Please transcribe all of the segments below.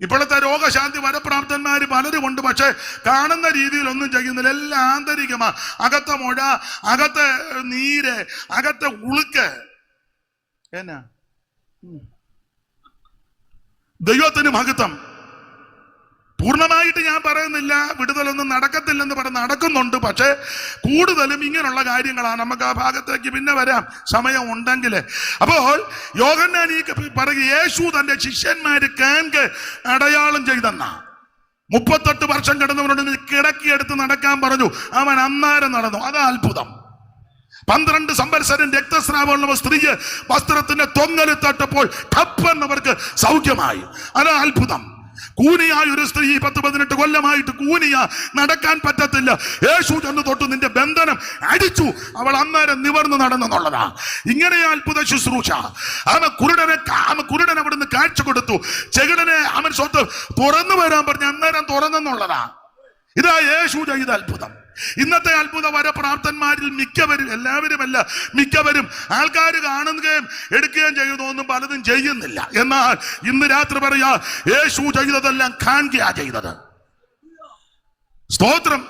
ഇപ്പോഴത്തെ രോഗശാന്തി വരപ്രാപ്തന്മാര് പലരുമുണ്ട്, പക്ഷെ കാണുന്ന രീതിയിൽ ഒന്നും ചെയ്യുന്നില്ല. എല്ലാം ആന്തരികമാ. അകത്തെ മുഴ, അകത്തെ നീര്, അകത്തെ ഉളുക്ക്. എന്നാ ദൈവത്തിന് മഹത്വം. പൂർണ്ണമായിട്ട് ഞാൻ പറയുന്നില്ല വിടുതലൊന്നും നടക്കത്തില്ലെന്ന് പറഞ്ഞ് നടക്കുന്നുണ്ട്, പക്ഷെ കൂടുതലും ഇങ്ങനെയുള്ള കാര്യങ്ങളാണ്. നമുക്ക് ആ ഭാഗത്തേക്ക് പിന്നെ വരാം സമയം ഉണ്ടെങ്കിൽ. അപ്പോൾ യോഹന്നാൻ ഈ പറയുക, യേശു തന്റെ ശിഷ്യന്മാര് കാൺകെ അടയാളം ചെയ്തെന്നാ. 38 വർഷം കിടന്നവരോട് കിടക്കിയെടുത്ത് നടക്കാൻ പറഞ്ഞു, അവൻ അന്നേരം നടന്നു. അതാ അത്ഭുതം. 12 സംവത്സരം രക്തസ്രാവമുള്ള സ്ത്രീയെ വസ്ത്രത്തിന്റെ തൊങ്ങല് തട്ടപ്പോൾ ടപ്പെന്നവർക്ക് സൗഖ്യമായി. അതാ അത്ഭുതം. കൂനിയായ ഒരു സ്ത്രീ 10-18 കൊല്ലമായിട്ട് കൂനിയ, നടക്കാൻ പറ്റത്തില്ല. യേശു ചെന്ന് തൊട്ട് നിന്റെ ബന്ധനം അടിച്ചു, അവൾ അന്നേരം നിവർന്ന് നടന്നെന്നുള്ളതാ. ഇങ്ങനെ അത്ഭുത ശുശ്രൂഷ. കുരുടനെ അവിടുന്ന് കാഴ്ച കൊടുത്തു. ചെകിടനെ അവൻ സ്വത്ത് തുറന്നു വരാൻ പറഞ്ഞ് അന്നേരം തുറന്നെന്നുള്ളതാ. ഇതാ യേശു ചെയ്ത അത്ഭുതം. ഇന്നത്തെ അത്ഭുത വരപ്രാപ്തന്മാരിൽ മിക്കവരും, എല്ലാവരുമല്ല, മിക്കവരും ആൾക്കാർ കാണുകയും എടുക്കുകയും ചെയ്യുന്നൊന്നും പലതും ചെയ്യുന്നില്ല. എന്നാൽ ഇന്ന് രാത്രി പറയാ, യേശു ചെയ്തതെല്ലാം കാണുകയാ ചെയ്തത്. സ്തോത്രം.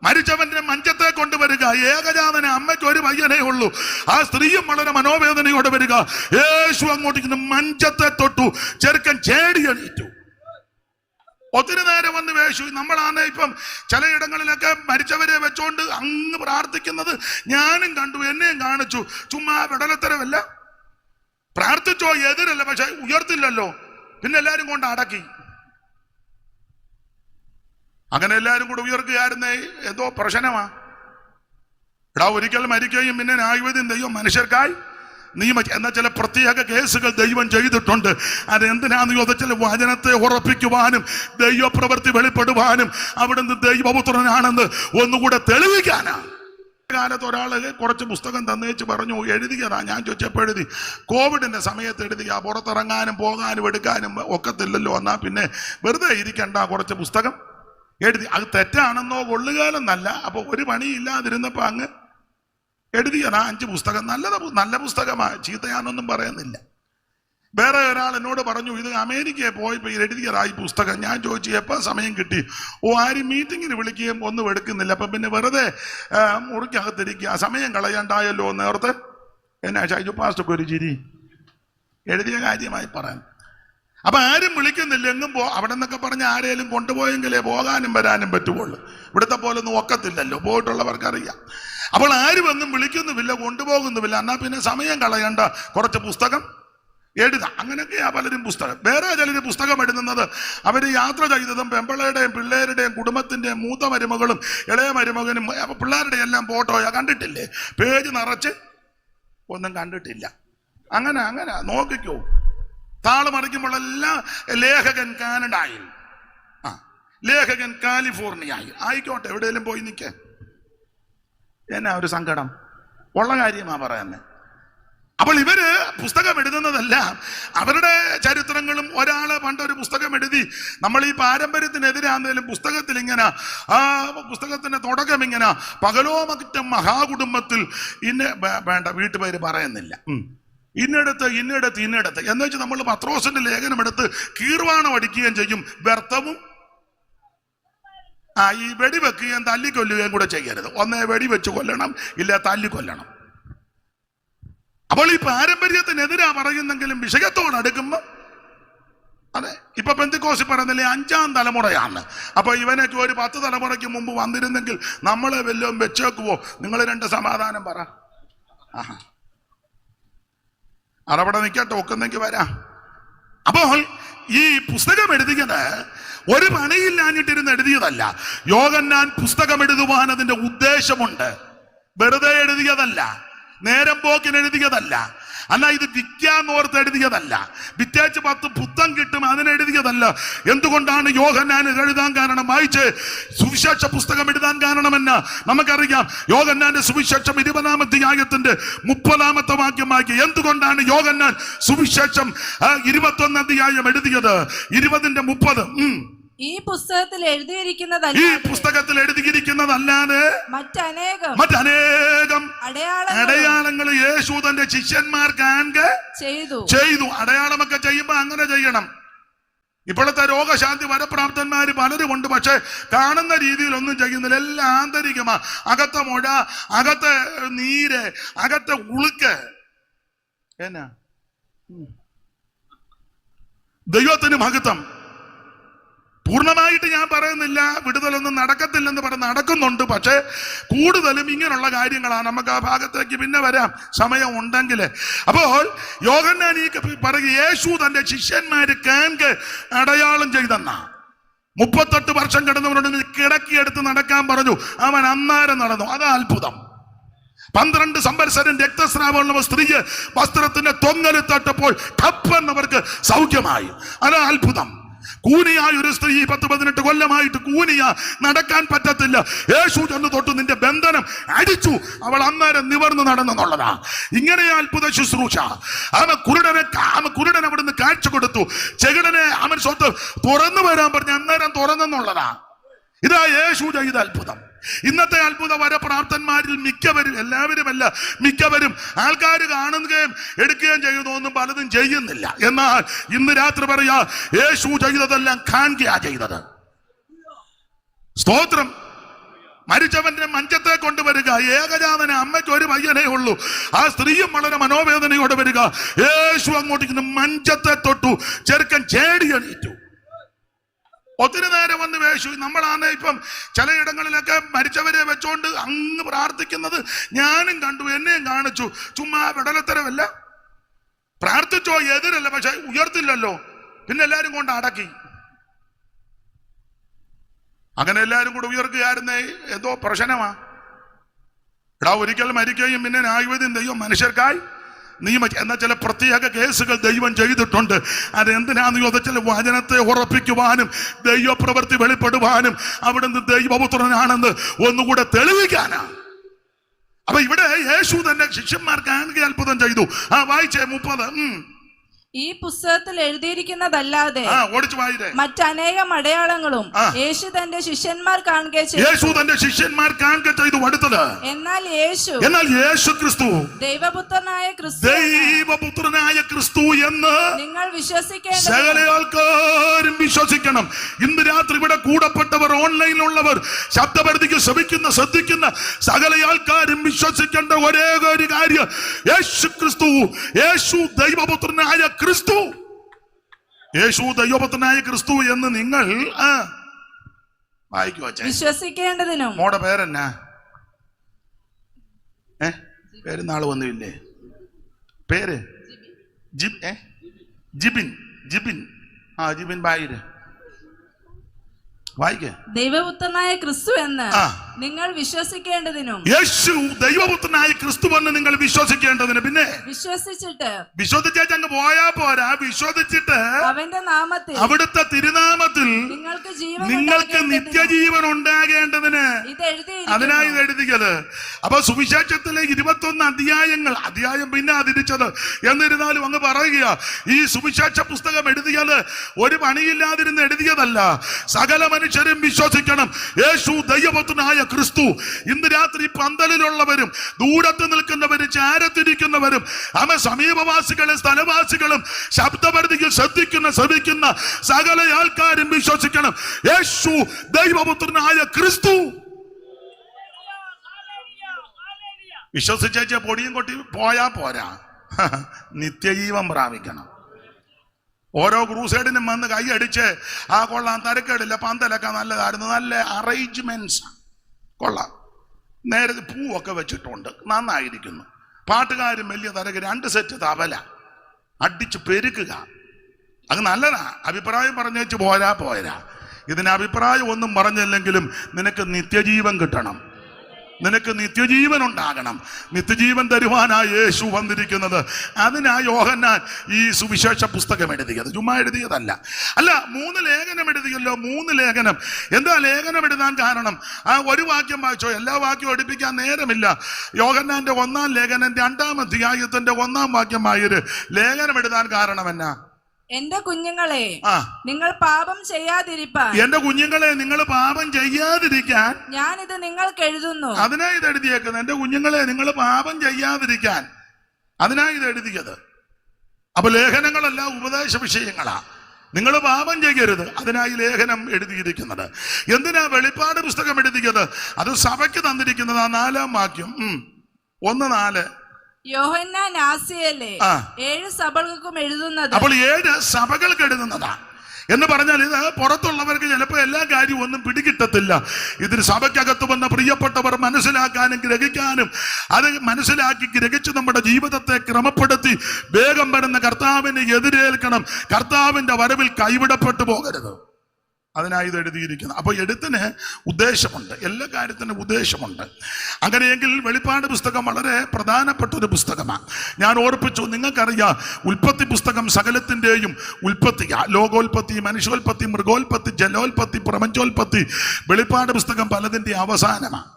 മരിച്ചവന്റെ മഞ്ചത്തെ കൊണ്ടുവരിക. ഏകജാതന അമ്മയ്ക്ക് ഒരു പയ്യനേ ഉള്ളൂ. ആ സ്ത്രീയും വളരെ മനോവേദനയോടെ വരിക. യേശു അങ്ങോട്ടേക്ക് മഞ്ചത്തെ തൊട്ടു. ചെറുക്കൻ ചേടിയണീറ്റു. ഒത്തിരി നേരം വന്ന് വേശു. നമ്മളാണ് ഇപ്പം ചിലയിടങ്ങളിലൊക്കെ മരിച്ചവരെ വെച്ചോണ്ട് അങ്ങ് പ്രാർത്ഥിക്കുന്നത് ഞാനും കണ്ടു, എന്നെയും കാണിച്ചു. ചുമ്മാ വിടലത്തരമല്ല. പ്രാർത്ഥിച്ചോ, എതിരല്ല, പക്ഷെ ഉയർത്തില്ലല്ലോ. പിന്നെ എല്ലാരും കൊണ്ട് അടക്കി. അങ്ങനെ എല്ലാരും കൂടെ ഉയർക്കുകയായിരുന്നേ എന്തോ പ്രശ്നമാ. എടാ, ഒരിക്കൽ മരിക്കുകയും പിന്നെ ന്യായവിധിയും ദൈവം മനുഷ്യർക്കായി നിയമം എന്ന ചില പ്രത്യേക കേസുകൾ ദൈവം ചെയ്തിട്ടുണ്ട്. അതെന്തിനാന്ന് ചോദിച്ചാൽ വചനത്തെ ഉറപ്പിക്കുവാനും ദൈവപ്രവൃത്തി വെളിപ്പെടുവാനും അവിടുന്ന് ദൈവപുത്രനാണെന്ന് ഒന്നുകൂടെ തെളിയിക്കാനാ. കാലത്ത് ഒരാള് കുറച്ച് പുസ്തകം തന്നേച്ച് പറഞ്ഞു, എഴുതിയതാ. ഞാൻ ചോദിച്ചപ്പോൾ എഴുതി. കോവിഡിന്റെ സമയത്ത് എഴുതിയ. പുറത്തിറങ്ങാനും പോകാനും എടുക്കാനും ഒക്കത്തില്ലല്ലോ, എന്നാ പിന്നെ വെറുതെ ഇരിക്കണ്ട, കുറച്ച് പുസ്തകം എഴുതി. അത് തെറ്റാണെന്നോ കൊള്ളുകാലെന്നല്ല. അപ്പൊ ഒരു പണിയില്ലാതിരുന്നപ്പോ അങ്ങ് എഴുതിയതാ 5 പുസ്തകം. നല്ല പുസ്തകമാണ്, ചീത്തയാണെന്നൊന്നും പറയുന്നില്ല. വേറെ ഒരാൾ എന്നോട് പറഞ്ഞു, ഇത് അമേരിക്കയിൽ പോയപ്പോൾ എഴുതിയതാ ഈ പുസ്തകം. ഞാൻ ചോദിച്ചു, എപ്പോൾ സമയം കിട്ടി? ആരും മീറ്റിങ്ങിന് വിളിക്കുകയും ഒന്നും എടുക്കുന്നില്ല. അപ്പം പിന്നെ വെറുതെ മുറിക്കകത്തിരിക്കുക, സമയം കളയണ്ടായല്ലോ എന്നോർത്ത്. എന്നാ ഷൈജു പാസ്റ്റർക്ക് ഒരു ചിരി. എഴുതിയ കാര്യമായി പറയാൻ. അപ്പൊ ആരും വിളിക്കുന്നില്ല. എങ്ങും അവിടെ നിന്നൊക്കെ പറഞ്ഞ് ആരെങ്കിലും കൊണ്ടുപോയെങ്കിലേ പോകാനും വരാനും പറ്റുള്ളൂ. ഇവിടുത്തെ പോലെ ഒന്നും ഒക്കത്തില്ലല്ലോ, പോയിട്ടുള്ളവർക്കറിയാം. അപ്പോൾ ആരും ഒന്നും വിളിക്കുന്നുമില്ല, കൊണ്ടുപോകുന്നുമില്ല. എന്നാ പിന്നെ സമയം കളയണ്ട, കുറച്ച് പുസ്തകം എഴുതാം. അങ്ങനെയൊക്കെയാ പലരും പുസ്തകം. വേറെ ചിലര് പുസ്തകം എഴുതുന്നത് അവര് യാത്ര ചെയ്തതും പെമ്പിളയുടെയും പിള്ളേരുടെയും കുടുംബത്തിന്റെയും മൂത്ത മരുമകളും ഇളയ മരുമകനും പിള്ളേരുടെ എല്ലാം ഫോട്ടോയാ. കണ്ടിട്ടില്ലേ? പേജ് നിറച്ച് ഒന്നും കണ്ടിട്ടില്ല. അങ്ങനെ നോക്കിക്കോ. താള് മറിക്കുമ്പോഴെല്ലാം ലേഖകൻ കാനഡയിൽ, ലേഖകൻ കാലിഫോർണിയയിൽ. ആയിക്കോട്ടെ, എവിടെയെങ്കിലും പോയി നിൽക്കേ. എന്നാ ഒരു സങ്കടം ഉള്ള കാര്യമാ പറയുന്നത്. അപ്പോൾ ഇവര് പുസ്തകം എഴുതുന്നതെല്ലാം അവരുടെ ചരിത്രങ്ങളും. ഒരാള് പണ്ടൊരു പുസ്തകം എഴുതി. നമ്മൾ ഈ പാരമ്പര്യത്തിനെതിരാന്നേലും പുസ്തകത്തിൽ ഇങ്ങനെ, ആ പുസ്തകത്തിന്റെ തുടക്കം ഇങ്ങനെ, പകലോമറ്റം മഹാകുടുംബത്തിൽ വേണ്ട വീട്ടുപേര് പറയുന്നില്ല, ഇന്നിടത്ത് എന്ന് വെച്ച് നമ്മൾ പത്രോസിന്റെ ലേഖനം എടുത്ത് കീർവാണം അടിക്കുകയും ചെയ്യും. വ്യർത്ഥവും ഈ വെടിവെക്കുകയും തല്ലിക്കൊല്ലുകയും കൂടെ ചെയ്യരുത്. ഒന്നേ വെടിവെച്ച് കൊല്ലണം, ഇല്ല തല്ലിക്കൊല്ലണം. അപ്പോൾ ഈ പാരമ്പര്യത്തിനെതിരാ പറയുന്നെങ്കിലും വിഷയത്തോടടുക്കുമ്പോ അതെ. ഇപ്പൊ പെന്തിക്കോസിൽ പറയുന്നില്ലേ 5ാം തലമുറയാണ്. അപ്പൊ ഇവനൊക്കെ ഒരു 10 തലമുറയ്ക്ക് മുമ്പ് വന്നിരുന്നെങ്കിൽ നമ്മളെ വല്ലതും വെച്ചേക്കുവോ? നിങ്ങൾ 2 സമാധാനം പറ. അതവിടെ നിൽക്കട്ടെ, ഒക്കുന്നെങ്കിൽ വരാം. അപ്പോൾ ഈ പുസ്തകം എഴുതിയത് ഒരു പണിയില്ലാഞ്ഞിട്ടിരുന്ന് എഴുതിയതല്ല. യോഹന്നാൻ പുസ്തകം എഴുതുവാൻ അതിന്റെ ഉദ്ദേശമുണ്ട്. വെറുതെ എഴുതിയതല്ല, നേരം പോക്കിന് എഴുതിയതല്ല. അല്ല, ഇത് വിൽക്കാന്നോർത്ത് എഴുതിയതല്ല. വിറ്റേച്ച് 10 പുത്തം കിട്ടും അതിനെഴുതിയതല്ല. എന്തുകൊണ്ടാണ് യോഹന്നാൻ എഴുതാൻ കാരണം? വായിച്ച് സുവിശേഷ പുസ്തകം എഴുതാൻ കാരണമെന്ന് നമുക്കറിയാം. യോഹന്നാന്റെ സുവിശേഷം 20-ാം അധ്യായത്തിന്റെ 30-ാമത്തെ വാക്യമാക്കി. എന്തുകൊണ്ടാണ് യോഹന്നാൻ സുവിശേഷം 21 അധ്യായം എഴുതിയത്? 20-ന്റെ 30. ഈ പുസ്തകത്തിൽ എഴുതിയിരിക്കുന്നതല്ലാതെ മറ്റനേകം അടയാളങ്ങൾ യേശു തന്റെ ശിഷ്യന്മാർക്ക് ചെയ്തു. അടയാളമൊക്കെ ചെയ്യുമ്പോ അങ്ങനെ ചെയ്യണം. ഇപ്പോഴത്തെ രോഗശാന്തി വരപ്രാപ്തന്മാര് പലരുമുണ്ട്, പക്ഷെ കാണുന്ന രീതിയിൽ ഒന്നും ചെയ്യുന്നില്ല. എല്ലാം ആന്തരികമാ. അകത്തെ മുഴ, അകത്തെ നീര്, അകത്തെ ഉളുക്ക്. എന്നാ ദൈവത്തിന് മഹത്വം. പൂർണ്ണമായിട്ട് ഞാൻ പറയുന്നില്ല വിടുതലൊന്നും നടക്കത്തില്ലെന്ന് പറഞ്ഞ് നടക്കുന്നുണ്ട്, പക്ഷെ കൂടുതലും ഇങ്ങനെയുള്ള കാര്യങ്ങളാണ്. നമുക്ക് ആ ഭാഗത്തേക്ക് പിന്നെ വരാം സമയം ഉണ്ടെങ്കിൽ. അപ്പോൾ യോഹന്നാൻ പറയും, യേശു തന്റെ ശിഷ്യന്മാര് കാൺകെ അടയാളം ചെയ്തെന്ന 38 വർഷം കിടന്നവരോട് കിടക്കിയെടുത്ത് നടക്കാൻ പറഞ്ഞു. അവൻ അന്നേരം നടന്നു. അതാ അത്ഭുതം. 12 സംവത്സരം രക്തസ്രാവമുള്ള സ്ത്രീ വസ്ത്രത്തിന്റെ തൊങ്ങല് തട്ടപ്പോൾ ടപ്പെന്നവർക്ക് സൗഖ്യമായി. അതാ അത്ഭുതം. കൂനിയായ ഒരു സ്ത്രീ 10-18 കൊല്ലമായിട്ട് കൂനിയ, നടക്കാൻ പറ്റത്തില്ല. യേശു ചെന്ന് തൊട്ട് നിന്റെ ബന്ധനം അടിച്ചു, അവൾ അന്നേരം നിവർന്ന് നടന്നെന്നുള്ളതാ. ഇങ്ങനെ അത്ഭുത ശുശ്രൂഷ. കുരുടനെ അവിടുന്ന് കാഴ്ച കൊടുത്തു. ചെകിടനെ അവൻ സ്വത്ത് തുറന്നു വരാൻ പറഞ്ഞ് അന്നേരം തുറന്നെന്നുള്ളതാ. ഇതാ യേശു ചെയ്ത അത്ഭുതം. ഇന്നത്തെ അത്ഭുത വരപ്രാപ്തന്മാരിൽ മിക്കവരും, എല്ലാവരുമല്ല മിക്കവരും, ആൾക്കാർ കാണുകയും എടുക്കുകയും ചെയ്യുന്നൊന്നും പലതും ചെയ്യുന്നില്ല. എന്നാൽ ഇന്ന് രാത്രി പറയാ, യേശു ചെയ്തതെല്ലാം കാണുകയാ ചെയ്തത്. സ്തോത്രം. മരിച്ചവന്റെ മഞ്ചത്തെ കൊണ്ടുവരിക. ഏകജാതന അമ്മയ്ക്ക് ഒരു പയ്യനേ ഉള്ളൂ. ആ സ്ത്രീയും വളരെ മനോവേദനയോടെ വരിക. യേശു അങ്ങോട്ടേക്ക് മഞ്ചത്തെ തൊട്ടു. ചെറുക്കൻ ചേടിയണീറ്റു. ഒത്തിരി നേരം വന്ന് യേശു. നമ്മളാണ് ഇപ്പം ചിലയിടങ്ങളിലൊക്കെ മരിച്ചവരെ വെച്ചോണ്ട് അങ്ങ് പ്രാർത്ഥിക്കുന്നത് ഞാനും കണ്ടു, എന്നെയും കാണിച്ചു. ചുമ്മാ വിടലത്തരമല്ല. പ്രാർത്ഥിച്ചോ എതിരല്ല, പക്ഷെ ഉയർത്തില്ലല്ലോ. പിന്നെ എല്ലാരും കൊണ്ട് അടക്കി. അങ്ങനെ എല്ലാരും കൂടെ ഉയർക്കുകയായിരുന്നേ എന്തോ പ്രശ്നമാ. ഒരിക്കൽ മരിക്കുകയും പിന്നെ ന്യായവിധി ദൈവം മനുഷ്യർക്കായി നിയമിച്ചു. എന്നാൽ ചില പ്രത്യേക കേസുകൾ ദൈവം ചെയ്തിട്ടുണ്ട്. അതെന്തിനാന്ന് ചോദിച്ചാൽ വചനത്തെ ഉറപ്പിക്കുവാനും ദൈവപ്രവൃത്തി വെളിപ്പെടുവാനും അവിടുന്ന് ദൈവപുത്രനാണെന്ന് ഒന്നുകൂടെ തെളിയിക്കാനാ. അപ്പൊ ഇവിടെ യേശു തന്നെ ശിഷ്യന്മാർക്ക് ആണെങ്കിൽ അത്ഭുതം ചെയ്തു. വായിച്ചേ 30. ഈ പുസ്തകത്തിൽ എഴുതിയിരിക്കുന്നതല്ലാതെ മറ്റനേകം അടയാളങ്ങളും യേശു തന്റെ ശിഷ്യന്മാർ കാണുക ചെയ്തു. അടുത്തത്, എന്നാൽ യേശു ക്രിസ്തു ദൈവപുത്രനായ ക്രിസ്തു എന്ന് നിങ്ങൾ വിശ്വസിക്കേണ്ട സകല ആൾക്കാരും വിശ്വസിക്കണം. ഇന്ന് രാത്രി ഇവിടെ കൂടപ്പെട്ടവർ, ഓൺലൈനിലുള്ളവർ, ശബ്ദപരിധിക്ക് ശ്രദ്ധിക്കുന്ന സകല ആൾക്കാരും വിശ്വസിക്കേണ്ട ഒരേ ഒരു കാര്യം, യേശു ക്രിസ്തു, യേശു ദൈവപുത്രനായ ക്രിസ്തു, യേശു ദൈവപുത്രനായ ക്രിസ്തു എന്ന് നിങ്ങൾ വിശ്വസിക്കേണ്ടതിനും. മോടെ പേരെന്നാ? പേരുന്നാള് വന്നില്ലേ? പേര് ജിബിൻ. ജിബിൻ ബായിര് വായിക്കേ. ദൈവപുത്രനായ ക്രിസ്തു എന്ന് നിങ്ങൾ വിശ്വസിക്കേണ്ടതിനും. യേശു ദൈവപുത്രനായ ക്രിസ്തു എന്ന് നിങ്ങൾ വിശ്വസിക്കേണ്ടതിന്. പിന്നെ വിശ്വസിച്ചേച്ച് അങ്ങ് പോയാ പോരാ. വിശ്വസിച്ചിട്ട് അവന്റെ നാമത്തിൽ, അവിടുത്തെ തിരുനാമത്തിൽ നിങ്ങൾക്ക് നിത്യജീവൻ ഉണ്ടാകേണ്ടതിന് അതിനായി ഇത് എഴുതിയത്. അപ്പൊ സുവിശേഷത്തിലെ 21 അധ്യായം പിന്നെ തിരിച്ചത്. എന്നിരുന്നാലും അങ്ങ് പറയുക, ഈ സുവിശേഷ പുസ്തകം എഴുതിയത് ഒരു പണിയില്ലാതിരുന്ന് എഴുതിയതല്ല. സകല മനുഷ്യരും വിശ്വസിക്കണം യേശു ദൈവപുത്രനായ ക്രിസ്തു. ഇന്ന് രാത്രി പന്തലിലുള്ളവരും ദൂരത്ത് നിൽക്കുന്നവരും ചാരത്തിരിക്കുന്നവരും സമീപവാസികളും സ്ഥലവാസികളും ശബ്ദപരിധിയിൽ ശ്രമിക്കുന്ന സകല ആൾക്കാരും വിശ്വസിക്കണം യേശു ദൈവപുത്രനായ ക്രിസ്തു. വിശ്വസിച്ച പൊടിയും കൊട്ടി പോയാ പോരാ, നിത്യജീവൻ പ്രാപിക്കണം. ഓരോ ക്രൂസൈഡിനും വന്ന് കൈയടിച്ച് കൊള്ളാം, തരക്കേടില്ല, പന്തലൊക്കെ നല്ലതായിരുന്നു, നല്ല അറേഞ്ച്മെന്റ്സ് കൊള്ളാം, നേരെ പൂവൊക്കെ വെച്ചിട്ടുണ്ട്, നന്നായിരിക്കുന്നു, പാട്ടുകാരും വലിയ തരക്ക്, 2 സെറ്റ് തബല അടിച്ച് പെരുക്കുക, അത് നല്ലതാ. അഭിപ്രായം പറഞ്ഞേച്ച് പോരാ. ഇതിന് അഭിപ്രായം ഒന്നും പറഞ്ഞില്ലെങ്കിലും നിനക്ക് നിത്യജീവൻ കിട്ടണം, നിനക്ക് നിത്യജീവൻ ഉണ്ടാകണം. നിത്യജീവൻ തരുവാനായി യേശു വന്നിരിക്കുന്നത്. അതിനായി യോഹന്നാൻ ഈ സുവിശേഷ പുസ്തകം എഴുതിയത്, ചുമ്മാ എഴുതിയതല്ല. 3 ലേഖനം എഴുതിയല്ലോ. 3 ലേഖനം. എന്താ ലേഖനം എഴുതാൻ കാരണം? ഒരു വാക്യം വായിച്ചോ, എല്ലാ വാക്യവും എടുപ്പിക്കാൻ നേരമില്ല. യോഹന്നാന്റെ 1-ാം ലേഖനം 2-ാം അധ്യായത്തിന്റെ 1-ാം വാക്യമായൊരു ലേഖനം എഴുതാൻ കാരണം എന്നാ? എന്റെ കുഞ്ഞുങ്ങളെ, നിങ്ങൾ പാപം ചെയ്യാതിരിക്കാൻ, എന്റെ കുഞ്ഞുങ്ങളെ നിങ്ങൾ പാപം ചെയ്യാതിരിക്കാൻ ഞാനിത് നിങ്ങൾക്ക് എഴുതുന്നു. അതിനാ ഇത് എഴുതിയേക്കുന്നത്. എന്റെ കുഞ്ഞുങ്ങളെ നിങ്ങൾ പാപം ചെയ്യാതിരിക്കാൻ, അതിനാ ഇത് എഴുതിയത്. അപ്പൊ ലേഖനങ്ങളെല്ലാം ഉപദേശ വിഷയങ്ങളാ. നിങ്ങൾ പാപം ചെയ്യരുത്. അതിനായി ലേഖനം എഴുതിയിരിക്കുന്നത്. എന്തിനാ വെളിപ്പാട് പുസ്തകം എഴുതിയത്? അത് സഭയ്ക്ക് തന്നിരിക്കുന്നത്. 4-ാം വാക്യം 1:4. യോഹന്നാൻ ആസ്യയിലെ 7 സഭകൾക്കും എഴുതുന്നത്. അപ്പോൾ 7 സഭകൾക്ക് എഴുതുന്നതാ എന്ന് പറഞ്ഞാൽ ഇത് പുറത്തുള്ളവർക്ക് ചിലപ്പോൾ എല്ലാ കാര്യവും ഒന്നും പിടികിട്ടത്തില്ല. ഇതിന് സഭയ്ക്കകത്ത് വന്ന പ്രിയപ്പെട്ടവർ മനസ്സിലാക്കാനും ഗ്രഹിക്കാനും, അത് മനസ്സിലാക്കി ഗ്രഹിച്ച് നമ്മുടെ ജീവിതത്തെ ക്രമപ്പെടുത്തി വേഗം വരുന്ന കർത്താവിനെ എതിരേൽക്കണം. കർത്താവിന്റെ വരവിൽ കൈവിടപ്പെട്ടു പോകരുത്. അതിനായി ഇത് എഴുതിയിരിക്കുന്നത്. അപ്പോൾ എഴുത്തിന് ഉദ്ദേശമുണ്ട്, എല്ലാ കാര്യത്തിനും ഉദ്ദേശമുണ്ട്. അങ്ങനെയെങ്കിൽ വെളിപ്പാട് പുസ്തകം വളരെ പ്രധാനപ്പെട്ട ഒരു പുസ്തകമാണ്. ഞാൻ ഓർപ്പിച്ചു, നിങ്ങൾക്കറിയാം ഉൽപ്പത്തി പുസ്തകം സകലത്തിൻ്റെയും ഉൽപ്പത്തിയാ. ലോകോൽപ്പത്തി, മനുഷ്യോൽപ്പത്തി, മൃഗോൽപ്പത്തി, ജലോൽപ്പത്തി, പ്രപഞ്ചോൽപ്പത്തി. വെളിപ്പാട് പുസ്തകം പലതിൻ്റെ അവസാനമാണ്.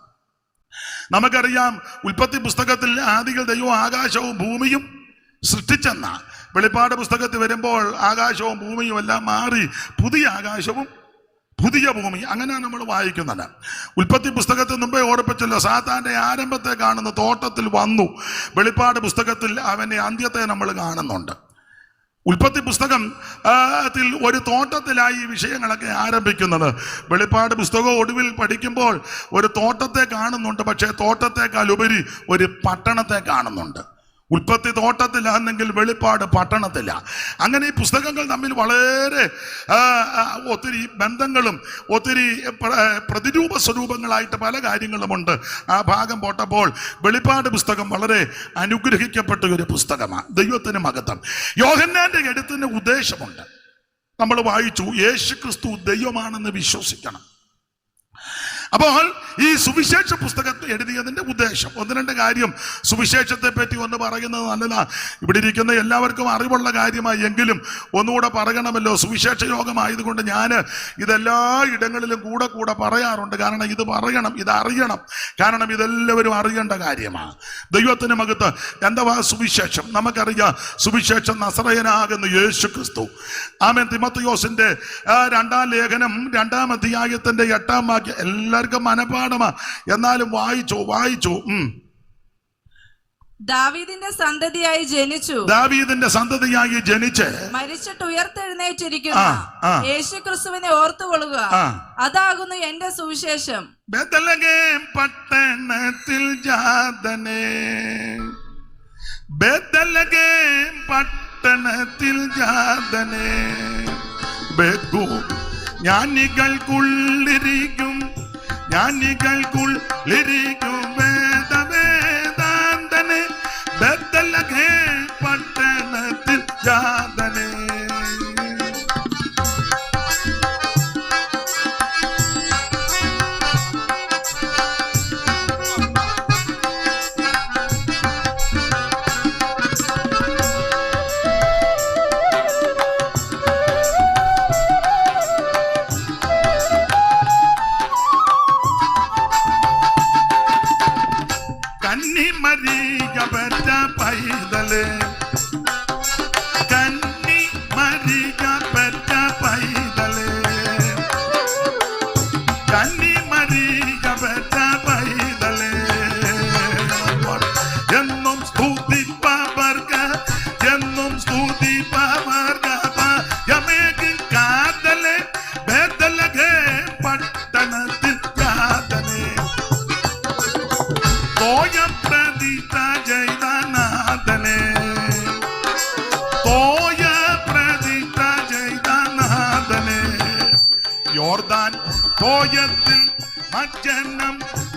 നമുക്കറിയാം ഉൽപ്പത്തി പുസ്തകത്തിൽ ആദികൾ ദൈവം ആകാശവും ഭൂമിയും സൃഷ്ടിച്ചെന്ന. വെളിപ്പാട് പുസ്തകത്തിൽ വരുമ്പോൾ ആകാശവും ഭൂമിയും എല്ലാം മാറി പുതിയ ആകാശവും പുതിയ ഭൂമി, അങ്ങനെയാണ് നമ്മൾ വായിക്കുന്നത്. ഉൽപ്പത്തി പുസ്തകത്തിൽ മുമ്പേ ഓർപ്പിച്ചല്ലോ, സാത്താന്റെ ആരംഭത്തെ കാണുന്ന തോട്ടത്തിൽ വന്നു. വെളിപ്പാട് പുസ്തകത്തിൽ അവന്റെ അന്ത്യത്തെ നമ്മൾ കാണുന്നുണ്ട്. ഉൽപ്പത്തി പുസ്തകം ഒരു തോട്ടത്തിലായി ഈ വിഷയങ്ങളൊക്കെ ആരംഭിക്കുന്നത്. വെളിപ്പാട് പുസ്തകം ഒടുവിൽ പഠിക്കുമ്പോൾ ഒരു തോട്ടത്തെ കാണുന്നുണ്ട്, പക്ഷേ തോട്ടത്തെക്കാൾ ഉപരി ഒരു പട്ടണത്തെ കാണുന്നുണ്ട്. ഉൽപ്പത്തി തോട്ടത്തിലാണെങ്കിൽ വെളിപ്പാട് പട്ടണത്തില. അങ്ങനെ ഈ പുസ്തകങ്ങൾ തമ്മിൽ വളരെ ഒത്തിരി ബന്ധങ്ങളും ഒത്തിരി പ്രതിരൂപ സ്വരൂപങ്ങളായിട്ട് പല കാര്യങ്ങളുമുണ്ട്. ആ ഭാഗം പോട്ടപ്പോൾ വെളിപ്പാട് പുസ്തകം വളരെ അനുഗ്രഹിക്കപ്പെട്ട ഒരു പുസ്തകമാണ്. ദൈവത്തിന് മഹത്വം. യോഹന്നാന്റെ എഴുത്തിന് ഉദ്ദേശമുണ്ട്. നമ്മൾ വായിച്ചു, യേശു ക്രിസ്തു ദൈവമാണെന്ന് വിശ്വസിക്കണം. അപ്പോൾ ഈ സുവിശേഷ പുസ്തകത്തെ എഴുതിയതിന്റെ ഉദ്ദേശം 1-2 കാര്യം സുവിശേഷത്തെ പറ്റി ഒന്ന് പറയുന്നത് നല്ലതാ. ഇവിടെ ഇരിക്കുന്ന എല്ലാവർക്കും അറിവുള്ള കാര്യമായി, എങ്കിലും ഒന്നുകൂടെ പറയണമല്ലോ. സുവിശേഷ യോഗമായതുകൊണ്ട് ഞാൻ ഇതെല്ലാ ഇടങ്ങളിലും കൂടെ പറയാറുണ്ട്. കാരണം ഇത് പറയണം, ഇത് അറിയണം. കാരണം ഇതെല്ലാവരും അറിയേണ്ട കാര്യമാണ്. ദൈവത്തിന് മഹത്വം. എന്താ സുവിശേഷം? നമുക്കറിയാം, സുവിശേഷം നസറയനാകുന്ന യേശു ക്രിസ്തു. ആമേൻ. തിമോഥെയോസിന്റെ 2-ാം ലേഖനം 2-ാം അധ്യായത്തിന്റെ 8-ാം വാക്യം എല്ലാവർക്കും മനപാഠമാ, എന്നാലും വായിച്ചു. ദാവീദിന്റെ സന്തതിയായി ജനിച്ച് മരിച്ചിട്ട് ഉയർത്തെഴുന്നേറ്റിരിക്കുന്ന യേശുക്രിസ്തുവിനെ ഓർത്തുകൊള്ളുക. അതാകുന്നു എന്റെ സുവിശേഷം. ബേത്ലഹേം പട്ടണത്തിൽ ജാതനേ, ബേത്ലഹേം പട്ടണത്തിൽ ജാതനേ, ബേഗു ജ്ഞാനികൾക്കുള്ളിരിക്കും വേദവേദാന്തനെ, ബേത്ലഹേം പട്ടണത്തിൽ ജാതനേ.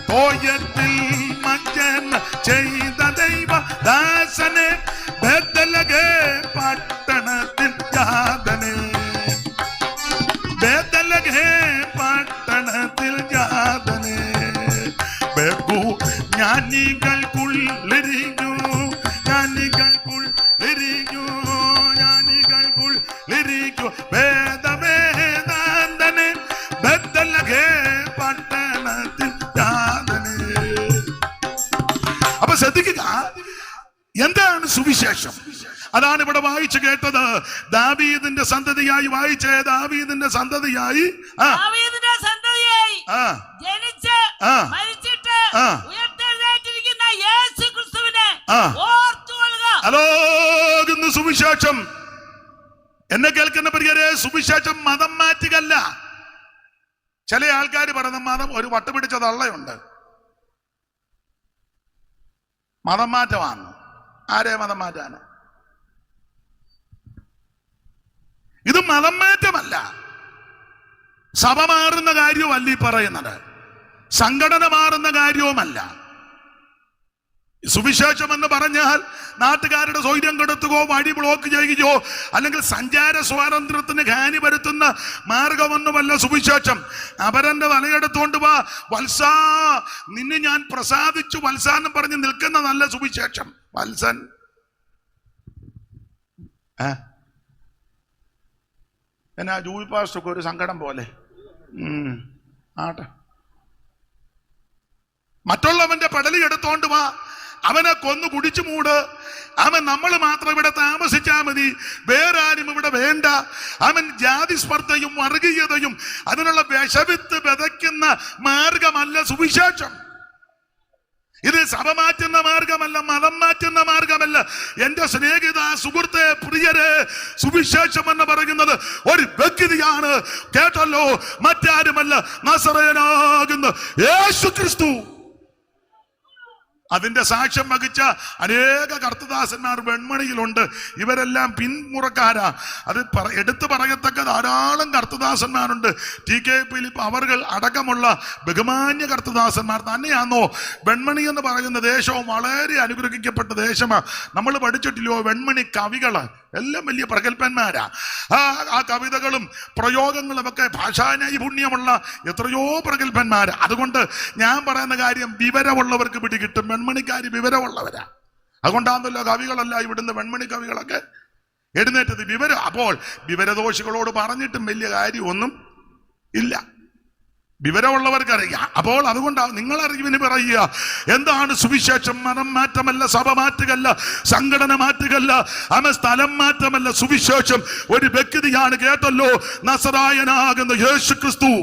തോയത്തിൽ മജ്ജനം ചെയ്ത ദൈവദാസനെ, ബേത്ലഹേം പട്ടണത്തിൽ ജാതനേ, ബേത്ലഹേം പട്ടണത്തിൽ ജാതനേ. ബഹു ജ്ഞാനികൾക്കുള്ളിരിക്കൂ വേദവേദാന്തനെ, ബേത്ലഹേം പട്ടണത്തിൽ ജാതനേ. അപ്പൊ ശ്രദ്ധിക്കുക, എന്താണ് സുവിശേഷം? അതാണ് ഇവിടെ വായിച്ചു കേട്ടത്. ദാവീദിന്റെ സന്തതിയായി വായിച്ചേ, ദാവീദിന്റെ സന്തതിയായി ജനിച്ച് മരിച്ചിട്ട് ഉയർത്തെഴുന്നേറ്റിരിക്കുന്ന യേശുക്രിസ്തുവിനെ ഓർത്തുകൊള്ളുക. അലോകുന്ന സുവിശേഷം എന്നെ കേൾക്കുന്ന പ്രിയരെ, സുവിശേഷം മതം മാറ്റുകയല്ല. ചില ആൾക്കാർ പറയുന്ന മതം ഒരു വട്ടുപിടിച്ച തള്ളയുണ്ട്, മതം മാറ്റമാണ്. ആരെ മതം മാറ്റാണ്? ഇത് മതം മാറ്റമല്ല, സഭ മാറുന്ന കാര്യവുമല്ല ഈ പറയുന്നത്, സംഘടന മാറുന്ന കാര്യവുമല്ല. സുവിശേഷം എന്ന് പറഞ്ഞാൽ നാട്ടുകാരുടെ സ്വൈര്യം കെടുത്തുകയോ വഴി ബ്ലോക്ക് ചെയ്യുകയോ അല്ലെങ്കിൽ സഞ്ചാര സ്വാതന്ത്ര്യത്തിന് ഹാനി വരുത്തുന്ന മാർഗമൊന്നുമല്ല സുവിശേഷം. അവരന്റെ വലയെടുത്തോണ്ട് വാ വത്സാ, നിന്നെ ഞാൻ പ്രസാദിച്ചു വത്സാന്ന് പറഞ്ഞ് നിൽക്കുന്ന നല്ല സുവിശേഷം. വത്സൻ എന്നാ ജൂയി പാസ്റ്റൊക്കെ ഒരു സങ്കടം പോലെ ആട്ടെ. മറ്റുള്ളവന്റെ പടലി എടുത്തോണ്ട് വാ, അവനെ കൊന്നു കുടിച്ചു മൂട്, അവൻ നമ്മൾ മാത്രം ഇവിടെ താമസിച്ചാൽ മതി, വേറെ ആരും ഇവിടെ വേണ്ട. അവൻ ജാതി സ്പർദ്ധയും വർഗീയതയും അതിനുള്ള വിഷവിത്ത് വിതയ്ക്കുന്ന മാർഗമല്ല സുവിശേഷം. ഇത് സഭ മാറ്റുന്ന മാർഗമല്ല, മതം മാറ്റുന്ന മാർഗമല്ല. എന്റെ സ്നേഹിത, സുഹൃത്തെ, പ്രിയരെ, സുവിശേഷം എന്ന് പറയുന്നത് ഒരു വ്യക്തിയാണ്. കേട്ടല്ലോ, മറ്റാരുമല്ല, നസറേയനാകുന്ന യേശു ക്രിസ്തു. അതിന്റെ സാക്ഷ്യം വഹിച്ച അനേക കർത്തദാസന്മാർ വെൺമണിയിലുണ്ട്. ഇവരെല്ലാം പിന്മുറക്കാരാ. അത് എടുത്തു പറയത്തക്ക ധാരാളം കർത്തദാസന്മാരുണ്ട്. TK ഫിലിപ്പ് അവർ അടക്കമുള്ള ബഹുമാന്യ കർത്തദാസന്മാർ തന്നെയാണോ. വെൺമണി എന്ന് പറയുന്ന ദേശവും വളരെ അനുഗ്രഹിക്കപ്പെട്ട ദേശമാണ്. നമ്മൾ പഠിച്ചിട്ടില്ലയോ വെൺമണി കവികള് എല്ലാം വലിയ പ്രഗത്ഭന്മാരാ. ആ കവിതകളും പ്രയോഗങ്ങളും ഒക്കെ ഭാഷാ നൈപുണ്യമുള്ള എത്രയോ പ്രഗത്ഭന്മാരാ. അതുകൊണ്ട് ഞാൻ പറയുന്ന കാര്യം വിവരമുള്ളവർക്ക് പിടികിട്ടും. വെൺമണിക്കാര് വിവരമുള്ളവരാ. അതുകൊണ്ടാണല്ലോ കവികളല്ല ഇവിടുന്ന് വെൺമണി കവികളൊക്കെ എഴുന്നേറ്റത്. വിവരം. അപ്പോൾ വിവരദോഷികളോട് പറഞ്ഞിട്ടും വലിയ കാര്യമൊന്നും ഇല്ല, വിവരമുള്ളവർക്കറിയാം. അപ്പോൾ അതുകൊണ്ടാണ് നിങ്ങൾ അറിവിന് പറയുക. എന്താണ് സുവിശേഷം? മതം മാറ്റമല്ല, സഭ മാറ്റുകല്ല, സംഘടന മാറ്റുകല്ല, സ്ഥലം മാറ്റമല്ല. സുവിശേഷം ഒരു വ്യക്തിയാണ്. കേട്ടല്ലോ, നസറായനാകുന്ന യേശു ക്രിസ്തു.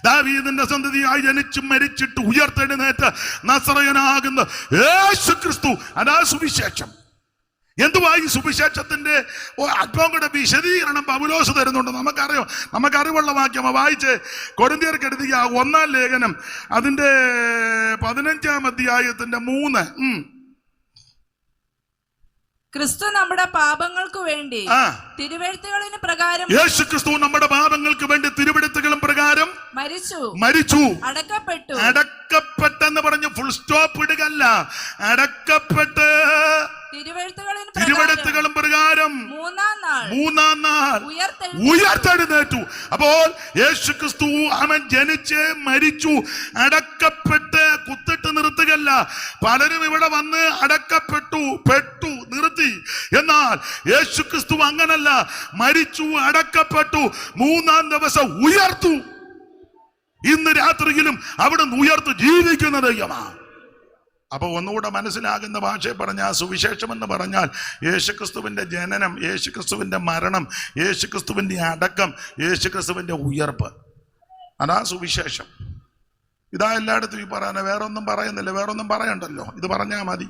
ദാവീദിന്റെ സന്തതിയായി ജനിച്ചു മരിച്ചിട്ട് ഉയർത്തെഴുന്നേറ്റ നസറായനാകുന്ന യേശു ക്രിസ്തു. അതാ സുവിശേഷം. എന്തുവാ ഈ സുവിശേഷത്തിന്റെ അല്പം കൂടെ വിശദീകരണം പൗലോസ് തരുന്നുണ്ട്. നമുക്കറിവുള്ള വാക്യം വായിച്ച് കൊരിന്ത്യർക്ക് എഴുതിയ 1-ാം ലേഖനം അതിന്റെ 15-ാം അധ്യായത്തിന്റെ 3. ക്രിസ്തു നമ്മുടെ പാപങ്ങൾക്ക് വേണ്ടി തിരുവെഴുത്തുകളിന് പ്രകാരം, യേശു ക്രിസ്തു നമ്മുടെ പാപങ്ങൾക്ക് വേണ്ടി തിരുവെഴുത്തുകളും പ്രകാരം മരിച്ചു, അടക്കപ്പെട്ടെന്ന് പറഞ്ഞ് ഫുൾ സ്റ്റോപ്പ് ഇടുകല്ല, അടക്കപ്പെട്ട് തിരുവെഴുത്തുകളും പ്രകാരം മൂന്നാം നാൾ ഉയർത്തെഴുന്നേറ്റു. അപ്പോൾ യേശു ക്രിസ്തു അവൻ ജനിച്ച് മരിച്ചു, അടക്കപ്പെട്ട് കുത്തിട്ട് നിർത്തുകയല്ല. പലരും ഇവിടെ വന്ന് അടക്കപ്പെട്ടു, നിർത്തി. എന്നാൽ യേശു ക്രിസ്തു അങ്ങനല്ല. മരിച്ചു, അടക്കപ്പെട്ടു, 3-ാം ദിവസം ഉയർത്തു. ഇന്ന് രാത്രിയിലും അവിടുന്ന് ഉയർത്ത് ജീവിക്കുന്ന ദൈവമാണ്. അപ്പൊ ഒന്നുകൂടെ മനസ്സിലാകുന്ന ഭാഷയിൽ പറഞ്ഞാൽ സുവിശേഷം എന്ന് പറഞ്ഞാൽ യേശുക്രിസ്തുവിന്റെ ജനനം, യേശുക്രിസ്തുവിന്റെ മരണം, യേശുക്രിസ്തുവിന്റെ അടക്കം, യേശുക്രിസ്തുവിന്റെ ഉയർപ്പ്. അതാ സുവിശേഷം. ഇതാ എല്ലായിടത്തും ഈ പറയാൻ, വേറൊന്നും പറയുന്നില്ല, വേറൊന്നും പറയണ്ടല്ലോ, ഇത് പറഞ്ഞാൽ മതി.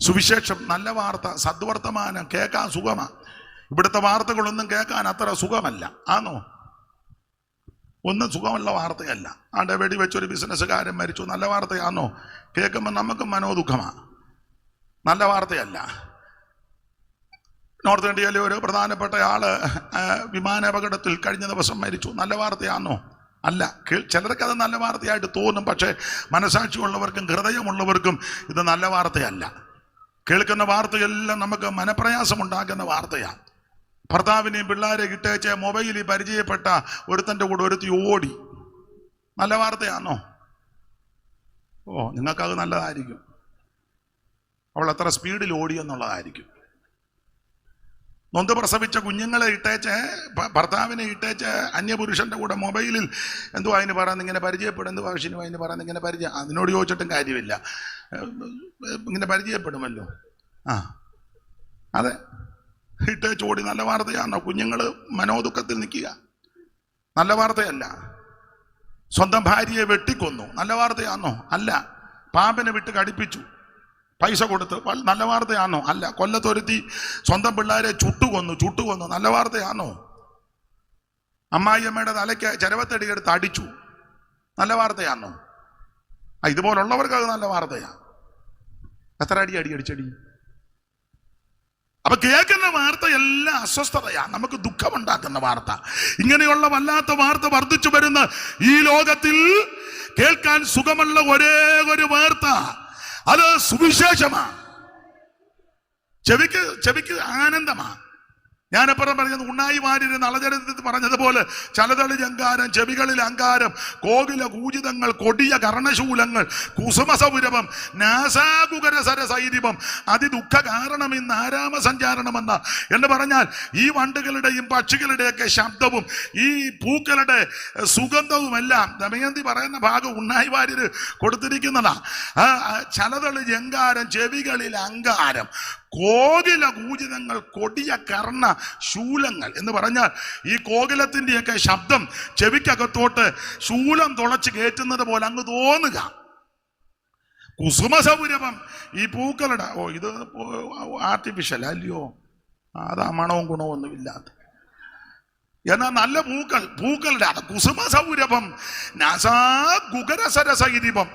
സുവിശേഷം നല്ല വാർത്ത, സദ്വർത്തമാനം കേൾക്കാൻ സുഖമാണ്. ഇവിടുത്തെ വാർത്തകളൊന്നും കേൾക്കാൻ അത്ര സുഖമല്ല. ആണോ? ഒന്നും സുഖമുള്ള വാർത്തയല്ല. ആണ്ടെ വെടിവെച്ചൊരു ബിസിനസ്സുകാരൻ മരിച്ചു, നല്ല വാർത്തയാണോ? കേൾക്കുമ്പോൾ നമുക്ക് മനോദുഃഖമാണ്. നല്ല വാർത്തയല്ല. നോർത്ത് ഇന്ത്യയിലെ ഒരു പ്രധാനപ്പെട്ട ആള് വിമാനാപകടത്തിൽ കഴിഞ്ഞ ദിവസം മരിച്ചു, നല്ല വാർത്തയാണോ? അല്ല. ചിലർക്ക് അത് നല്ല വാർത്തയായിട്ട് തോന്നും. പക്ഷേ മനസാക്ഷിയുള്ളവർക്കും ഹൃദയമുള്ളവർക്കും ഇത് നല്ല വാർത്തയല്ല. കേൾക്കുന്ന വാർത്തയെല്ലാം നമുക്ക് മനപ്രയാസമുണ്ടാക്കുന്ന വാർത്തയാണ്. ഭർത്താവിനെയും പിള്ളേരെ ഇട്ടേച്ച് മൊബൈലിൽ പരിചയപ്പെട്ട ഒരുത്തൻ്റെ കൂടെ ഒരുത്തി ഓടി, നല്ല വാർത്തയാണോ? നിങ്ങൾക്കത് നല്ലതായിരിക്കും. അവൾ എത്ര സ്പീഡിൽ ഓടിയെന്നുള്ളതായിരിക്കും. നൊന്ത് പ്രസവിച്ച കുഞ്ഞുങ്ങളെ ഇട്ടേച്ച്, ഭർത്താവിനെ ഇട്ടേച്ച് അന്യപുരുഷന്റെ കൂടെ മൊബൈലിൽ എന്തുവാ അതിന് പറയുന്നത്, ഇങ്ങനെ പരിചയപ്പെടും, എന്തുവാ ആവശ്യം അതിന് പറയുന്നത്, ഇങ്ങനെ പരിചയം. അതിനോട് ചോദിച്ചിട്ടും കാര്യമില്ല, ഇങ്ങനെ പരിചയപ്പെടുമല്ലോ. അതെ, ഇട്ടേച്ച് ഓടി. നല്ല വാർത്തയാണോ? കുഞ്ഞുങ്ങൾ മനോദുഃഖത്തിൽ നിൽക്കുക, നല്ല വാർത്തയല്ല. സ്വന്തം ഭാര്യയെ വെട്ടിക്കൊന്നു, നല്ല വാർത്തയാണോ? അല്ല. പാമ്പനെ വിട്ട് കടിപ്പിച്ചു, പൈസ കൊടുത്ത്. നല്ല വാർത്തയാണോ? അല്ല. കൊല്ലത്തൊരുത്തി സ്വന്തം പിള്ളേരെ ചുട്ടുകൊന്നു. നല്ല വാർത്തയാണോ? അമ്മായിയമ്മയുടെ തലയ്ക്ക് ചരവത്തടി എടുത്ത് അടിച്ചു. നല്ല വാർത്തയാണോ? ഇതുപോലുള്ളവർക്ക് അത് നല്ല വാർത്തയാ. എത്ര അടിച്ചടി. അപ്പൊ കേൾക്കുന്ന വാർത്ത എല്ലാം അസ്വസ്ഥതയാ, നമുക്ക് ദുഃഖമുണ്ടാക്കുന്ന വാർത്ത. ഇങ്ങനെയുള്ള വല്ലാത്ത വാർത്ത വർദ്ധിച്ചു വരുന്ന ഈ ലോകത്തിൽ കേൾക്കാൻ സുഖമുള്ള ഒരേ ഒരു വാർത്ത അത് സുവിശേഷമാ. ചെവിക്ക് ആനന്ദമാ. ഞാനെപ്പുറം പറഞ്ഞത് ഉണ്ണായി വാര്യര് നളചരിത്രത്തിൽ പറഞ്ഞതുപോലെ ചലതളി ജങ്കാരം, ചെവികളിൽ അങ്കാരം, കോകില കൂജിതങ്ങൾ, കൊടിയ കർണശൂലങ്ങൾ, കുസുമസൗരഭം, നാസാകുകര സരസൈരിഭം, അതിദുഃഖ കാരണം ഇന്ന് ആരാമ സഞ്ചാരണമെന്ന എന്ന് പറഞ്ഞാൽ ഈ വണ്ടുകളുടെയും പക്ഷികളുടെയൊക്കെ ശബ്ദവും ഈ പൂക്കളുടെ സുഗന്ധവുമെല്ലാം ദമയന്തി പറയുന്ന ഭാഗം ഉണ്ണായി വാര്യര് കൊടുത്തിരിക്കുന്നതാ. ചലതളി ജങ്കാരം, ചെവികളിൽ അങ്കാരം, കോകില കൂജിതങ്ങൾ, കൊടിയ കർണ ശൂലങ്ങൾ എന്ന് പറഞ്ഞാൽ ഈ കോകിലത്തിൻ്റെയൊക്കെ ശബ്ദം ചെവിക്കകത്തോട്ട് ശൂലം തുളച്ച് കയറ്റുന്നത് പോലെ അങ്ങ് തോന്നുക. കുസുമസൗരഭം, ഈ പൂക്കളുടെ ഇത് ആർട്ടിഫിഷ്യൽ അല്ലയോ, അതാ മണവും ഗുണവും ഒന്നും ഇല്ലാത്ത. എന്നാൽ നല്ല പൂക്കളുടെ കുസുമസൗരഭം, നാസാകുകരസരസൈരിഭം,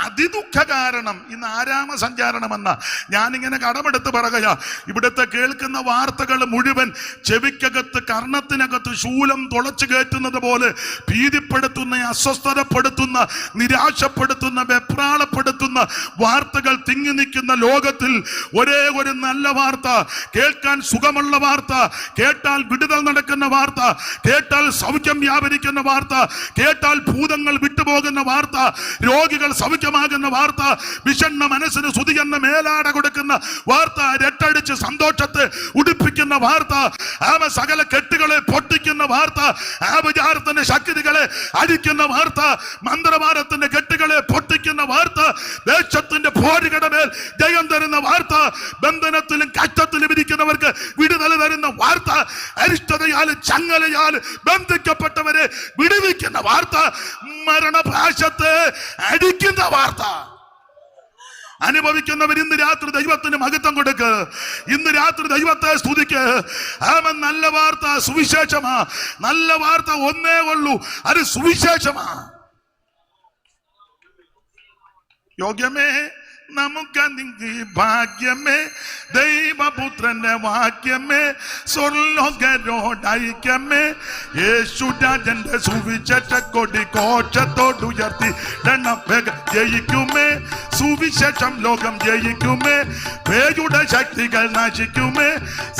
അതിദുഃഖ കാരണം ഇന്ന് ആരാമ സഞ്ചാരണമെന്ന ഞാനിങ്ങനെ കടമെടുത്ത് പറയുക. ഇവിടുത്തെ കേൾക്കുന്ന വാർത്തകൾ മുഴുവൻ ചെവിക്കകത്ത് കർണത്തിനകത്ത് ശൂലം തുളച്ചു കയറ്റുന്നത് പോലെ ഭീതിപ്പെടുത്തുന്ന, അസ്വസ്ഥതപ്പെടുത്തുന്ന, നിരാശപ്പെടുത്തുന്ന, വെപ്രാളപ്പെടുത്തുന്ന വാർത്തകൾ തിങ്ങി നിൽക്കുന്ന ലോകത്തിൽ ഒരേ ഒരു നല്ല വാർത്ത, കേൾക്കാൻ സുഖമുള്ള വാർത്ത, കേട്ടാൽ വിടുതൽ നടക്കുന്ന വാർത്ത, കേട്ടാൽ സൗഖ്യം വ്യാപരിക്കുന്ന വാർത്ത, കേട്ടാൽ ഭൂതങ്ങൾ വിട്ടുപോകുന്ന വാർത്ത, രോഗികൾ സൗഖ്യമാകുന്ന വാർത്ത, വിഷണ്ണ മനസ്സിന് സ്തുതി എന്ന മേലാട കൊടുക്കുന്ന വാർത്ത, രട്ടടിച്ച് സന്തോഷത്തെ ഉടുപ്പിക്കുന്ന വാർത്ത, സകല കെട്ടുകളെ പൊട്ടിക്കുന്ന വാർത്ത, വിചാരത്തിന്റെ ശക്തികളെ അഴിക്കുന്ന വാർത്ത, മന്ത്രവാദത്തിന്റെ കെട്ടുകളെ പൊട്ടിക്കുന്ന വാർത്ത, ദേശത്തിന്റെ പോരുകളുടെ മേൽ ജയം തരുന്ന വാർത്ത, ബന്ധനത്തിലും കഷ്ടത്തിലും ഇരിക്കുന്നവർക്ക് വിടുതൽ തരുന്ന വാർത്ത, അരിഷ്ടതയാൽ ചങ്ങലയാൽ ബന്ധിക്കപ്പെട്ടവരെ വിടുവിക്കുന്ന വാർത്ത, മരണപാശത്തെ അടിക്കുന്ന വാർത്ത. അനുഭവിക്കുന്നവർ ഇന്ന് രാത്രി ദൈവത്തിന് മഹത്വം കൊടുക്ക്, ഇന്ന് രാത്രി ദൈവത്തെ സ്തുതിക്ക്. നല്ല വാർത്ത സുവിശേഷമാ. നല്ല വാർത്ത ഒന്നേ ഉള്ളൂ, അത് സുവിശേഷമാ. യോഗ്യമേ നമുക്കതിങ്കി ഭാഗ്യമേ, ദൈവപുത്രന്റെ വാക്യമേ, സ്വർലോകരോടൈക്യമേ, യേശുരാജന്റെ സുവിശേഷ കൊടി കോശത്തോടുയർത്തി ജയിക്കുമേ, സുവിശേഷം ലോകം ജയിക്കുമേ, പേയുടെ ശക്തികൾ നശിക്കുമേ,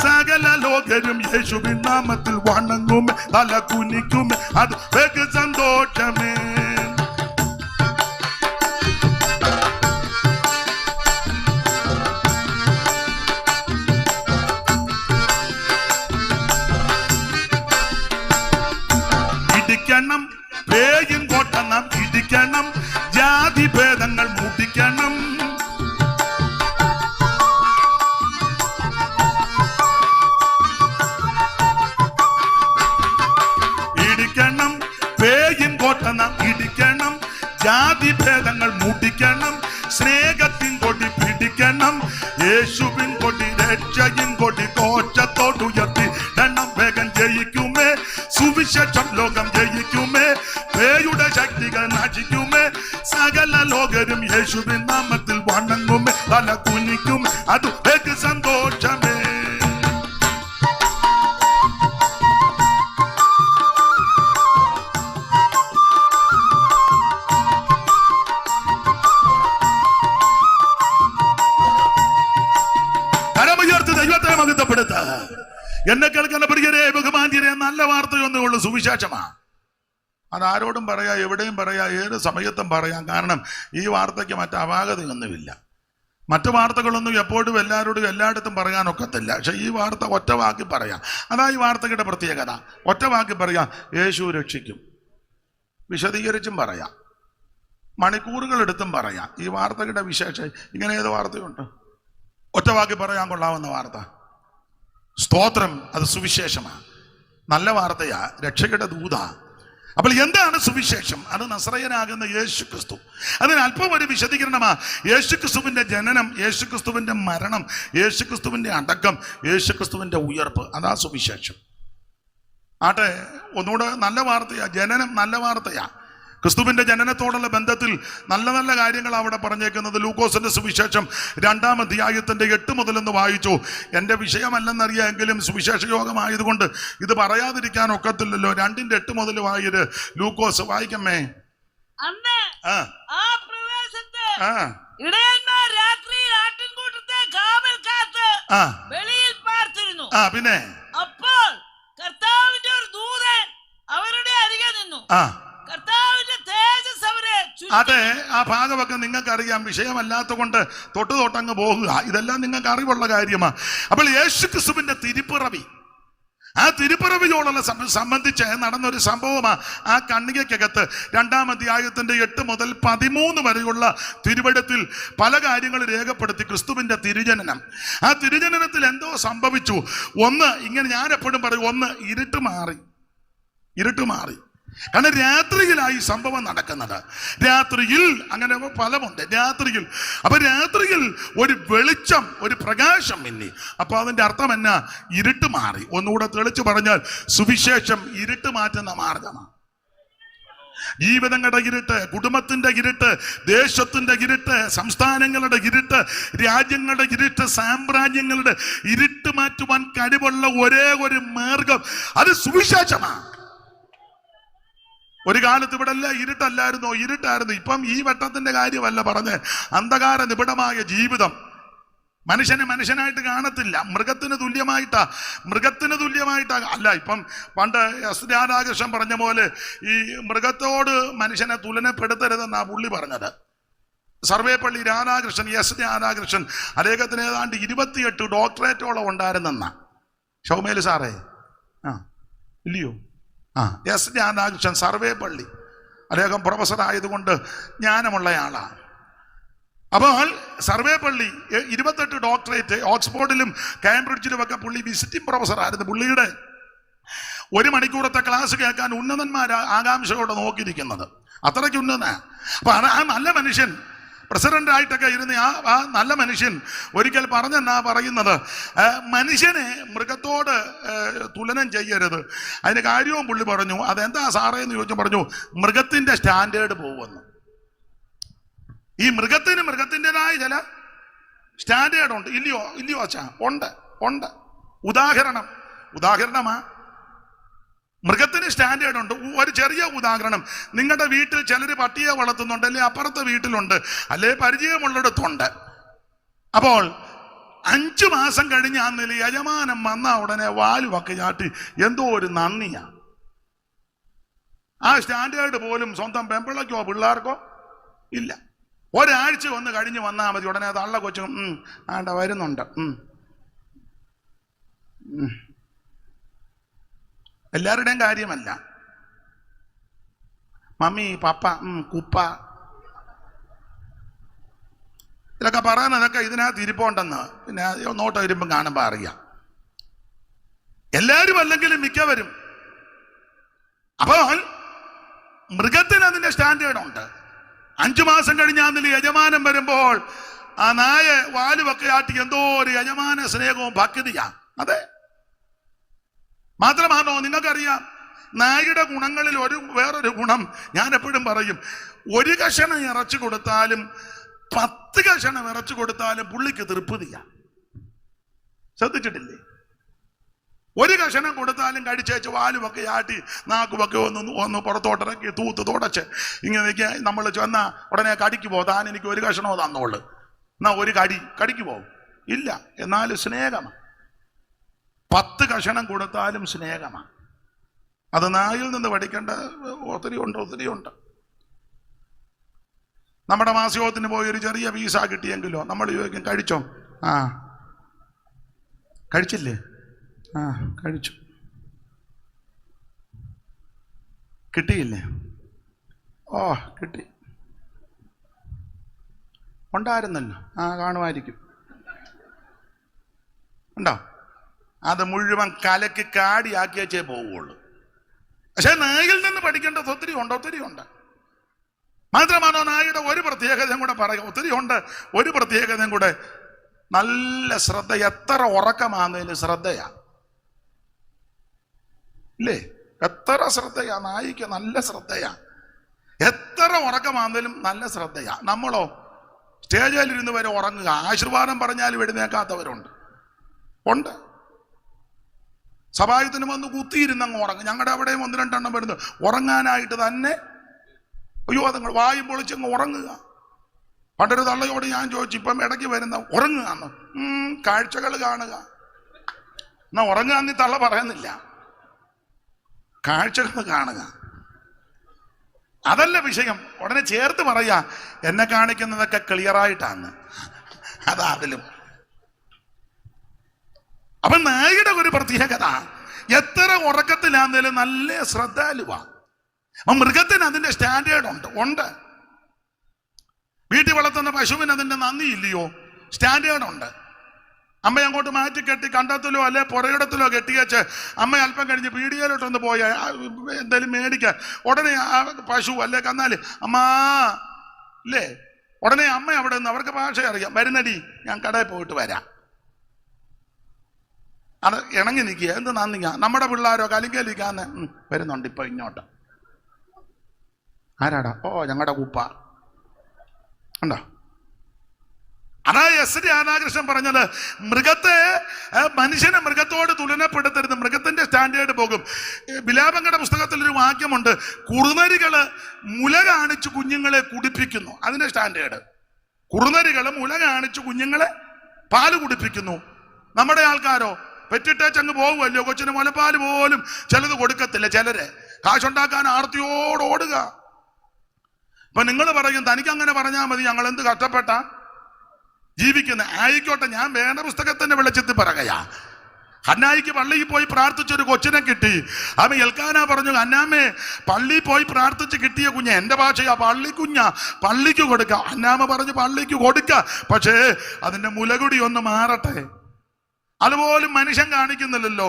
സകല ലോകരും യേശുവിൻ നാമത്തിൽ വണങ്ങുമേ, തല കുനിക്കുമേ, അത് വെகு സന്തോഷമേ. ഇടിക്കണം പേയും കോട്ട നാം ഇടിക്കണം, ജാതി ഭേദങ്ങൾ മുടിക്കണം. ഇടിക്കണം പേയും കോട്ട നാം ഇടിക്കണം, ജാതി ഭേദങ്ങൾ മുടിക്കണം, സ്നേഹത്തിൻ കൊടി പിടിക്കണം, യേശുവിൻ കൊടി രക്ഷയിൻ കൊടി കോശത്തോടുയർത്തി എണ്ണം വേഗം ജയിക്കുമേ, സുവിശേഷം ലോകം ജയിക്കുമേ, പേയുടെ ശക്തികൾ നശിക്കുമേ, സകല ലോകരും യേശുവിൻ നാമത്തിൽ വണങ്ങുമേ, തല കുനിക്കുമേ, അത് വെகு സന്തോഷമേ. കരമുയർത്തി ദൈവത്തെ മഹത്വപ്പെടുത്ത. എന്നെ കേൾക്കുന്ന പ്രിയരെ, ബഹുമാന്യരെ, നല്ല വാർത്തയൊന്നേ ഉള്ളൂ, സുവിശേഷമാ. അതാരോടും പറയാം, എവിടെയും പറയാം, ഏത് സമയത്തും പറയാം. കാരണം ഈ വാർത്തയ്ക്ക് മറ്റ് അപാകതയൊന്നുമില്ല. മറ്റു വാർത്തകളൊന്നും എപ്പോഴും എല്ലാവരോടും എല്ലായിടത്തും പറയാനൊക്കത്തില്ല. പക്ഷെ ഈ വാർത്ത ഒറ്റ വാക്കി പറയാം. അതാ ഈ വാർത്തയുടെ പ്രത്യേകത. ഒറ്റ വാക്കി പറയാം, യേശു രക്ഷിക്കും. വിശദീകരിച്ചും പറയാം, മണിക്കൂറുകൾ എടുത്തും പറയാം. ഈ വാർത്തയുടെ വിശേഷം ഇങ്ങനെ ഏത് വാർത്തയുണ്ട്? ഒറ്റ വാക്കി പറയാൻ കൊള്ളാവുന്ന വാർത്ത. സ്തോത്രം, അത് സുവിശേഷമാണ്, നല്ല വാർത്തയാ, രക്ഷയുടെ ദൂത. അപ്പോൾ എന്താണ് സുവിശേഷം? അത് നസറയനാകുന്ന യേശു ക്രിസ്തു. അതിന് അല്പം ഒരു വിശദീകരണമാ. യേശുക്രിസ്തുവിന്റെ ജനനം, യേശുക്രിസ്തുവിന്റെ മരണം, യേശുക്രിസ്തുവിന്റെ അടക്കം, യേശുക്രിസ്തുവിന്റെ ഉയർപ്പ്, അതാ സുവിശേഷം. ആട്ടെ, ഒന്നുകൂടെ നല്ല വാർത്തയാ. ജനനം നല്ല വാർത്തയാ. ക്രിസ്തുവിന്റെ ജനനത്തോടുള്ള ബന്ധത്തിൽ നല്ല നല്ല കാര്യങ്ങൾ അവിടെ പറഞ്ഞേക്കുന്നത്. ലൂക്കോസിന്റെ സുവിശേഷം 2-ാം അധ്യായത്തിന്റെ 8 മുതൽ വായിച്ചു. എൻ്റെ വിഷയമല്ലെന്നറിയാമെങ്കിലും സുവിശേഷ യോഗമായതുകൊണ്ട് ഇത് പറയാതിരിക്കാൻ ഒക്കത്തില്ലല്ലോ. 2-ന്റെ 8 മുതൽ വായത്. ലൂക്കോസ് വായിക്കമ്മേ. പിന്നെ അപ്പോൾ കർത്താവിന്റെ ഒരു ദൂതൻ അവരുടെ അരികെ നിന്നു. കർത്താവിന്റെ തേജസ് അവരെ. അതെ, ആ ഭാഗമൊക്കെ നിങ്ങൾക്ക് അറിയാം. വിഷയമല്ലാത്ത കൊണ്ട് തൊട്ടങ്ങ് പോകുക. ഇതെല്ലാം നിങ്ങൾക്ക് അറിവുള്ള കാര്യമാണ്. അപ്പോൾ യേശുക്രിസ്തുവിന്റെ തിരുപ്പിറവി, ആ തിരുപ്പിറവിയോടുള്ള സംബന്ധിച്ച് നടന്നൊരു സംഭവമാണ്. ആ കണ്ണികയ്ക്കകത്ത് 2-ാം അധ്യായത്തിന്റെ 8 മുതൽ 13 വരെയുള്ള തിരുവെഴുത്തിൽ പല കാര്യങ്ങൾ രേഖപ്പെടുത്തി. ക്രിസ്തുവിന്റെ തിരുജനനം, ആ തിരുജനനത്തിൽ എന്തോ സംഭവിച്ചു. ഒന്ന്, ഇങ്ങനെ ഞാൻ എപ്പോഴും പറയും, ഒന്ന് ഇരുട്ട് മാറി. കാരണം രാത്രിയിലായി സംഭവം നടക്കുന്നത്. രാത്രിയിൽ അങ്ങനെ ഫലമുണ്ട്. രാത്രിയിൽ ഒരു വെളിച്ചം, ഒരു പ്രകാശം മിന്നി. അപ്പൊ അതിന്റെ അർത്ഥം എന്നാ? ഇരുട്ട് മാറി. ഒന്നുകൂടെ തെളിച്ചു പറഞ്ഞാൽ സുവിശേഷം ഇരുട്ട് മാറ്റുന്ന മാർഗമാണ്. ജീവിതങ്ങളുടെ ഇരുട്ട്, കുടുംബത്തിന്റെ ഇരുട്ട്, ദേശത്തിന്റെ ഇരുട്ട്, സംസ്ഥാനങ്ങളുടെ ഇരുട്ട്, രാജ്യങ്ങളുടെ ഇരുട്ട്, സാമ്രാജ്യങ്ങളുടെ ഇരുട്ട് മാറ്റുവാൻ കഴിവുള്ള ഒരേ ഒരു മാർഗം അത് സുവിശേഷമാണ്. ഒരു കാലത്ത് ഇവിടെ എല്ലാം ഇരുട്ടല്ലായിരുന്നോ? ഇരുട്ടായിരുന്നു. ഇപ്പം ഈ വട്ടത്തിന്റെ കാര്യമല്ല പറഞ്ഞ്. അന്ധകാര നിബിഡമായ ജീവിതം. മനുഷ്യനായിട്ട് കാണത്തില്ല. മൃഗത്തിന് തുല്യമായിട്ടാ അല്ല. ഇപ്പം പണ്ട് എസ് രാധാകൃഷ്ണൻ പറഞ്ഞ പോലെ ഈ മൃഗത്തോട് മനുഷ്യനെ തുലനപ്പെടുത്തരുതെന്നാ പുള്ളി പറഞ്ഞത്. സർവേപ്പള്ളി രാധാകൃഷ്ണൻ, എസ് രാധാകൃഷ്ണൻ, അദ്ദേഹത്തിന് ഏതാണ്ട് 28 ഡോക്ടറേറ്റോളം ഉണ്ടായിരുന്നെന്നാ. ഷൗമേൽ സാറേ, ഇല്ലയോ? എസ് രാധാകൃഷ്ണൻ, സർവേപ്പള്ളി. അദ്ദേഹം പ്രൊഫസർ ആയതുകൊണ്ട് ജ്ഞാനമുള്ളയാളാണ്. അപ്പോൾ സർവേപ്പള്ളി 28 ഡോക്ടറേറ്റ്, ഓക്സ്ഫോർഡിലും കാംബ്രിഡ്ജിലുമൊക്കെ പുള്ളി വിസിറ്റിംഗ് പ്രൊഫസർ ആയിരുന്നു. പുള്ളിയുടെ 1 മണിക്കൂറത്തെ ക്ലാസ് കേൾക്കാൻ ഉന്നതന്മാർ ആകാംക്ഷയോടെ നോക്കിയിരിക്കുന്നത്. അത്രയ്ക്ക് ഉന്നത. അപ്പൊ ആ നല്ല മനുഷ്യൻ പ്രസിഡന്റ് ആയിട്ടൊക്കെ ഇരുന്ന ആ നല്ല മനുഷ്യൻ ഒരിക്കൽ പറഞ്ഞെന്നാ പറയുന്നത്, മനുഷ്യനെ മൃഗത്തോട് തുലനം ചെയ്യരുത്. അതിന് കാര്യവും പുള്ളി പറഞ്ഞു. അതെന്താ സാറേ എന്ന് ചോദിച്ചു. പറഞ്ഞു, മൃഗത്തിന്റെ സ്റ്റാൻഡേർഡ് പോകുമെന്ന്. ഈ മൃഗത്തിൻ്റെതായ ചില സ്റ്റാൻഡേർഡ് ഉണ്ട്. ഇല്ലയോ അച്ഛാ? ഉണ്ട്. ഉദാഹരണമാ. മൃഗത്തിന് സ്റ്റാൻഡേർഡ് ഉണ്ട്. ഒരു ചെറിയ ഉദാഹരണം. നിങ്ങളുടെ വീട്ടിൽ ചിലർ പട്ടിയെ വളർത്തുന്നുണ്ട്, അല്ലെ അപ്പുറത്തെ വീട്ടിലുണ്ട്, അല്ലെ പരിചയമുള്ളിടത്തുണ്ട്. അപ്പോൾ 5 മാസം കഴിഞ്ഞ് ആ നില യജമാനം വന്ന ഉടനെ വാലുവൊക്കെ ചാട്ടി എന്തോ ഒരു നന്ദിയാ. ആ സ്റ്റാൻഡേർഡ് പോലും സ്വന്തം പെമ്പിളക്കോ പിള്ളേർക്കോ ഇല്ല. ഒരാഴ്ച ഒന്ന് കഴിഞ്ഞ് വന്നാൽ മതി, ഉടനെ തള്ള കൊച്ചും ആണ്ട വരുന്നുണ്ട്. എല്ലാവരുടെയും കാര്യമല്ല. മമ്മി, പപ്പ, കുപ്പ, ഇതൊക്കെ പറയാനതൊക്കെ ഇതിനകത്ത് ഇരിപ്പുണ്ടെന്ന് പിന്നെ നോട്ടം ഇരുമ്പം കാണുമ്പോൾ അറിയാം. എല്ലാവരും അല്ലെങ്കിലും മിക്കവരും. അപ്പോൾ മൃഗത്തിന് അതിന്റെ സ്റ്റാൻഡേർഡ് ഉണ്ട്. 5 മാസം കഴിഞ്ഞാൽ യജമാനം വരുമ്പോൾ ആ നായ വാലുവൊക്കെ ആട്ടി എന്തോ ഒരു യജമാന സ്നേഹവും ഭക്തിയാ. അതെ, മാത്രമാണോ? നിങ്ങൾക്കറിയാം, നായയുടെ ഗുണങ്ങളിൽ വേറൊരു ഗുണം ഞാൻ എപ്പോഴും പറയും. 1 കഷണം ഇറച്ചു കൊടുത്താലും 10 കഷണം ഇറച്ചു കൊടുത്താലും പുള്ളിക്ക് തൃപ്തിയാ. ശ്രദ്ധിച്ചിട്ടില്ലേ? 1 കഷണം കൊടുത്താലും കഴിച്ചേച്ച് വാലുമൊക്കെ ആട്ടി നാക്കുമൊക്കെ ഒന്ന് പുറത്തോട്ടിറക്കി തൂത്ത് തുടച്ച് ഇങ്ങനെ നമ്മൾ ചെന്നാ ഉടനെ കടിക്ക് പോ, താൻ എനിക്ക് 1 കഷണമോ തന്നോളൂ, എന്നാ ഒരു കടിക്ക് പോകും. ഇല്ല, എന്നാലും സ്നേഹമാണ്. 10 കഷണം കൊടുത്താലും സ്നേഹമാണ്. അത് നായിൽ നിന്ന് പഠിക്കേണ്ട ഒത്തിരി ഉണ്ട്. നമ്മുടെ മാസയോഗത്തിന് പോയി ഒരു ചെറിയ വീസ കിട്ടിയെങ്കിലോ നമ്മൾ ചോദിക്കും, കഴിച്ചോ? കഴിച്ചില്ലേ? കഴിച്ചു. കിട്ടിയില്ലേ? കിട്ടി. ഉണ്ടായിരുന്നല്ലോ. കാണുമായിരിക്കും. ഉണ്ടോ? അത് മുഴുവൻ കലക്ക് കാടിയാക്കി വെച്ചേ പോവുള്ളൂ. പക്ഷെ നായിൽ നിന്ന് പഠിക്കേണ്ടത് ഒത്തിരി ഉണ്ട്. മാത്രമാണോ നായുടെ ഒരു പ്രത്യേകതയും കൂടെ പറയാം, ഒത്തിരി ഉണ്ട്. ഒരു പ്രത്യേകതയും കൂടെ, നല്ല ശ്രദ്ധ. എത്ര ഉറക്കമാകുന്നതിന് ശ്രദ്ധയാ, ഇല്ലേ? എത്ര ശ്രദ്ധയാ നായിക്ക്, നല്ല ശ്രദ്ധയാ. എത്ര ഉറക്കമാകുന്നതിലും നല്ല ശ്രദ്ധയാ. നമ്മളോ സ്റ്റേജിലിരുന്ന് വരെ ഉറങ്ങുക, ആശീർവാദം പറഞ്ഞാലും എഴുന്നേക്കാത്തവരുണ്ട്. സഭായത്തിന് വന്ന് കുത്തിയിരുന്നങ്ങ് ഉറങ്ങും. ഞങ്ങളുടെ അവിടെയും 1-2 എണ്ണം വരുന്നു ഉറങ്ങാനായിട്ട് തന്നെ. അയ്യോ, അതുങ്ങൾ വായും പൊളിച്ചങ്ങ് ഉറങ്ങുക. പണ്ടൊരു തള്ളയോട് ഞാൻ ചോദിച്ചു, ഇപ്പം ഇടയ്ക്ക് വരുന്ന ഉറങ്ങുകയെന്ന്. കാഴ്ചകൾ കാണുക. എന്നാ ഉറങ്ങുകയെന്ന് തള്ള പറയുന്നില്ല, കാഴ്ചകൾ കാണുക. അതല്ല വിഷയം. ഉടനെ ചേർത്ത് പറയാ, എന്നെ കാണിക്കുന്നതൊക്കെ ക്ലിയറായിട്ടാണ്. അതാതിലും. അപ്പൊ നായിയുടെ ഒരു പ്രത്യേകത, എത്ര ഉറക്കത്തിലാന്നേലും നല്ല ശ്രദ്ധാലുവാ. മൃഗത്തിന് അതിന്റെ സ്റ്റാൻഡേർഡ് ഉണ്ട്. വീട്ടിൽ വളർത്തുന്ന പശുവിന് അതിന്റെ നന്ദിയില്ലയോ? സ്റ്റാൻഡേർഡ് ഉണ്ട്. അമ്മ അങ്ങോട്ട് മാറ്റി കെട്ടി കണ്ടത്തിലോ അല്ലെ പുറയിടത്തിലോ കെട്ടിയച്ച് അമ്മ അല്പം കഴിഞ്ഞ് പീടികയിലോട്ടൊന്ന് പോയ എന്തായാലും മേടിക്കാൻ, ഉടനെ ആ പശു അല്ലെ കന്നാല് അമ്മാ ഇല്ലേ, ഉടനെ അമ്മ അവിടെ നിന്ന്, അവർക്ക് ഭാഷ അറിയാം, വരുന്നടി ഞാൻ കടയിൽ പോയിട്ട് വരാം. അത് ഇണങ്ങി നിൽക്കുക. എന്ത് നന്ദിങ്ങ. നമ്മുടെ പിള്ളേരോ കലിങ്കലിക്കാന്ന് വരുന്നുണ്ട് ഇപ്പൊ ഇങ്ങോട്ട്. ആരാടാ? ഓ, ഞങ്ങളുടെ ഉപ്പ ഉണ്ടോ? അതാ എസ് രാധാകൃഷ്ണൻ പറഞ്ഞത്, മനുഷ്യനെ മൃഗത്തോട് തുലനപ്പെടുത്തരുത്, മൃഗത്തിന്റെ സ്റ്റാൻഡേർഡ് പോകും. വിലാപങ്ങളുടെ പുസ്തകത്തിൽ ഒരു വാക്യമുണ്ട്, കുറുനരികള് മുല കാണിച്ചു കുഞ്ഞുങ്ങളെ കുടിപ്പിക്കുന്നു. അതിന്റെ സ്റ്റാൻഡേർഡ്. കുറുനരികള് മുല കാണിച്ചു കുഞ്ഞുങ്ങളെ പാല് കുടിപ്പിക്കുന്നു. നമ്മുടെ ആൾക്കാരോ പെറ്റിട്ടേച്ചങ്ങ് പോകുമല്ലോ, കൊച്ചിന് മുലപ്പാല് പോലും ചിലത് കൊടുക്കത്തില്ല. ചിലര് കാശുണ്ടാക്കാൻ ആർത്തിയോടോടുക. ഇപ്പൊ നിങ്ങൾ പറയും, തനിക്ക് അങ്ങനെ പറഞ്ഞാൽ മതി, ഞങ്ങൾ എന്ത് കഷ്ടപ്പെട്ട ജീവിക്കുന്നത്. ആയിക്കോട്ടെ, ഞാൻ വേണ്ട പുസ്തകത്തിന്റെ വെളിച്ചത്തിൽ പറയുകയാ. ഹന്നായിക്ക് പള്ളിയിൽ പോയി പ്രാർത്ഥിച്ചൊരു കൊച്ചിനെ കിട്ടി. അവൻ എൽക്കാന പറഞ്ഞു, അന്നാമ്മേ പള്ളിയിൽ പോയി പ്രാർത്ഥിച്ച് കിട്ടിയ കുഞ്ഞ, എന്റെ ഭാഷയാ പള്ളിക്കുഞ്ഞാ, പള്ളിക്ക് കൊടുക്ക. അന്നാമ്മ പറഞ്ഞു പള്ളിക്ക് കൊടുക്ക, പക്ഷേ അതിന്റെ മുലകുടി ഒന്ന് മാറട്ടെ. അതുപോലും മനുഷ്യൻ കാണിക്കുന്നില്ലല്ലോ.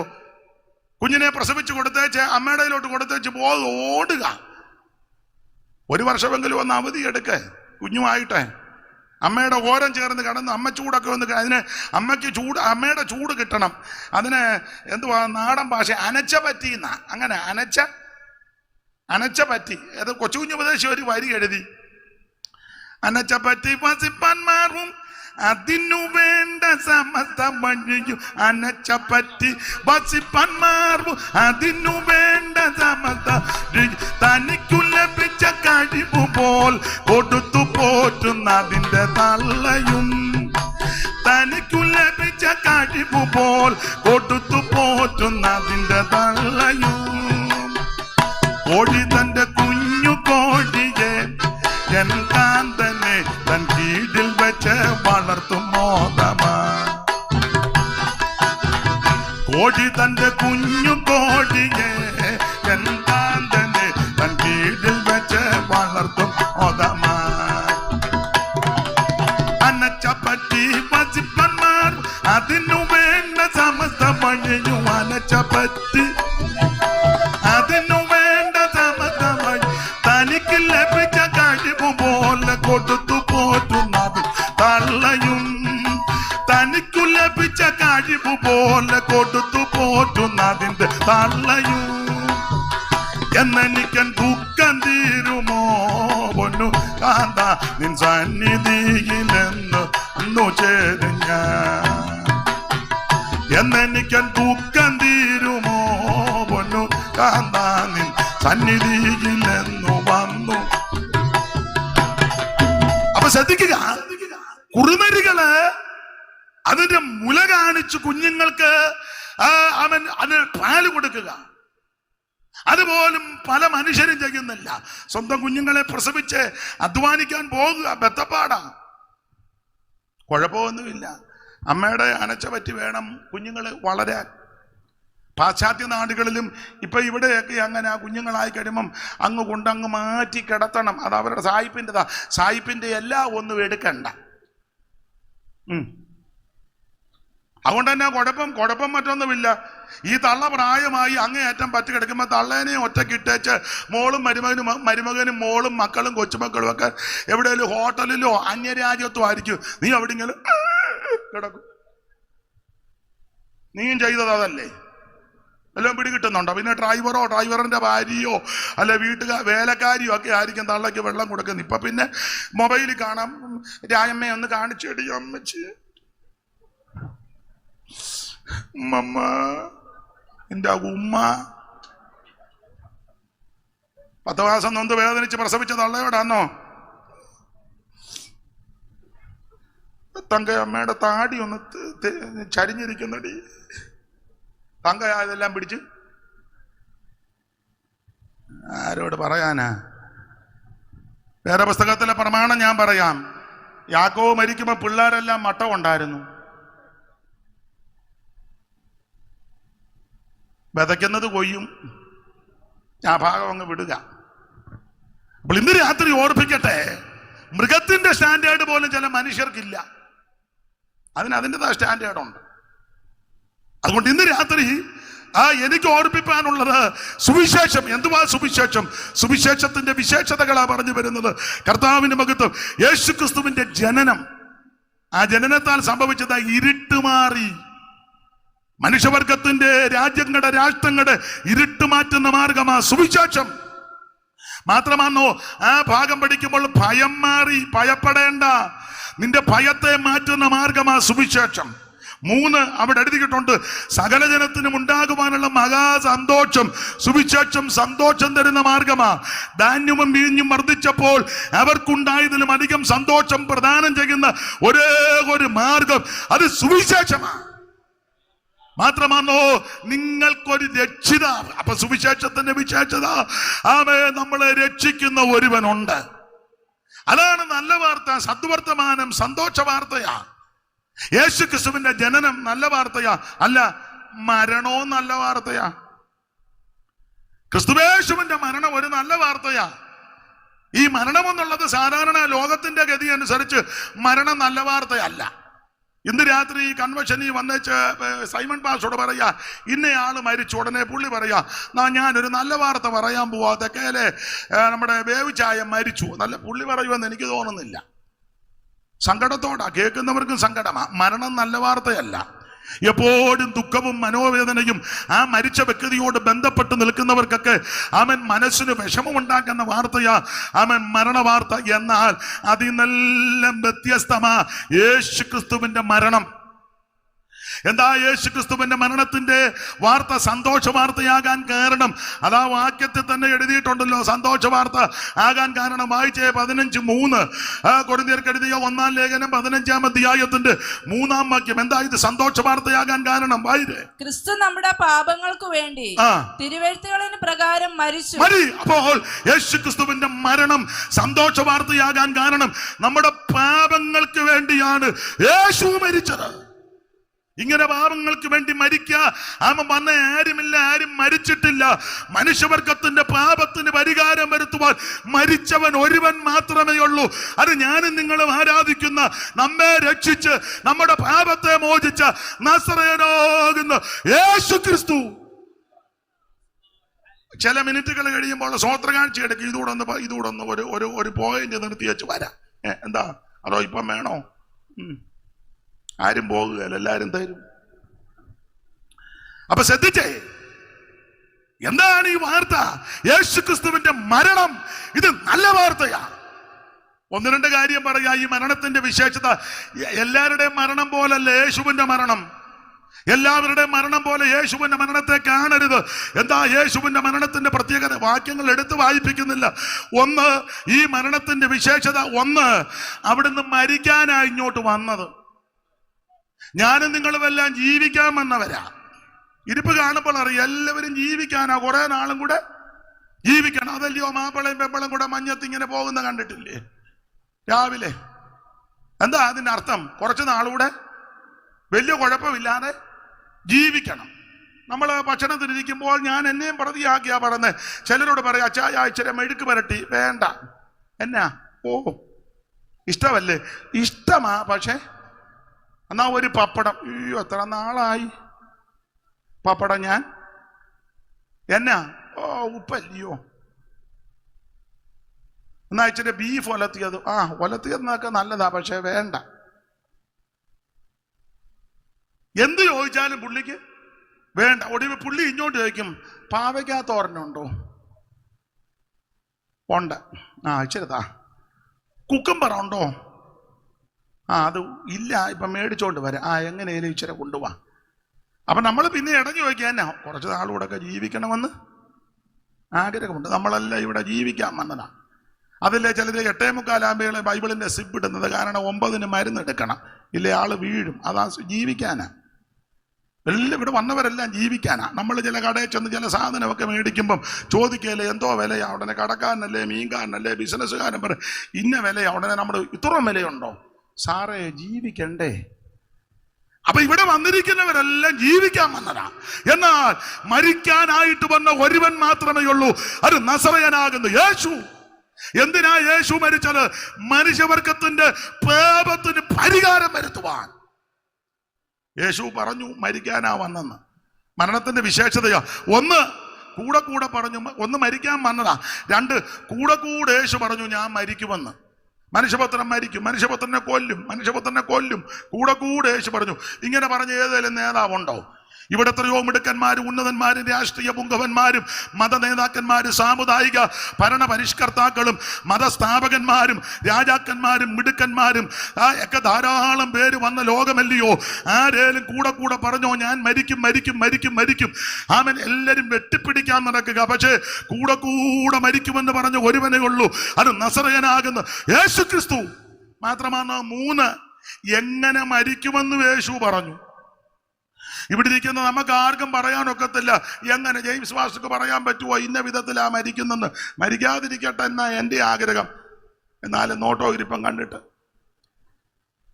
കുഞ്ഞിനെ പ്രസവിച്ച് കൊടുത്തേച്ച് അമ്മയുടെ കയ്യിലോട്ട് കൊടുത്തേച്ച് ഓടുക. 1 വർഷമെങ്കിലും ഒന്ന് അവധി എടുക്ക കുഞ്ഞുമായിട്ടെ. അമ്മയുടെ ഓരം ചേർന്ന് കിടന്ന് അമ്മ ചൂടൊക്കെ വന്ന്, അതിന് അമ്മയ്ക്ക് അമ്മയുടെ ചൂട് കിട്ടണം. അതിന് എന്തുവാ നാടൻ ഭാഷ അനച്ച പറ്റിയെന്ന, അങ്ങനെ അനച്ച പറ്റി. അത് കൊച്ചുകുഞ്ഞു ഉപദേശി ഒരു വരി എഴുതി, അനച്ച പറ്റി പസിപ്പാൻ മാറും അതിനു വേണ്ട സമസ്ത വഴിയും, അനച്ച പറ്റി വസിപ്പാൻ മാറും അതിനു വേണ്ട സമസ്ത, തനിക്കു ലഭിച്ച കഴിവ് പോൽ കൊടുത്തു പോറ്റുന്ന അതിന്റെ തള്ളയും, തനിക്കു ലഭിച്ച കഴിവ് പോൽ കൊടുത്തു പോറ്റുന്ന അതിന്റെ തള്ളയും. കോഴി തന്റെ കുഞ്ഞു കോഴിയെ എൻ കാന്തനെ തൻ കീഴിൽ വെച്ച് വളർത്തും മോദമാ. കോഴി തന്റെ കുഞ്ഞു കോഴിയെ എൻ കാന്തനെ തൻ കീഴിൽ വെച്ച് വളർത്തും മോദമാ. അനച്ചപ്പറ്റി പസിപ്പന്മാർ അതിനു വേണ്ട സമസ്ത വഴിയും, അനച്ചപ്പറ്റി അതിനു വേണ്ട സമസ്ത വഴി, തനിക്ക് ലഭിച്ച കഴിവ് പോലെ കൊടുത്തു പോറ്റുന്നത് തള്ളയും, തനിക്കു ലഭിച്ച കഴിവ് പോലെ കൊടുത്തു പോറ്റുന്നതിന്റെ തള്ളയും. എന്നെനിക്കൻ ദുഃഖം തീരുമോ പൊന്നു കാന്ത നിൻ സന്നിധിയിലെന്നു ചേരും ഞാൻ. എന്നെനിക്കൻ ദുഃഖം തീരുമോ പൊന്നു കാന്ത നിൻ സന്നിധിയിലെന്നു വന്നു. അപ്പൊ ശ്രദ്ധിക്കുക, കുറുനരികള് അതിന്റെ മുല കാണിച്ചു കുഞ്ഞുങ്ങൾക്ക് അതിന് പാല് കൊടുക്കുക. അതുപോലും പല മനുഷ്യരും ചെയ്യുന്നില്ല. സ്വന്തം കുഞ്ഞുങ്ങളെ പ്രസവിച്ച് അധ്വാനിക്കാൻ പോകുക, ബത്തപ്പാടാ. കുഴപ്പമൊന്നുമില്ല, അമ്മയുടെ അനച്ച പറ്റി വേണം കുഞ്ഞുങ്ങൾ വളരാൻ. പാശ്ചാത്യ നാടുകളിലും ഇപ്പൊ ഇവിടെയൊക്കെ അങ്ങനെ കുഞ്ഞുങ്ങളായി കഴിയുമ്പം അങ്ങ് കൊണ്ടങ്ങ് മാറ്റി കിടത്തണം. അത് അവരുടെ സായിപ്പിൻ്റെതാ. സായിപ്പിന്റെ എല്ലാം ഒന്നും എടുക്കണ്ട. അതുകൊണ്ട് തന്നെ കുഴപ്പം മറ്റൊന്നുമില്ല. ഈ തള്ള പ്രായമായി അങ്ങേയറ്റം പറ്റി കിടക്കുമ്പോൾ തള്ളേനെയും ഒറ്റക്കിട്ടേച്ച് മോളും മരുമകനും മോളും മക്കളും കൊച്ചുമക്കളും ഒക്കെ എവിടെയെങ്കിലും ഹോട്ടലിലോ അന്യരാജ്യത്തോ ആയിരിക്കും. നീ അവിടെ ഇങ്ങനെ കിടക്കും. നീയും ചെയ്തത് അതല്ലേ? എല്ലാം പിടികിട്ടുന്നുണ്ടോ? പിന്നെ ഡ്രൈവറോ ഡ്രൈവറിന്റെ ഭാര്യയോ അല്ല വേലക്കാരിയോ ഒക്കെ ആയിരിക്കും തള്ളയ്ക്ക് വെള്ളം കൊടുക്കുന്നത്. ഇപ്പൊ പിന്നെ മൊബൈലിൽ കാണാം, രായമ്മയെ ഒന്ന് കാണിച്ചേടി അമ്മച്ചി, ഉമ്മ, എന്റെ ഉമ്മ 10 മാസം നൊന്ത് വേദനിച്ച് പ്രസവിച്ച തള്ളയോടാന്നോ? തങ്കയമ്മയുടെ താടി ഒന്ന് ചരിഞ്ഞിരിക്കുന്നടി. തങ്കയായതെല്ലാം പിടിച്ച് ആരോട് പറയാനാ? വേറെ പുസ്തകത്തിലെ പ്രമാണം ഞാൻ പറയാം. യാക്കോബ് മരിക്കുമ്പോൾ പിള്ളേരെല്ലാം മട്ടം ഉണ്ടായിരുന്നു. വിതയ്ക്കുന്നത് കൊയ്യും, ആ ഭാഗം അങ്ങ് വിടുക. അപ്പോൾ ഇന്ന് രാത്രി ഓർപ്പിക്കട്ടെ, മൃഗത്തിന്റെ സ്റ്റാൻഡേർഡ് പോലും ചില മനുഷ്യർക്കില്ല. അതിൻ്റെതായ സ്റ്റാൻഡേർഡുണ്ട്. അതുകൊണ്ട് ഇന്ന് രാത്രി എനിക്ക് ഓർപ്പിക്കാനുള്ളത് സുവിശേഷം. എന്തുവാ സുവിശേഷം? സുവിശേഷത്തിന്റെ വിശേഷതകളാ പറഞ്ഞു വരുന്നത്. കർത്താവിന്റെ മഹത്വം, യേശുക്രിസ്തുവിന്റെ ജനനം, ആ ജനനത്താൽ സംഭവിച്ചത് ഇരുട്ടുമാറി മനുഷ്യവർഗത്തിന്റെ രാഷ്ട്രങ്ങളുടെ ഇരുട്ടുമാറ്റുന്ന മാർഗമാ സുവിശേഷം. മാത്രമാണോ ആ ഭാഗം പഠിക്കുമ്പോൾ ഭയം മാറി, ഭയപ്പെടേണ്ട, നിന്റെ ഭയത്തെ മാറ്റുന്ന മാർഗമാ സുവിശേഷം. 3 അവിടെ എഴുതിയിട്ടുണ്ട്, സകല ജനത്തിനും ഉണ്ടാകുവാനുള്ള മഹാസന്തോഷം. സുവിശേഷം സന്തോഷം തരുന്ന മാർഗമാ. ധാന്യവും വീഞ്ഞും വർദ്ധിച്ചപ്പോൾ അവർക്കുണ്ടായതിലും അധികം സന്തോഷം പ്രദാനം ചെയ്യുന്ന ഒരേ ഒരു മാർഗം അത് സുവിശേഷമാണ്. മാത്രമാണോ നിങ്ങൾക്കൊരു രക്ഷിതാവ്. അപ്പൊ സുവിശേഷത്തിന്റെ വിശേഷത, നമ്മളെ രക്ഷിക്കുന്ന ഒരുവനുണ്ട്. അതാണ് നല്ല വാർത്ത, സദ്വർത്തമാനം, സന്തോഷ വാർത്തയാ. യേശുക്രിസ്തുവിന്റെ ജനനം നല്ല വാർത്തയാ, അല്ല മരണവും നല്ല വാർത്തയാ. ക്രിസ്തുവേശുവിന്റെ മരണം ഒരു നല്ല വാർത്തയാ. ഈ മരണം എന്നുള്ളത് സാധാരണ ലോകത്തിന്റെ ഗതി അനുസരിച്ച് മരണം നല്ല വാർത്തയല്ല. ഇന്ന് രാത്രി ഈ കൺവെൻഷനിൽ വന്നേച്ച് സൈമൺ പാസ്റ്ററോട് പറയാ, ഇന്നയാള് മരിച്ചു. ഉടനെ പുള്ളി പറയാ, ഞാനൊരു നല്ല വാർത്ത പറയാൻ പോവാ, തെക്കേലെ നമ്മുടെ വേവിച്ചായ മരിച്ചു. നല്ല പുള്ളി പറയുമെന്ന് എനിക്ക് തോന്നുന്നില്ല. സങ്കടത്തോടാ, കേൾക്കുന്നവർക്കും സങ്കടമാ. മരണം നല്ല വാർത്തയല്ല. എപ്പോഴും ദുഃഖവും മനോവേദനയും ആ മരിച്ച വ്യക്തിയോട് ബന്ധപ്പെട്ട് നിൽക്കുന്നവർക്കൊക്കെ മനസ്സിന് വിഷമമുണ്ടാക്കുന്ന വാർത്തയാ മരണ വാർത്ത. എന്നാൽ അതിനെല്ലാം വ്യത്യസ്തമാ യേശുക്രിസ്തുവിന്റെ മരണം. എന്താ യേശുക്രിസ്തുവിന്റെ മരണത്തിന്റെ വാർത്ത സന്തോഷ വാർത്തയാകാൻ കാരണം? അതാ വാക്യത്തിൽ തന്നെ എഴുതിയിട്ടുണ്ടല്ലോ, സന്തോഷ വാർത്ത ആകാൻ കാരണം. വായിച്ചേ 15:3 കൊരിന്ത്യർക്ക് എഴുതിയ 1-ാം ലേഖനം 15-ാം അധ്യായത്തിന്റെ 3-ാം വാക്യം. എന്താ ഇത് സന്തോഷ വാർത്തയാകാൻ കാരണം? വായിരേ, ക്രിസ്തു നമ്മുടെ പാപങ്ങൾക്ക് വേണ്ടി തിരുവെഴുത്തുകളിന് പ്രകാരം മരിച്ചു. അപ്പോൾ യേശുക്രിസ്തുവിന്റെ മരണം സന്തോഷ വാർത്തയാകാൻ കാരണം നമ്മുടെ പാപങ്ങൾക്ക് വേണ്ടിയാണ് യേശു മരിച്ചത്. ഇങ്ങനെ പാപങ്ങൾക്ക് വേണ്ടി മരിക്കുക വന്ന ആരുമില്ല, ആരും മരിച്ചിട്ടില്ല. മനുഷ്യവർഗത്തിന്റെ പാപത്തിന് പരിഹാരം വരുത്തുവാൻ മരിച്ചവൻ ഒരുവൻ മാത്രമേ ഉള്ളൂ. അത് ഞാനും നിങ്ങളും ആരാധിക്കുന്ന, നമ്മെ രക്ഷിച്ച് നമ്മുടെ പാപത്തെ മോചിച്ച നസറേയനാകുന്ന യേശുക്രിസ്തു. ചില മിനിറ്റുകൾ കഴിയുമ്പോൾ സ്വോത്രകാഴ്ച എടുക്കും. ഇതൂടൊന്ന് ഒരു പോയിന്റ് നിർത്തി വെച്ച് വരാം. എന്താ അതോ ഇപ്പം വേണോ? ആരും പോകുകയല്ല, എല്ലാരും തരും. അപ്പൊ ശ്രദ്ധിച്ചേ, എന്താണ് ഈ വാർത്ത? യേശുക്രിസ്തുവിന്റെ മരണം ഇത് നല്ല വാർത്തയാ. 1-2 കാര്യം പറയാ. ഈ മരണത്തിന്റെ വിശേഷത, എല്ലാവരുടെയും മരണം പോലല്ല യേശുവിന്റെ മരണം. എല്ലാവരുടെയും മരണം പോലെ യേശുവിന്റെ മരണത്തെ കാണരുത്. എന്താ യേശുവിന്റെ മരണത്തിന്റെ പ്രത്യേകത? വാക്യങ്ങൾ എടുത്ത് വായിപ്പിക്കുന്നില്ല. 1, ഈ മരണത്തിന്റെ വിശേഷത, 1, അവിടുന്ന് മരിക്കാനായി ഇങ്ങോട്ട് വന്നത്. ഞാനും നിങ്ങളുമെല്ലാം ജീവിക്കാൻ വന്നവരാ. ഇരിപ്പ് കാണുമ്പോൾ അറിയാം, എല്ലാവരും ജീവിക്കാനാ. കുറെ നാളും കൂടെ ജീവിക്കണം. അതല്ലയോ മാപ്പിളയും പെപ്പിളും കൂടെ മഞ്ഞത്ത് ഇങ്ങനെ പോകുന്ന കണ്ടിട്ടില്ലേ രാവിലെ? എന്താ അതിന്റെ അർത്ഥം? കുറച്ച് നാളുകൂടെ വലിയ കുഴപ്പമില്ലാതെ ജീവിക്കണം. നമ്മൾ ഭക്ഷണത്തിനിരിക്കുമ്പോൾ ഞാൻ എന്നെയും പ്രതിയാക്കിയാ പറഞ്ഞത്. ചിലരോട് പറയാം, അച്ചായ ഇച്ചിരി മെഴുക്ക് പുരട്ടി. വേണ്ട. എന്നാ? ഓ ഇഷ്ടമല്ലേ? ഇഷ്ടമാ, പക്ഷേ എന്നാ ഒരു പപ്പടം. അയ്യോ എത്ര നാളായി പപ്പടം ഞാൻ എന്നാ ഉപ്പല്ലയോ, എന്നാ ഇച്ചിരി ബീഫ് ഒലത്തിയത്. ഒലത്തിയതെന്നൊക്കെ നല്ലതാ, പക്ഷെ വേണ്ട. എന്ത് ചോദിച്ചാലും പുള്ളിക്ക് വേണ്ട. ഒടുവിൽ പുള്ളി ഇങ്ങോട്ട് ചോദിക്കും, പാവയ്ക്കാ തോരനുണ്ടോ? ഉണ്ട്. ഇച്ചിരിതാ. കുക്കുംബർ ഉണ്ടോ? അത് ഇല്ല, ഇപ്പം മേടിച്ചോണ്ട് വരാം. എങ്ങനെയാലും ഇച്ചിരി കൊണ്ടുപോവാ. അപ്പം നമ്മൾ പിന്നെ ഇടഞ്ഞു ചോദിക്കുക, എന്നാ കുറച്ച് നാളുകൂടെയൊക്കെ ജീവിക്കണമെന്ന് ആഗ്രഹമുണ്ട്. നമ്മളെല്ലാം ഇവിടെ ജീവിക്കാൻ വന്നതാണ്. അതില്ലേ ചിലത് 8:45 ബൈബിളിൻ്റെ സിബ് ഇടുന്നത്. കാരണം 9 മരുന്ന് എടുക്കണം, ഇല്ലേ ആള് വീഴും. അതാ ജീവിക്കാനാ. എല്ലാം ഇവിടെ വന്നവരെല്ലാം ജീവിക്കാനാ. നമ്മൾ ചില കടയിൽ ചെന്ന് ചില സാധനമൊക്കെ മേടിക്കുമ്പം ചോദിക്കല്ലേ എന്തോ വിലയാ. ഉടനെ കടക്കാരനല്ലേ, മീൻകാരനല്ലേ, ബിസിനസ്സുകാരൻ പറയും ഇന്ന വിലയാ. ഉടനെ നമ്മൾ ഇത്ര വിലയുണ്ടോ? സാറേ ജീവിക്കണ്ടേ? അപ്പൊ ഇവിടെ വന്നിരിക്കുന്നവരെല്ലാം ജീവിക്കാൻ വന്നതാ. എന്നാൽ മരിക്കാനായിട്ട് വന്ന ഒരുവൻ മാത്രമേ ഉള്ളൂ, അത് നസറയനാകുന്നു യേശു. എന്തിനാ യേശു മരിച്ചത്? മനുഷ്യവർഗത്തിന്റെ പാപത്തിന് പരിഹാരം വരുത്തുവാൻ. യേശു പറഞ്ഞു മരിക്കാനാ വന്നെന്ന്. മരണത്തിന്റെ വിശേഷതയാ. ഒന്ന് കൂടെ പറഞ്ഞു, ഒന്ന് മരിക്കാൻ വന്നതാ. 2 കൂടെ യേശു പറഞ്ഞു ഞാൻ മരിക്കുമെന്ന്. മനുഷ്യപുത്രൻ മരിക്കും, മനുഷ്യപുത്രനെ കൊല്ലും. കൂടെ യേശു പറഞ്ഞു. ഇങ്ങനെ പറഞ്ഞ ഏതെങ്കിലും നേതാവുണ്ടോ? ഇവിടെ എത്രയോ മിടുക്കന്മാരും ഉന്നതന്മാരും രാഷ്ട്രീയ പുങ്കവന്മാരും മത നേതാക്കന്മാരും സാമുദായിക ഭരണ പരിഷ്കർത്താക്കളും മതസ്ഥാപകന്മാരും രാജാക്കന്മാരും മിടുക്കന്മാരും ഒക്കെ ധാരാളം പേര് വന്ന ലോകമല്ലയോ? ആരേലും കൂടെ പറഞ്ഞോ ഞാൻ മരിക്കും. ആമൻ. എല്ലാവരും വെട്ടിപ്പിടിക്കാൻ നടക്കുക. പക്ഷേ കൂടെ മരിക്കുമെന്ന് പറഞ്ഞ ഒരുവനേ ഉള്ളൂ, അത് നസറയനാകുന്ന യേശു ക്രിസ്തു മാത്രമാണ്. 3 എങ്ങനെ മരിക്കുമെന്ന് യേശു പറഞ്ഞു. ഇവിടെ ഇരിക്കുന്ന നമുക്ക് ആർക്കും പറയാനൊക്കത്തില്ല. എങ്ങനെ ജെയിംസ് വാസ്റ്റർക്ക് പറയാൻ പറ്റുമോ ഇന്ന വിധത്തിലാ മരിക്കുന്നെന്ന്? മരിക്കാതിരിക്കട്ടെ എന്നാ എൻ്റെ ആഗ്രഹം. എന്നാലും നോട്ടോഗ്രിപ്പം കണ്ടിട്ട്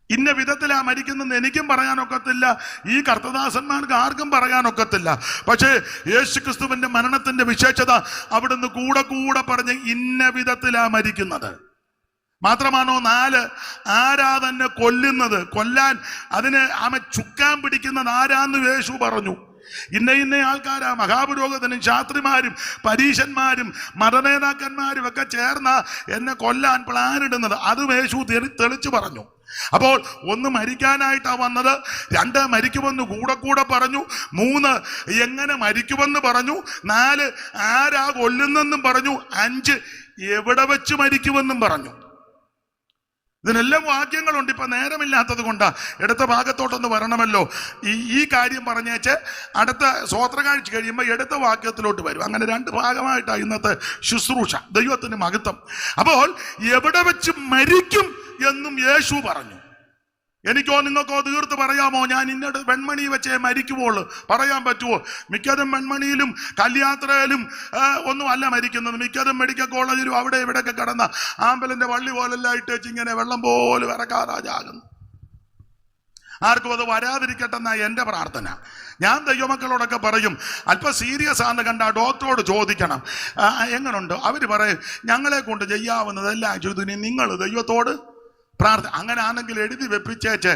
ഇന്ന വിധത്തിലാ മരിക്കുന്നെന്ന് എനിക്കും പറയാനൊക്കത്തില്ല, ഈ കർത്തദാസന്മാർക്ക് ആർക്കും പറയാനൊക്കത്തില്ല. പക്ഷേ യേശുക്രിസ്തുവിന്റെ മരണത്തിന്റെ വിശേഷത അവിടുന്ന് കൂടെ പറഞ്ഞ് ഇന്ന വിധത്തിലാ മരിക്കുന്നത്. മാത്രമാണോ? 4 ആരാ തന്നെ കൊല്ലുന്നത്? കൊല്ലാൻ അതിന് ചുക്കാൻ പിടിക്കുന്നത് ആരാന്ന് യേശു പറഞ്ഞു. ഇന്ന ആൾക്കാരാ മഹാപുരോഹിതനും ശാസ്ത്രിമാരും പരീശന്മാരും മതനേതാക്കന്മാരും ഒക്കെ ചേർന്ന എന്നെ കൊല്ലാൻ പ്ലാൻ ഇടുന്നത്. അതും യേശു തെളിച്ചു പറഞ്ഞു. അപ്പോൾ 1 മരിക്കാനായിട്ടാ വന്നത്, 2 മരിക്കുമെന്ന് കൂടെ പറഞ്ഞു, 3 എങ്ങനെ മരിക്കുമെന്ന് പറഞ്ഞു, 4 ആരാ കൊല്ലുന്നെന്നും പറഞ്ഞു, 5 എവിടെ വെച്ച് മരിക്കുമെന്നും പറഞ്ഞു. ഇതിനെല്ലാം വാക്യങ്ങളുണ്ട്. ഇപ്പൊ നേരമില്ലാത്തത് കൊണ്ടാ എടുത്ത ഭാഗത്തോട്ടൊന്ന് വരണമല്ലോ. ഈ കാര്യം പറഞ്ഞേച്ച് അടുത്ത സ്വോത്രകാഴ്ച കഴിയുമ്പോൾ എടുത്ത വാക്യത്തിലോട്ട് വരും. അങ്ങനെ 2 ഭാഗമായിട്ടാണ് ഇന്നത്തെ ശുശ്രൂഷ. ദൈവത്തിന് മഹത്വം. അപ്പോൾ എവിടെ വെച്ച് മരിക്കും എന്നും യേശു പറഞ്ഞു. എനിക്കോ നിങ്ങൾക്കോ തീർത്ത് പറയാമോ ഞാൻ ഇന്നട് വെൺമണി വെച്ചേ മരിക്കുമ്പോൾ പറയാൻ പറ്റുമോ? മിക്കതും വെൺമണിയിലും കല്യാത്രയിലും ഒന്നും അല്ല മരിക്കുന്നത്. മിക്കതും മെഡിക്കൽ കോളേജിലും അവിടെ ഇവിടെയൊക്കെ കിടന്ന ആമ്പലിന്റെ വള്ളി പോലെല്ലാം ഇട്ടേച്ച് ഇങ്ങനെ വെള്ളം പോലെ വിറക്കാറാകുന്നു. ആർക്കും അത് വരാതിരിക്കട്ടെ എന്നാ എൻ്റെ പ്രാർത്ഥന. ഞാൻ ദൈവമക്കളോടൊക്കെ പറയും, അല്പം സീരിയസ് ആണെന്ന് കണ്ട ഡോക്ടറോട് ചോദിക്കണം എങ്ങനുണ്ട്. അവർ പറയും ഞങ്ങളെ കൊണ്ട് ചെയ്യാവുന്നതെല്ലാം ചെയ്തു, നിങ്ങൾ ദൈവത്തോട് അങ്ങനെ ആണെങ്കിൽ എഴുതി വെപ്പിച്ചേച്ച്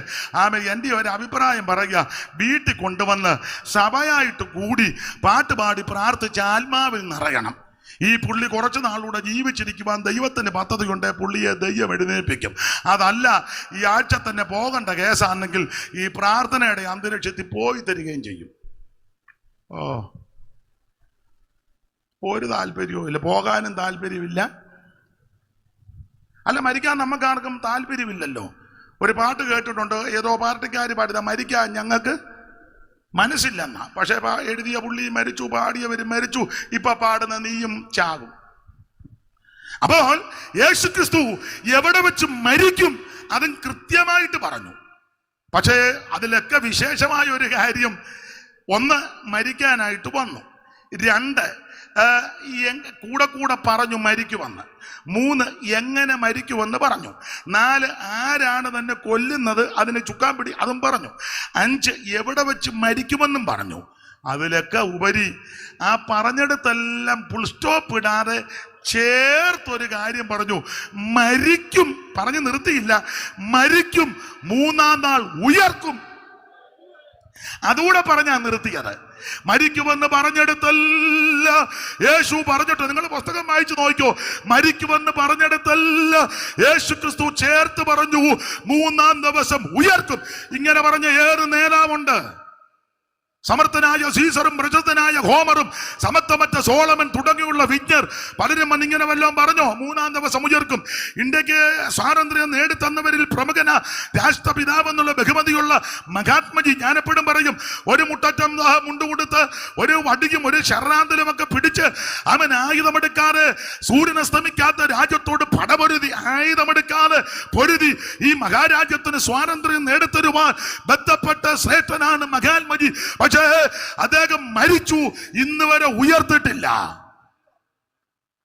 എൻ്റെ ഒരു അഭിപ്രായം പറയുക, വീട്ടിൽ കൊണ്ടുവന്ന് സഭയായിട്ട് കൂടി പാട്ടുപാടി പ്രാർത്ഥിച്ച് ആത്മാവിൽ നിറയണം. ഈ പുള്ളി കുറച്ച് നാളൂടെ ജീവിച്ചിരിക്കുവാൻ ദൈവത്തിന് പദ്ധതിയുണ്ട്. പുള്ളിയെ ദൈവം എഴുന്നേൽപ്പിക്കും. അതല്ല ഈ ആഴ്ച തന്നെ പോകേണ്ട കേസാണെങ്കിൽ ഈ പ്രാർത്ഥനയുടെ അന്തരീക്ഷത്തിൽ പോയി തരികയും ചെയ്യും. ഒരു താല്പര്യവും ഇല്ല, പോകാനും താല്പര്യമില്ല. അല്ല, മരിക്കാൻ നമുക്കാർക്കും താല്പര്യമില്ലല്ലോ. ഒരു പാട്ട് കേട്ടിട്ടുണ്ട്, ഏതോ പാർട്ടിക്കാർ പാടുക മരിക്കാൻ ഞങ്ങൾക്ക് മനസ്സില്ലെന്നാ. പക്ഷെ എഴുതിയ പുള്ളി മരിച്ചു, പാടിയവരും മരിച്ചു, ഇപ്പൊ പാടുന്ന നീയും ചാകും. അപ്പോൾ യേശുക്രിസ്തു എവിടെ വെച്ച് മരിക്കും അതും കൃത്യമായിട്ട് പറഞ്ഞു. പക്ഷേ അതിലൊക്കെ വിശേഷമായ ഒരു കാര്യം, 1 മരിക്കാനായിട്ട് വന്നു, 2 കൂടെ പറഞ്ഞു മരിക്കുമെന്ന്, 3 എങ്ങനെ മരിക്കുമെന്ന് പറഞ്ഞു, 4 ആരാണ് തന്നെ കൊല്ലുന്നത് അതിന് ചുക്കാൻ പിടി അതും പറഞ്ഞു, 5 എവിടെ വെച്ച് മരിക്കുമെന്നും പറഞ്ഞു. അതിലൊക്കെ ഉപരി ആ പറഞ്ഞെടുത്തെല്ലാം ഫുൾ സ്റ്റോപ്പ് ഇടാതെ ചേർത്തൊരു കാര്യം പറഞ്ഞു, മരിക്കും. പറഞ്ഞു നിർത്തിയില്ല, മരിക്കും, 3-ാം നാൾ ഉയർക്കും. അതുകൂടെ പറഞ്ഞാ നിർത്തിയത്. മരിക്കുമെന്ന് പറഞ്ഞെടുത്തല്ല യേശു പറഞ്ഞിട്ട്, നിങ്ങൾ പുസ്തകം വായിച്ചു നോക്കിയോ, മരിക്കുമെന്ന് പറഞ്ഞെടുത്തല്ല യേശു ക്രിസ്തു ചേർത്ത് പറഞ്ഞു 3-ാം ദിവസം ഉയർക്കും. ഇങ്ങനെ പറഞ്ഞ ഏത് നേതാവുണ്ട്? സമർത്ഥനായ സീസറും പ്രശസ്തനായ ഹോമറും സമത്വമറ്റ സോളമൻ തുടങ്ങിയുള്ള വിജ്ഞർ പലരും ഇങ്ങനെ വല്ലതും പറഞ്ഞോ 3-ാം ദിവസം ഉയർക്കും? ഇന്ത്യക്ക് സ്വാതന്ത്ര്യം നേടിത്തന്നവരിൽ പ്രമുഖന രാഷ്ട്രപിതാവ് എന്നുള്ള ബഹുമതിയുള്ള മഹാത്മജി ഞാൻ എപ്പോഴും പറയും, ഒരു മുട്ടറ്റം മുണ്ടുകൊടുത്ത് ഒരു വടിയും ഒരു ശരണാന്തലും ഒക്കെ പിടിച്ച് അവൻ ആയുധമെടുക്കാതെ സൂര്യൻ അസ്തമിക്കാത്ത രാജ്യത്തോട് പടപൊരുതി ആയുധമെടുക്കാതെ പൊരുതി ഈ മഹാരാജ്യത്തിന് സ്വാതന്ത്ര്യം നേടിത്തരുവാൻ ബന്ധപ്പെട്ട ശ്രേഷ്ഠനാണ് മഹാത്മജി. പക്ഷേ അദ്ദേഹം മരിച്ചു, ഇന്ന് വരെ ഉയർത്തിട്ടില്ല.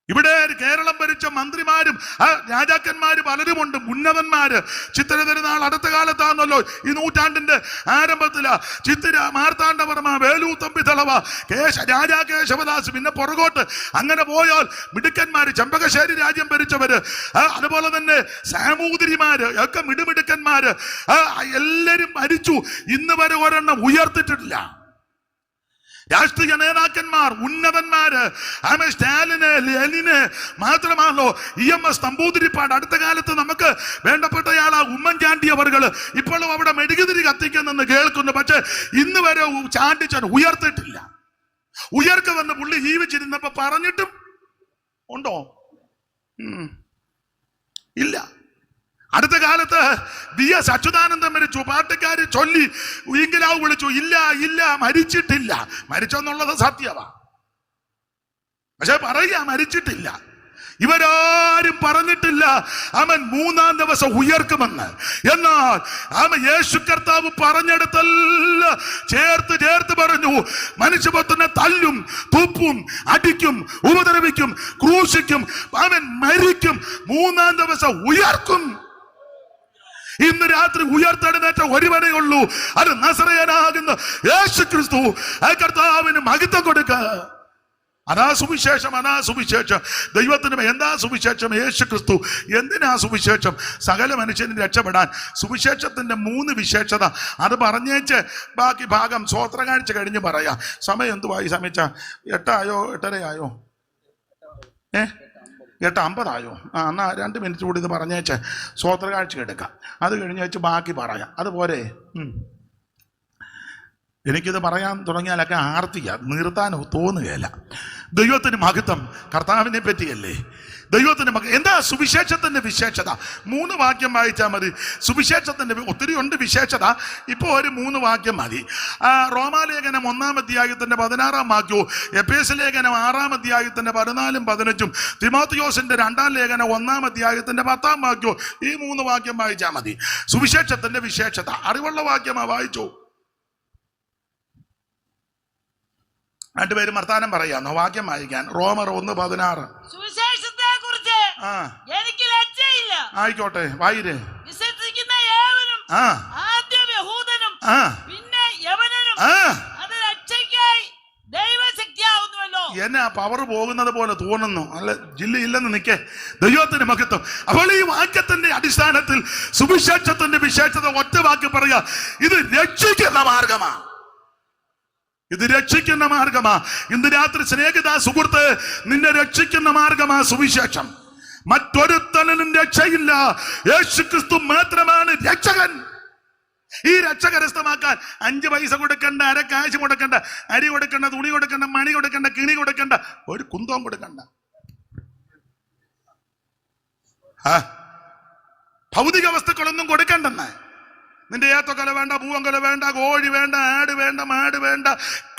ഇവിടെ കേരളം ഭരിച്ച മന്ത്രിമാരും രാജാക്കന്മാരും പലരുമുണ്ട്, ഉന്നതന്മാര്. ചിത്തിര തിരുനാൾ അടുത്ത കാലത്താണല്ലോ, ഈ നൂറ്റാണ്ടിന്റെ ആരംഭത്തിലാ. ചിത്തിര, മാർത്താണ്ഡവർമ്മ, വേലു തമ്പി തളവ, രാജാ കേശവദാസ്, പിന്നെ പുറകോട്ട് അങ്ങനെ പോയാൽ മിടുക്കന്മാര്, ചെമ്പകശ്ശേരി രാജ്യം ഭരിച്ചവര്, അതുപോലെ തന്നെ സാമൂതിരിമാര് ഒക്കെ മിടുമിടുക്കന്മാര്, എല്ലാരും മരിച്ചു, ഇന്ന് വരെ ഒരെണ്ണം ഉയർത്തിട്ടില്ല. രാഷ്ട്രീയ നേതാക്കന്മാർ, ഉന്നതന്മാര്, സ്റ്റാലിന്, ലെനിന് മാത്രമാണല്ലോ EMS നമ്പൂതിരിപ്പാട്. അടുത്ത കാലത്ത് നമുക്ക് വേണ്ടപ്പെട്ടയാളാ ഉമ്മൻചാണ്ടി അവർകള് ഇപ്പോഴും അവിടെ മെഴുകുതിരി കത്തിക്കുന്നെന്ന് കേൾക്കുന്നു. പക്ഷെ ഇന്ന് വരെ ചാണ്ടിച്ചാൻ ഉയർത്തിട്ടില്ല. ഉയർക്കുമെന്ന് പുള്ളി ജീവിച്ചിരുന്നപ്പോ പറഞ്ഞിട്ടും ഉണ്ടോ? ഇല്ല. അടുത്ത കാലത്ത് VS അച്യുതാനന്ദൻ മരിച്ചു, പാർട്ടിക്കാര് ചൊല്ലി ഇംഗിലാവ് വിളിച്ചു, ഇല്ല ഇല്ല മരിച്ചിട്ടില്ല. മരിച്ചെന്നുള്ളത് സത്യവാ, പക്ഷെ പറയുക മരിച്ചിട്ടില്ല. ഇവരാരും പറഞ്ഞിട്ടില്ല അവൻ 3-ാം ദിവസം ഉയർക്കുമെന്ന്. എന്നാൽ അവൻ യേശു കർത്താവ് പറഞ്ഞെടുത്തല്ല ചേർത്ത് ചേർത്ത് പറഞ്ഞു, മനുഷ്യപുത്രനെ തല്ലും, തുപ്പും, അടിക്കും, ഉപദ്രവിക്കും, ക്രൂശിക്കും, അവൻ മരിക്കും, 3-ാം ദിവസം ഉയർക്കും. ഇന്ന് രാത്രി ഉയർത്തെഴുന്നേറ്റ ഒരുവനേ ഉള്ളൂ, അത് നസറേയനാകുന്ന യേശു ക്രിസ്തു. ആ കർത്താവിന് മഹത്വം കൊടുക്ക. അതാ സുവിശേഷം, അതാ സുവിശേഷം. ദൈവത്തിന് എന്താ സുവിശേഷം? യേശു ക്രിസ്തു. എന്തിനാ സുവിശേഷം? സകല മനുഷ്യനും രക്ഷപ്പെടാൻ. സുവിശേഷത്തിന്റെ 3 വിശേഷത അത് പറഞ്ഞേച്ച് ബാക്കി ഭാഗം സ്വോത്രകാഴ്ച കഴിഞ്ഞ് പറയാം. സമയം എന്തുവായി? സമയിച്ച 8 ആയോ 8:30 ആയോ? 8:50 ആയോ? എന്നാ 2 മിനിറ്റ് കൂടി ഇത് പറഞ്ഞേച്ച് സ്വോത്രകാഴ്ച എടുക്കാം. അത് കഴിഞ്ഞ് വെച്ച് ബാക്കി പറയാം. അതുപോലെ എനിക്കിത് പറയാൻ തുടങ്ങിയാലൊക്കെ ആർത്തിയ നിർത്താൻ തോന്നുകയില്ല. ദൈവത്തിന് മഹത്വം. കർത്താവിനെ പറ്റിയല്ലേ ദൈവത്തിന് എന്താ സുവിശേഷത്തിന്റെ വിശേഷത? 3 വാക്യം വായിച്ചാൽ മതി. സുവിശേഷത്തിന്റെ ഒത്തിരി ഉണ്ട് വിശേഷത, ഇപ്പോൾ ഒരു 3 വാക്യം മതി. റോമാലേഖനം 1-ാം അധ്യായത്തിന്റെ 16-ാം വാക്യവും, എഫേസ്യ ലേഖനം 6-ാം അധ്യായത്തിന്റെ 14-ഉം 15-ഉം, തിമോത്തിയോസിന്റെ 2-ാം ലേഖനം 1-ാം അധ്യായത്തിന്റെ 10-ാം വാക്യവും, ഈ 3 വാക്യം വായിച്ചാൽ മതി. സുവിശേഷത്തിന്റെ വിശേഷത അറിവുള്ള വാക്യമാ, വായിച്ചു. 2 പേരും വർത്താനം പറയാന്നോ? വാക്യം വായിക്കാൻ. റോമർ 1:16. സുവിശേഷത്തെ കുറിച്ച് എനിക്ക് ലജ്ജയില്ല. ആയിക്കോട്ടെ, വായിരേ. വിശ്വസിക്കുന്ന ഏവനും, ആദ്യം യഹൂദനും പിന്നെ യവനനും, അത് രക്ഷയ്ക്കായി ദൈവശക്തിയാവുന്നുവല്ലോ. എന്നെ പവർ പോകുന്നത് പോലെ തോന്നുന്നു. അല്ല, ജില്ലയില്ലെന്ന് നിൽക്കേ. ദൈവത്തിന് മഹത്വം. അപ്പോൾ ഈ വാക്യത്തിന്റെ അടിസ്ഥാനത്തിൽ സുവിശേഷത്തിന്റെ വിശേഷത ഒറ്റ വാക്യം പറയാ, ഇത് രക്ഷിക്കുന്ന മാർഗമാണ്. ഇത് രക്ഷിക്കുന്ന മാർഗമാ. ഇന്ന് രാത്രി സ്നേഹിത സുഹൃത്ത്, നിന്നെ രക്ഷിക്കുന്ന മാർഗമാ സുവിശേഷം. മറ്റൊരുത്തനും രക്ഷയില്ല. യേശു ക്രിസ്തു മാത്രമാണ് രക്ഷകൻ. ഈ രക്ഷ കരസ്ഥമാക്കാൻ 5 പൈസ കൊടുക്കണ്ട, അരക്കാശ് കൊടുക്കണ്ട, അരി കൊടുക്കണ്ട, തുണി കൊടുക്കണ്ട, മണി കൊടുക്കണ്ട, കിണി കൊടുക്കണ്ട, ഒരു കുന്തവും കൊടുക്കണ്ട. ഭൗതിക വസ്തുക്കളൊന്നും കൊടുക്കണ്ടെന്ന്. നിന്റെ ഏത്തക്കൊല വേണ്ട, പൂവങ്കൊല വേണ്ട, കോഴി വേണ്ട, ആട് വേണ്ട, മാട് വേണ്ട,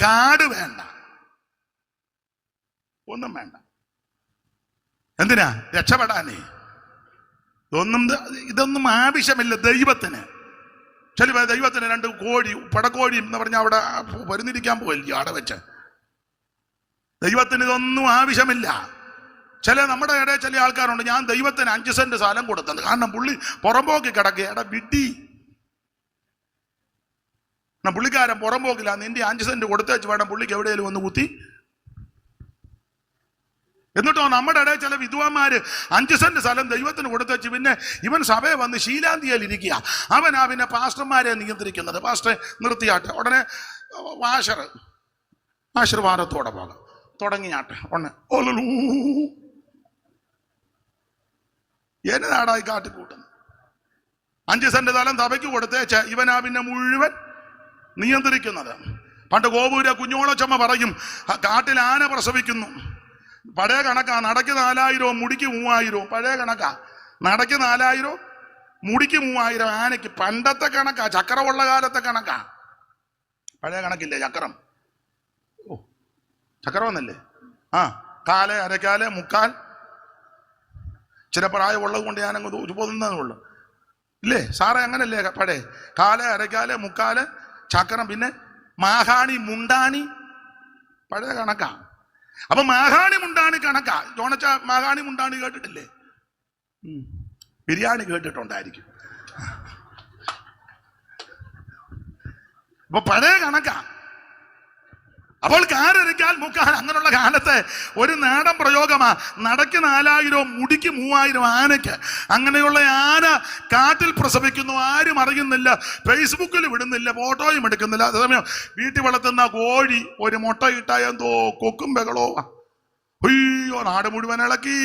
കാട് വേണ്ട, ഒന്നും വേണ്ട. എന്തിനാ? രക്ഷപ്പെടാനേ. ഇതൊന്നും ആവശ്യമില്ല ദൈവത്തിന്. ചില ദൈവത്തിന് 2 കോഴി, പടക്കോഴി എന്ന് പറഞ്ഞാൽ അവിടെ വരുന്നിരിക്കാൻ പോകില്ല അവിടെ വെച്ച്. ദൈവത്തിന് ഇതൊന്നും ആവശ്യമില്ല. നമ്മുടെ ഇടയിൽ ചില ആൾക്കാരുണ്ട്, ഞാൻ ദൈവത്തിന് 5 സെന്റ് സ്ഥലം കൊടുത്തത് കാരണം പുള്ളി പുറമ്പോക്കി കിടക്കുക. എടാ വിഡ്ഢി, പുള്ളിക്കാരൻ പുറമ്പോക്കില്ല, നിന്റെ 5 സെന്റ് കൊടുത്തേച്ച് വേണം പുള്ളിക്ക് എവിടെയെങ്കിലും ഒന്ന് കുത്തി. എന്നിട്ടോ നമ്മുടെ ഇടയിൽ ചില വിദ്വാന്മാര് 5 സെന്റ് സ്ഥലം ദൈവത്തിന് കൊടുത്തേച്ച് പിന്നെ ഇവൻ സഭയെ വന്ന് ശീലാന്തിയിൽ ഇരിക്കുക. അവനാ പിന്നെ പാസ്റ്റർമാരെ നിയന്ത്രിക്കുന്നത്. പാസ്റ്ററെ നിർത്തിയാട്ടെ, ഉടനെ വാഷർ ആശീർവാദത്തോടെ പോകാം. തുടങ്ങിയാട്ടെ. ഒന്ന് ഓലൂ എന്നതാടായി കാട്ടിക്കൂട്ടുന്നു. 5 സെന്റ് സ്ഥലം സഭയ്ക്ക് കൊടുത്തേച്ച് ഇവനാ പിന്നെ മുഴുവൻ നിയന്ത്രിക്കുന്നത്. പണ്ട് കോവൂര കുഞ്ഞോളച്ചമ്മ പറയും, കാട്ടിൽ ആന പ്രസവിക്കുന്നു. പഴയ കണക്കാ, നടക്ക് 4000 മുടിക്ക് 3000. പഴയ കണക്കാ, നടക്ക് 4000 മുടിക്ക് 3000. ആനയ്ക്ക് പണ്ടത്തെ കണക്കാ, ചക്രമുള്ള കാലത്തെ കണക്കാ. പഴയ കണക്കില്ലേ ചക്രം? ഓ, ചക്രം എന്നല്ലേ? കാല്, അരക്കാല്, മുക്കാൽ. ചില പ്രായമുള്ളത് കൊണ്ട് ഞാനങ്ങ് പോകുന്നതേ ഇല്ലേ സാറേ? അങ്ങനല്ലേ പഴയ? കാല്, അരക്കാല്, മുക്കാല്, ചക്രം, പിന്നെ മാഹാണി, മുണ്ടാണി. പഴയ കണക്കാ. അപ്പൊ മാഹാണി മുണ്ടാണി കണക്കാ. ജോണച്ച മാഹാണി മുണ്ടാണി കേട്ടിട്ടില്ലേ? ബിരിയാണി കേട്ടിട്ടുണ്ടായിരിക്കും. അപ്പൊ പഴയ കണക്കാ. അപ്പോൾ കാരരയ്ക്കാൽ മുക്കാൽ. അങ്ങനെയുള്ള കാലത്തെ ഒരു നാടൻ പ്രയോഗമാ. നടക്ക് 4000, മുടിക്ക് 3000 ആനയ്ക്ക്. അങ്ങനെയുള്ള ആന കാട്ടിൽ പ്രസവിക്കുന്നു, ആരും അറിയുന്നില്ല, ഫേസ്ബുക്കിൽ വിടുന്നില്ല, ഫോട്ടോയും എടുക്കുന്നില്ല. അതേസമയം വീട്ടിൽ വളർത്തുന്ന കോഴി ഒരു മുട്ട ഇട്ടാൽ എന്തോ കൊക്കും ബഹളോ. അയ്യോ, നാട് മുഴുവൻ ഇളക്കി.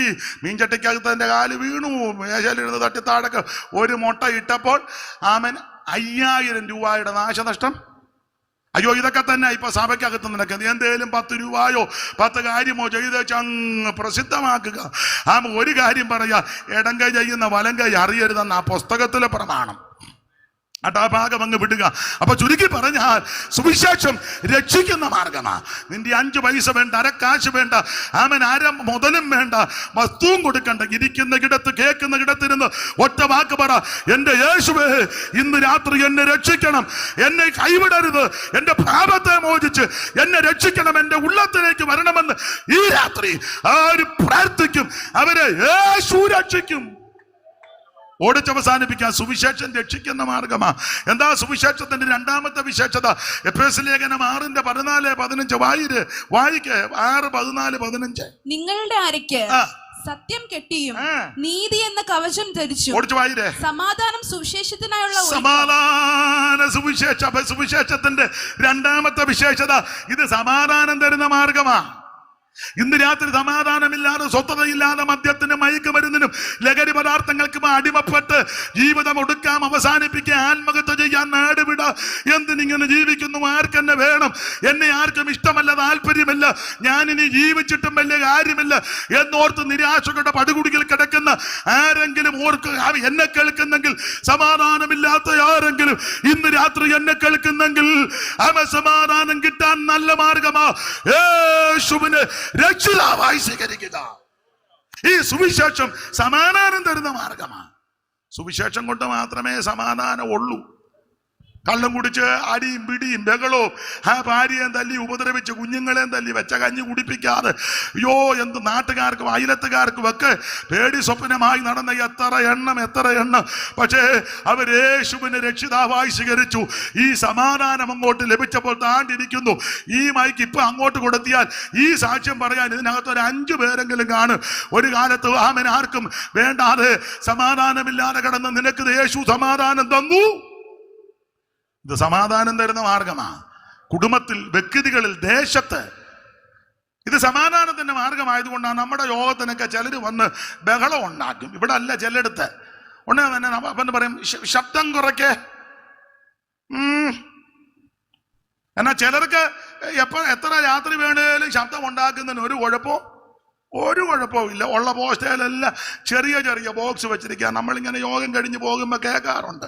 മീൻചട്ടിക്കകത്ത് എൻ്റെ കാല് വീണു, മേശയിലിരുന്ന് തട്ടിത്താടക്ക്. ഒരു മുട്ട ഇട്ടപ്പോൾ ആമൻ 5000 രൂപയുടെ നാശനഷ്ടം. അയ്യോ, ഇതൊക്കെ തന്നെ ഇപ്പൊ സഭയ്ക്കകത്ത് നിനക്ക് എന്തേലും 10 രൂപയോ 10 കാര്യമോ ചെയ്ത് അങ്ങ് പ്രസിദ്ധമാക്കുക. ഒരു കാര്യം പറയാ, ഇടം കൈ ചെയ്യുന്ന വലം കൈ അറിയരുതെന്ന ആ പുസ്തകത്തിലെ പ്രമാണം. ആ ഭാഗം അങ്ങ് വിടുക. അപ്പൊ ചുരുക്കി പറഞ്ഞാൽ സുവിശേഷം രക്ഷിക്കുന്ന മാർഗമാ. നിന്റെ 5 പൈസ വേണ്ട, അരക്കാശ് വേണ്ട, മുതലും വേണ്ട, വസ്തുവും കൊടുക്കണ്ട. ഇരിക്കുന്ന കിടത്ത്, കേൾക്കുന്ന കിടത്തിരുന്ന് ഒറ്റ വാക്ക് പറ, എന്റെ യേശുവേ, ഇന്ന് രാത്രി എന്നെ രക്ഷിക്കണം, എന്നെ കൈവിടരുത്, എന്റെ പാപത്തെ മോചിച്ച് എന്നെ രക്ഷിക്കണം, എന്റെ ഉള്ളത്തിലേക്ക് വരണമെന്ന് ഈ രാത്രി ആര് പ്രാർത്ഥിക്കും, അവരെ യേശു രക്ഷിക്കും. ഓടിച്ചവസാനിപ്പിക്കാൻ സുവിശേഷം രക്ഷിക്കുന്ന മാർഗമാ. എന്താ സുവിശേഷത്തിന്റെ 2ാമത്തെ വിശേഷത? എഫേസ്യ ലേഖനം 6:14-15 വായിക്ക്. 6:14-15. നിങ്ങളുടെ അരയ്ക്ക് സത്യം കെട്ടിയും നീതി എന്ന കവചം ധരിച്ചു സമാധാനം സുവിശേഷത്തിനായുള്ള സുവിശേഷത്തിന്റെ 2ാമത്തെ വിശേഷത ഇത് സമാധാനം തരുന്ന മാർഗമാ. ഇന്ന് രാത്രി സമാധാനമില്ലാതെ, സ്വസ്ഥതയില്ലാതെ, മദ്യത്തിനും മയക്കുമരുന്നിനും ലഹരി പദാർത്ഥങ്ങൾക്കും അടിമപ്പെട്ട് ജീവിതം ഒടുക്കാം, അവസാനിപ്പിക്കാൻ, ആത്മഹത്യ ചെയ്യാൻ, നാടുവിട, എന്തിനിങ്ങനെ ജീവിക്കുന്നു, ആർക്കെന്നെ വേണം, എന്നെ ആർക്കും ഇഷ്ടമല്ല, താല്പര്യമില്ല, ഞാനിനി ജീവിച്ചിട്ടും വലിയ കാര്യമില്ല എന്നോർത്ത് നിരാശകളുടെ പടുകുടിയിൽ കിടക്കുന്ന ആരെങ്കിലും ഓർക്കുക. എന്നെ കേൾക്കുന്നെങ്കിൽ, സമാധാനമില്ലാത്ത ആരെങ്കിലും ഇന്ന് രാത്രി എന്നെ കേൾക്കുന്നെങ്കിൽ, സമാധാനം കിട്ടാൻ നല്ല മാർഗമാ യേശുവിനെ രക്ഷിതാവായി സ്വീകരിക്കുക. ഈ സുവിശേഷം സമാധാനം തരുന്ന മാർഗമാണ്. സുവിശേഷം കൊണ്ട് മാത്രമേ സമാധാനം ഉള്ളൂ. കള്ളം കുടിച്ച് അടിയും പിടിയും ബഹളവും, ഭാര്യയും തല്ലി ഉപദ്രവിച്ച് കുഞ്ഞുങ്ങളെയും തല്ലി വെച്ച കഞ്ഞി കുടിപ്പിക്കാതെ, അയ്യോ എന്ത് നാട്ടുകാർക്കും അയലത്തുകാർക്കും ഒക്കെ പേടി സ്വപ്നമായി നടന്ന എത്ര എണ്ണം. പക്ഷേ അവർ യേശുവിനെ രക്ഷിതാവായി സ്വീകരിച്ചു. ഈ സമാധാനം അങ്ങോട്ട് ലഭിച്ചപ്പോൾ താണ്ടിരിക്കുന്നു. ഈ മൈക്ക് ഇപ്പൊ അങ്ങോട്ട് കൊടുത്തിയാൽ ഈ സാക്ഷ്യം പറയാൻ ഇതിനകത്ത് ഒരു 5 പേരെങ്കിലും കാണും. ഒരു കാലത്ത് ആർക്കും വേണ്ടാതെ സമാധാനമില്ലാതെ കിടന്ന് നിനക്ക് യേശു സമാധാനം തന്നു. ഇത് സമാധാനം തരുന്ന മാർഗമാണ്. കുടുംബത്തിൽ, വ്യക്തികളിൽ, ദേശത്ത് ഇത് സമാധാനത്തിന്റെ മാർഗമായതുകൊണ്ടാണ് നമ്മുടെ യോഗത്തിനൊക്കെ ചിലർ വന്ന് ബഹളം ഉണ്ടാക്കും. ഇവിടെ അല്ല, ചിലയിടത്ത് ഉടനെ തന്നെ അവൻ പറയും ശബ്ദം കുറയ്ക്കേ. എന്നാ ചിലർക്ക് എത്ര രാത്രി വേണേലും ശബ്ദം ഉണ്ടാക്കുന്നതിന് ഒരു കുഴപ്പവും ഇല്ല. ഉള്ള പോസ്റ്റേലെല്ലാം ചെറിയ ബോക്സ് വെച്ചിരിക്കുക. നമ്മളിങ്ങനെ യോഗം കഴിഞ്ഞ് പോകുമ്പോൾ കേൾക്കാറുണ്ട്.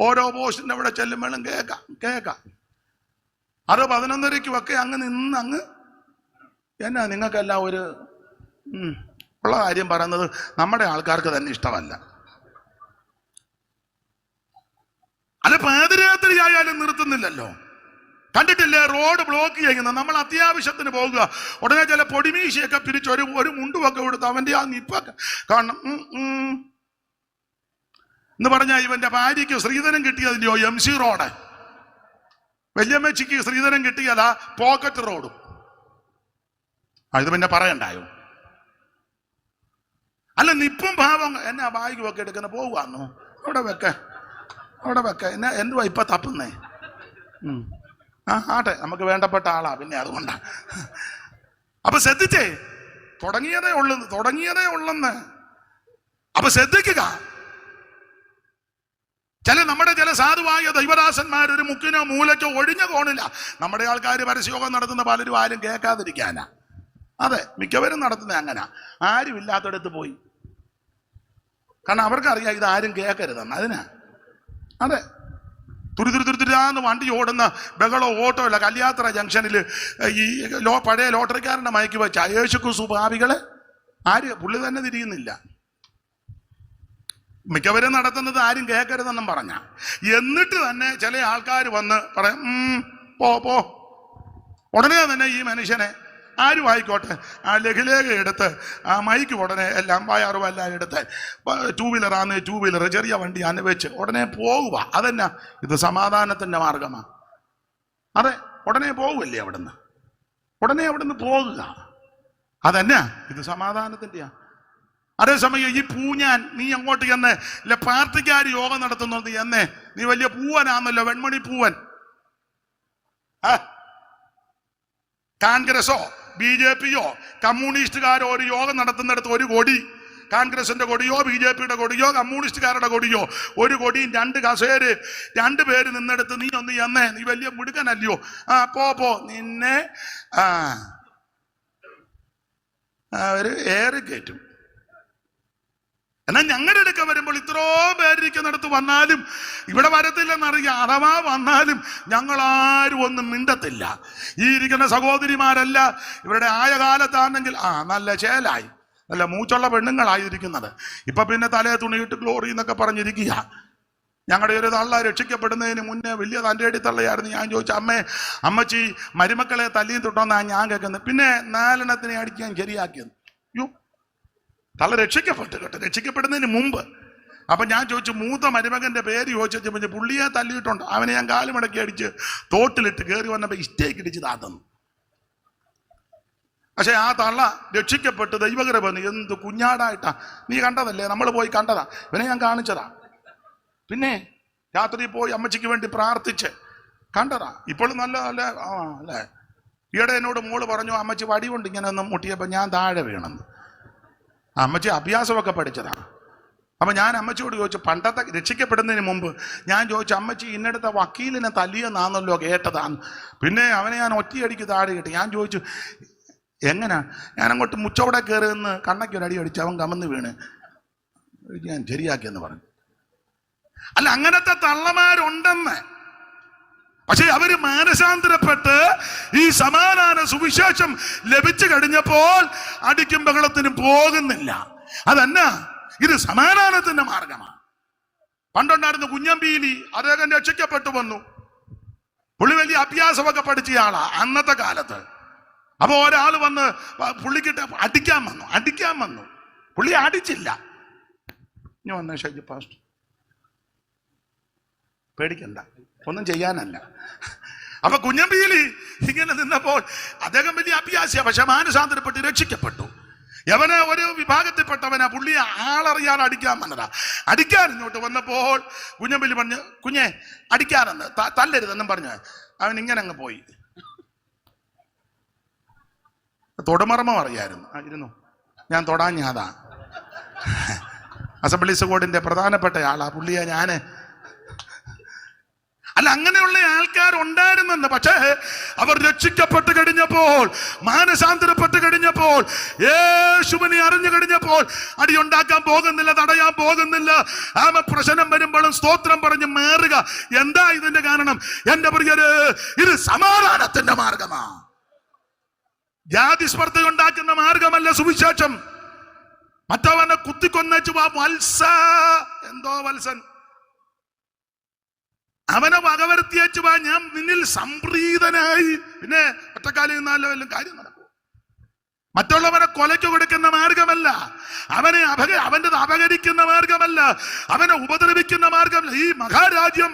ഓരോ പോസ്റ്റിൻ്റെ അവിടെ ചെല്ലുമ്പോഴും കേൾക്കാം. അത് 11:30 അങ്ങ് നിന്ന് എന്നാ നിങ്ങൾക്കെല്ലാം ഒരു ഉള്ള കാര്യം പറയുന്നത് നമ്മുടെ ആൾക്കാർക്ക് തന്നെ ഇഷ്ടമല്ല. അത് പാതിരാത്രി ആയാലും നിർത്തുന്നില്ലല്ലോ. കണ്ടിട്ടില്ലേ റോഡ് ബ്ലോക്ക് ചെയ്യുന്ന? നമ്മൾ അത്യാവശ്യത്തിന് പോകുക, ഉടനെ ചില പൊടിമീശയൊക്കെ പിരിച്ച് ഒരു മുണ്ടുമൊക്കെ കൊടുത്ത് അവന്റെ ആ നിപ്പൊക്കെ കാണണം എന്ന് പറഞ്ഞാൽ ഇവന്റെ ഭാര്യയ്ക്ക് സ്ത്രീധനം കിട്ടിയതിൻ്റെയോ MC റോഡ്, വല്യമ്മച്ചിക്ക് സ്ത്രീധനം കിട്ടിയതാ പോക്കറ്റ് റോഡും. ഇത് പിന്നെ പറയണ്ടായോ? അല്ല, നിപ്പും ഭാവം എന്നാ ബാഗ് ഒക്കെ എടുക്കുന്ന പോകുവാന്നോ? അവിടെ വെക്ക എന്നാ എന്തുവാ ഇപ്പൊ തപ്പുന്നേ? ആട്ടെ, നമുക്ക് വേണ്ടപ്പെട്ട ആളാ, പിന്നെ അതുകൊണ്ടാ. അപ്പൊ ശ്രദ്ധിച്ചേ, തുടങ്ങിയതേ ഉള്ളെന്ന്. അപ്പൊ ശ്രദ്ധിക്കുക. നമ്മുടെ ചില സാധുവായ ദൈവദാസന്മാർ ഒരു മുക്കിനോ മൂലയ്ക്കോ ഒഴിഞ്ഞ കോണില്ല. നമ്മുടെ ആൾക്കാർ പരസ്യയോഗം നടത്തുന്ന പലരും ആരും കേൾക്കാതിരിക്കാനാ. അതെ, മിക്കവരും നടത്തുന്നത് അങ്ങനെ. ആരും ഇല്ലാത്തടത്ത് പോയി. കാരണം അവർക്കറിയാം ഇത് ആരും കേൾക്കരുതെന്ന്. അതിനാ. അതെ, തുരുതുരുതുരുതുരാന്ന് വണ്ടി ഓടുന്ന ബഹളോ ഓട്ടോ ഇല്ല. കല്യാത്ര ജംഗ്ഷനിൽ ഈ പഴയ ലോട്ടറിക്കാരൻ്റെ മയക്ക് വെച്ച യേശുക്കു സുഭാവികളെ പുള്ളി തന്നെ തിരിയുന്നില്ല. മിക്കവരും നടത്തുന്നത് ആരും കേൾക്കരുതെന്നും പറഞ്ഞ. എന്നിട്ട് തന്നെ ചില ആൾക്കാർ വന്ന് പറയും, പോ. ഉടനെ തന്നെ ഈ മനുഷ്യനെ ആരും ആയിക്കോട്ടെ ആ ലഘുലേഖ എടുത്ത് ആ മൈക്ക് ഉടനെ എല്ലാം വയറും എല്ലാം എടുത്ത് 2 വീലറാന്ന് 2 വീലർ ചെറിയ വണ്ടിയാന്ന് വെച്ച് ഉടനെ പോകുക. അതെന്നാ ഇത് സമാധാനത്തിന്റെ മാർഗമാണ്. അതെ, ഉടനെ പോകുമല്ലേ അവിടുന്ന് പോകുക. അതെന്നാ ഇത് സമാധാനത്തിൻ്റെയാ. അതേസമയം ഈ പൂഞ്ഞാൻ നീ അങ്ങോട്ട് ചെന്ന് ഇല്ല പാർട്ടിക്കാർ യോഗം നടത്തുന്നത് എന്നേ നീ വലിയ പൂവനാന്നല്ലോ, വെൺമണി പൂവൻ. കോൺഗ്രസോ BJP-യോ കമ്മ്യൂണിസ്റ്റുകാരോ ഒരു യോഗം നടത്തുന്നിടത്ത് ഒരു കൊടി, കോൺഗ്രസിന്റെ കൊടിയോ BJP-യുടെ കൊടിയോ കമ്മ്യൂണിസ്റ്റുകാരുടെ കൊടിയോ ഒരു കൊടിയും 2 കസേര് 2 പേര് നിന്നെടുത്ത് നീ ഒന്ന് എന്നേ നീ വലിയ മുടുക്കനല്ലയോ, പോ നിന്നെ അവര് ഏറി കയറ്റും. എന്നാൽ ഞങ്ങളുടെ അടുക്ക വരുമ്പോൾ ഇത്രയോ പേരിരിക്കുന്നിടത്ത് വന്നാലും ഇവിടെ വരത്തില്ലെന്നറിയാം. അഥവാ വന്നാലും ഞങ്ങളാരും ഒന്നും മിണ്ടത്തില്ല. ഈ ഇരിക്കുന്ന സഹോദരിമാരല്ല ഇവരുടെ ആയ കാലത്താണെങ്കിൽ നല്ല ചേലായി നല്ല മൂച്ചുള്ള പെണ്ണുങ്ങളായിരിക്കുന്നത്. ഇപ്പൊ പിന്നെ തലേ തുണിയിട്ട് ഗ്ലോറി എന്നൊക്കെ പറഞ്ഞിരിക്കുക. ഞങ്ങളുടെ ഒരു തള്ള രക്ഷിക്കപ്പെടുന്നതിന് മുന്നേ വലിയ തൻ്റെ അടി തള്ളയായിരുന്നു. ഞാൻ ചോദിച്ചു, അമ്മച്ചി മരുമക്കളെ തല്ലിയും തൊട്ടോന്നാ ഞാൻ കേൾക്കുന്നത്. പിന്നെ 4 എണ്ണത്തിനെ അടിക്കാൻ ശരിയാക്കിയത്. തള്ള രക്ഷിക്കപ്പെട്ടു കേട്ടോ, രക്ഷിക്കപ്പെടുന്നതിന് മുമ്പ്. അപ്പൊ ഞാൻ ചോദിച്ചു, മൂത്ത മരുമകന്റെ പേര് ചോദിച്ചു. പുള്ളിയെ തല്ലിയിട്ടുണ്ട്. അവനെ ഞാൻ കാലുമടക്കി അടിച്ച് തോട്ടിലിട്ട് കയറി വന്നപ്പോ ഇസ്റ്റേക്ക് ഇടിച്ച് താത്തുന്നു. പക്ഷെ ആ തള്ള രക്ഷിക്കപ്പെട്ട് ദൈവകൃപ എന്ത് കുഞ്ഞാടായിട്ടാ. നീ കണ്ടതല്ലേ, നമ്മൾ പോയി കണ്ടതാ. ഇവനെ ഞാൻ കാണിച്ചതാ. പിന്നെ രാത്രി പോയി അമ്മച്ചിക്ക് വേണ്ടി പ്രാർത്ഥിച്ച് കണ്ടതാ. ഇപ്പോഴും നല്ല അല്ലേ. ഈയിടെ എന്നോട് മോള് പറഞ്ഞു, അമ്മച്ചി വടി കൊണ്ട് ഇങ്ങനെ ഒന്ന് മുട്ടിയപ്പോ ഞാൻ താഴെ വീണെന്ന്. അമ്മച്ചി അഭ്യാസമൊക്കെ പഠിച്ചതാണ്. അപ്പൊ ഞാൻ അമ്മച്ചിയോട് ചോദിച്ചു, പണ്ടത്തെ രക്ഷിക്കപ്പെടുന്നതിന് മുമ്പ് ഞാൻ ചോദിച്ചു, അമ്മച്ചി ഇന്നടുത്ത വക്കീലിനെ തല്ലിയെന്നാന്നല്ലോ കേട്ടതാന്ന്. പിന്നെ അവനെ ഞാൻ ഒറ്റയടിക്ക് താഴെ കിട്ടി. ഞാൻ ചോദിച്ചു, എങ്ങനാ? ഞാൻ അങ്ങോട്ട് മുച്ചോടെ കയറി നിന്ന് കണ്ണയ്ക്കൊരടി അടിച്ച് അവൻ കമന്ന് വീണ് ഞാൻ ശരിയാക്കിയെന്ന് പറഞ്ഞു. അല്ല, അങ്ങനത്തെ തള്ളമാരുണ്ടെന്ന്. പക്ഷെ അവര് മാനസാന്തരപ്പെട്ട് ഈ സമാധാന സുവിശേഷം ലഭിച്ചു കഴിഞ്ഞപ്പോൾ അടിക്കും ബഹളത്തിനും പോകുന്നില്ല. അതെന്നാ ഇത് സമാധാനത്തിന്റെ മാർഗമാണ്. പണ്ടുണ്ടായിരുന്ന കുഞ്ഞമ്പീലി, അദ്ദേഹം രക്ഷിക്കപ്പെട്ടു വന്നു. പുള്ളി വലിയ അഭ്യാസമൊക്കെ പഠിച്ച ആളാ അന്നത്തെ കാലത്ത്. അപ്പൊ ഒരാൾ വന്ന് പുള്ളിക്കിട്ട് അടിക്കാൻ വന്നു. പുള്ളി അടിച്ചില്ല. ഇനി വന്ന ഷൈജി പാസ്റ്റർ, പേടിക്കണ്ട, ഒന്നും ചെയ്യാനല്ല. അപ്പൊ കുഞ്ഞമ്പീലി ഇങ്ങനെ നിന്നപ്പോൾ അദ്ദേഹം വലിയ അഭ്യാസിയ, പക്ഷെ മാനസാന്തരപ്പെട്ട് രക്ഷിക്കപ്പെട്ടു. യവനെ ഒരു വിഭാഗത്തിൽപ്പെട്ടവനാ. പുള്ളിയെ ആളറിയാൻ അടിക്കാൻ വന്നതാ. അടിക്കാൻ ഇങ്ങോട്ട് വന്നപ്പോൾ കുഞ്ഞമ്പീലി പറഞ്ഞു, കുഞ്ഞെ അടിക്കാനെന്ന് തല്ലരുതെന്നും പറഞ്ഞു അവൻ ഇങ്ങനെ അങ്ങ് പോയി. തൊടുമർമ്മം അറിയായിരുന്നു. ഇരുന്നു, ഞാൻ തൊടാഞ്ഞാതാ. അസംബ്ലീസ് ബോർഡിന്റെ പ്രധാനപ്പെട്ട ആളാ പുള്ളിയെ. അല്ല, അങ്ങനെയുള്ള ആൾക്കാരുണ്ടായിരുന്നെന്ന്. പക്ഷേ അവർ രക്ഷിക്കപ്പെട്ട് കഴിഞ്ഞപ്പോൾ, മാനസാന്തരപ്പെട്ട് കഴിഞ്ഞപ്പോൾ, യേശുവിനെ അറിഞ്ഞു കഴിഞ്ഞപ്പോൾ അടിയുണ്ടാക്കാൻ പോകുന്നില്ല, തടയാൻ പോകുന്നില്ല. പ്രശ്നം വരുമ്പോഴും സ്തോത്രം പറഞ്ഞ് മാറുക. എന്താ ഇതിന്റെ കാരണം? എന്റെ പ്രിയര്, ഇത് സമാധാനത്തിന്റെ മാർഗമാണ്. ജാതി സ്പർദ്ധ ഉണ്ടാക്കുന്ന മാർഗമല്ല സുവിശേഷം. മറ്റവനെ കുത്തിക്കൊന്നേച്ചു എന്തോ വത്സൻ, അവനെ വകവരുത്തിയച്ചു ഞാൻ നിന്നിൽ സംപ്രീതനായി. പിന്നെ ഒറ്റക്കാലിൽ നിന്നാലോ എല്ലാം കാര്യം നടക്കും. മറ്റുള്ളവരെ കൊലയ്ക്ക് കൊടുക്കുന്ന മാർഗമല്ല, അവന്റെ അപകരിക്കുന്ന മാർഗമല്ല, അവനെ ഉപദ്രവിക്കുന്ന മാർഗമല്ല. ഈ മഹാരാജ്യം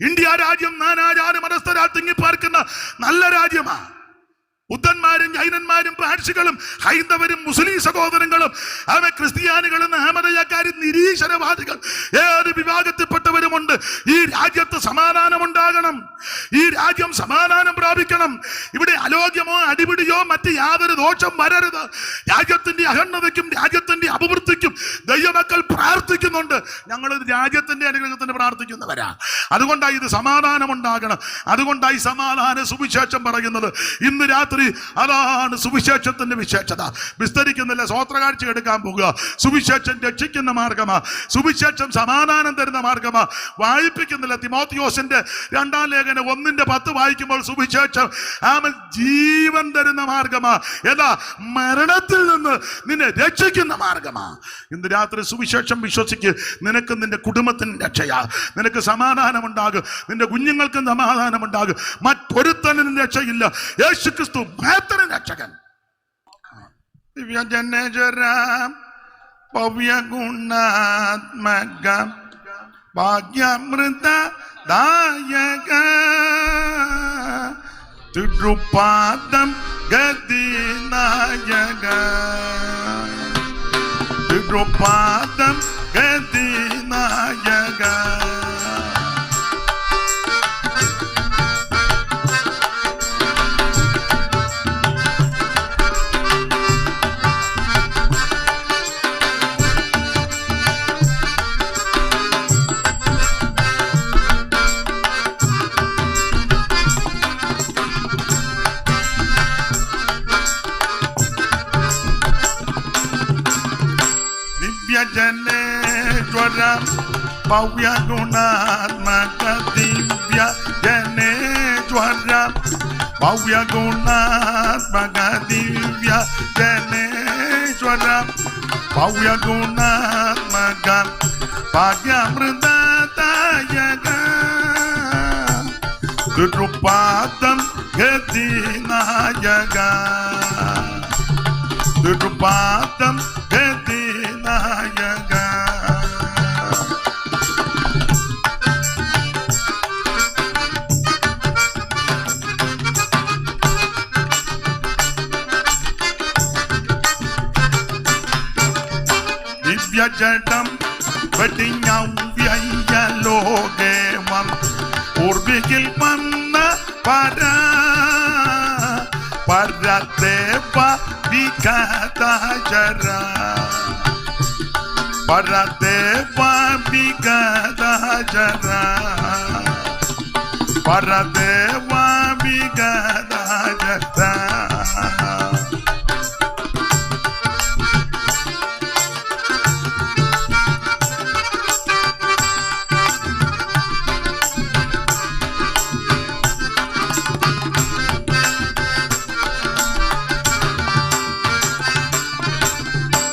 ഇന്ത്യ രാജ്യം നാനാജാതി മതസ്ഥരാ തിങ്ങിപ്പാർക്കുന്ന നല്ല രാജ്യമാ. ബുദ്ധന്മാരും ജൈനന്മാരും പാഴ്സികളും ഹൈന്ദവരും മുസ്ലിം സഹോദരങ്ങളും ക്രിസ്ത്യാനികളും അഹമ്മദയക്കാരും നിരീശ്വരവാദികൾ ഏത് വിഭാഗത്തിൽപ്പെട്ടവരുമുണ്ട്. ഈ രാജ്യത്ത് സമാധാനം ഉണ്ടാകണം, ഈ രാജ്യം സമാധാനം പ്രാപിക്കണം. ഇവിടെ അലോക്യമോ അടിപിടിയോ മറ്റ് യാതൊരു ദോഷം വരരുത്. രാജ്യത്തിന്റെ അഖണ്ഡതയ്ക്കും രാജ്യത്തിന്റെ അഭിവൃദ്ധിക്കും ദൈവമക്കൾ പ്രാർത്ഥിക്കുന്നുണ്ട്. ഞങ്ങൾ രാജ്യത്തിന്റെ അനുഗ്രഹത്തിന് പ്രാർത്ഥിക്കുന്നവരാ. അതുകൊണ്ടായി ഇത് സമാധാനം ഉണ്ടാകണം. അതുകൊണ്ടായി സമാധാന സുവിശേഷം പറയുന്നത്. ഇന്ന് രാത്രി അതാണ് സുവിശേഷത്തിന്റെ വിശേഷത. വിസ്തരിക്കുന്നില്ല, സ്വോത്രകാഴ്ച എടുക്കാൻ പോകുക. സുവിശേഷം രക്ഷിക്കുന്ന മാർഗമാ, സുവിശേഷം സമാധാനം തരുന്ന മാർഗമാ. വായിപ്പിക്കുന്നില്ല. തിമോത്തിയോസിന്റെ 2-ാം ലേഖനം 1:10 വായിക്കുമ്പോൾ സുവിശേഷം ജീവൻ തരുന്ന മാർഗമാ. ഏതാ? മരണത്തിൽ നിന്ന് നിന്നെ രക്ഷിക്കുന്ന മാർഗമാ. ഇന്ന് രാത്രി സുവിശേഷം വിശ്വസിക്ക്. നിനക്ക് നിന്റെ കുടുംബത്തിന് രക്ഷയാ. നിനക്ക് സമാധാനം ഉണ്ടാകും, നിന്റെ കുഞ്ഞുങ്ങൾക്കും സമാധാനം ഉണ്ടാകും. മറ്റൊരുത്തനും രക്ഷയില്ല. യേശുക്രിസ്തു മാത്രം രക്ഷകൻ. ദിവ്യജനേശ്വരം ഭവ്യഗുണാത്മകം ഭാഗ്യമൃത ദായക തിരുപാദം ഗതിനായക തിരുപാദം ഗതിനായക ജനേശ്വരം ഭവ്യഗുണാത്മക ദിവ്യ ജനേശ്വരം ഭവ്യഗുണാത്മക ദിവ്യ ജനേശ്വരം ഭവ്യഗുണാത്മക ഭാഗ്യമൃതദായക തിരുപാദം ഗതിനായക തിരുപാദം ഗതിനായക. ദിവ്യജടം വെടിഞ്ഞവ്യലോകേമം പൂർവികിൽ വന്ന പരദേവ വിഗതജര പരദേവ വിഗതജര പരദേവ വിഗതജര.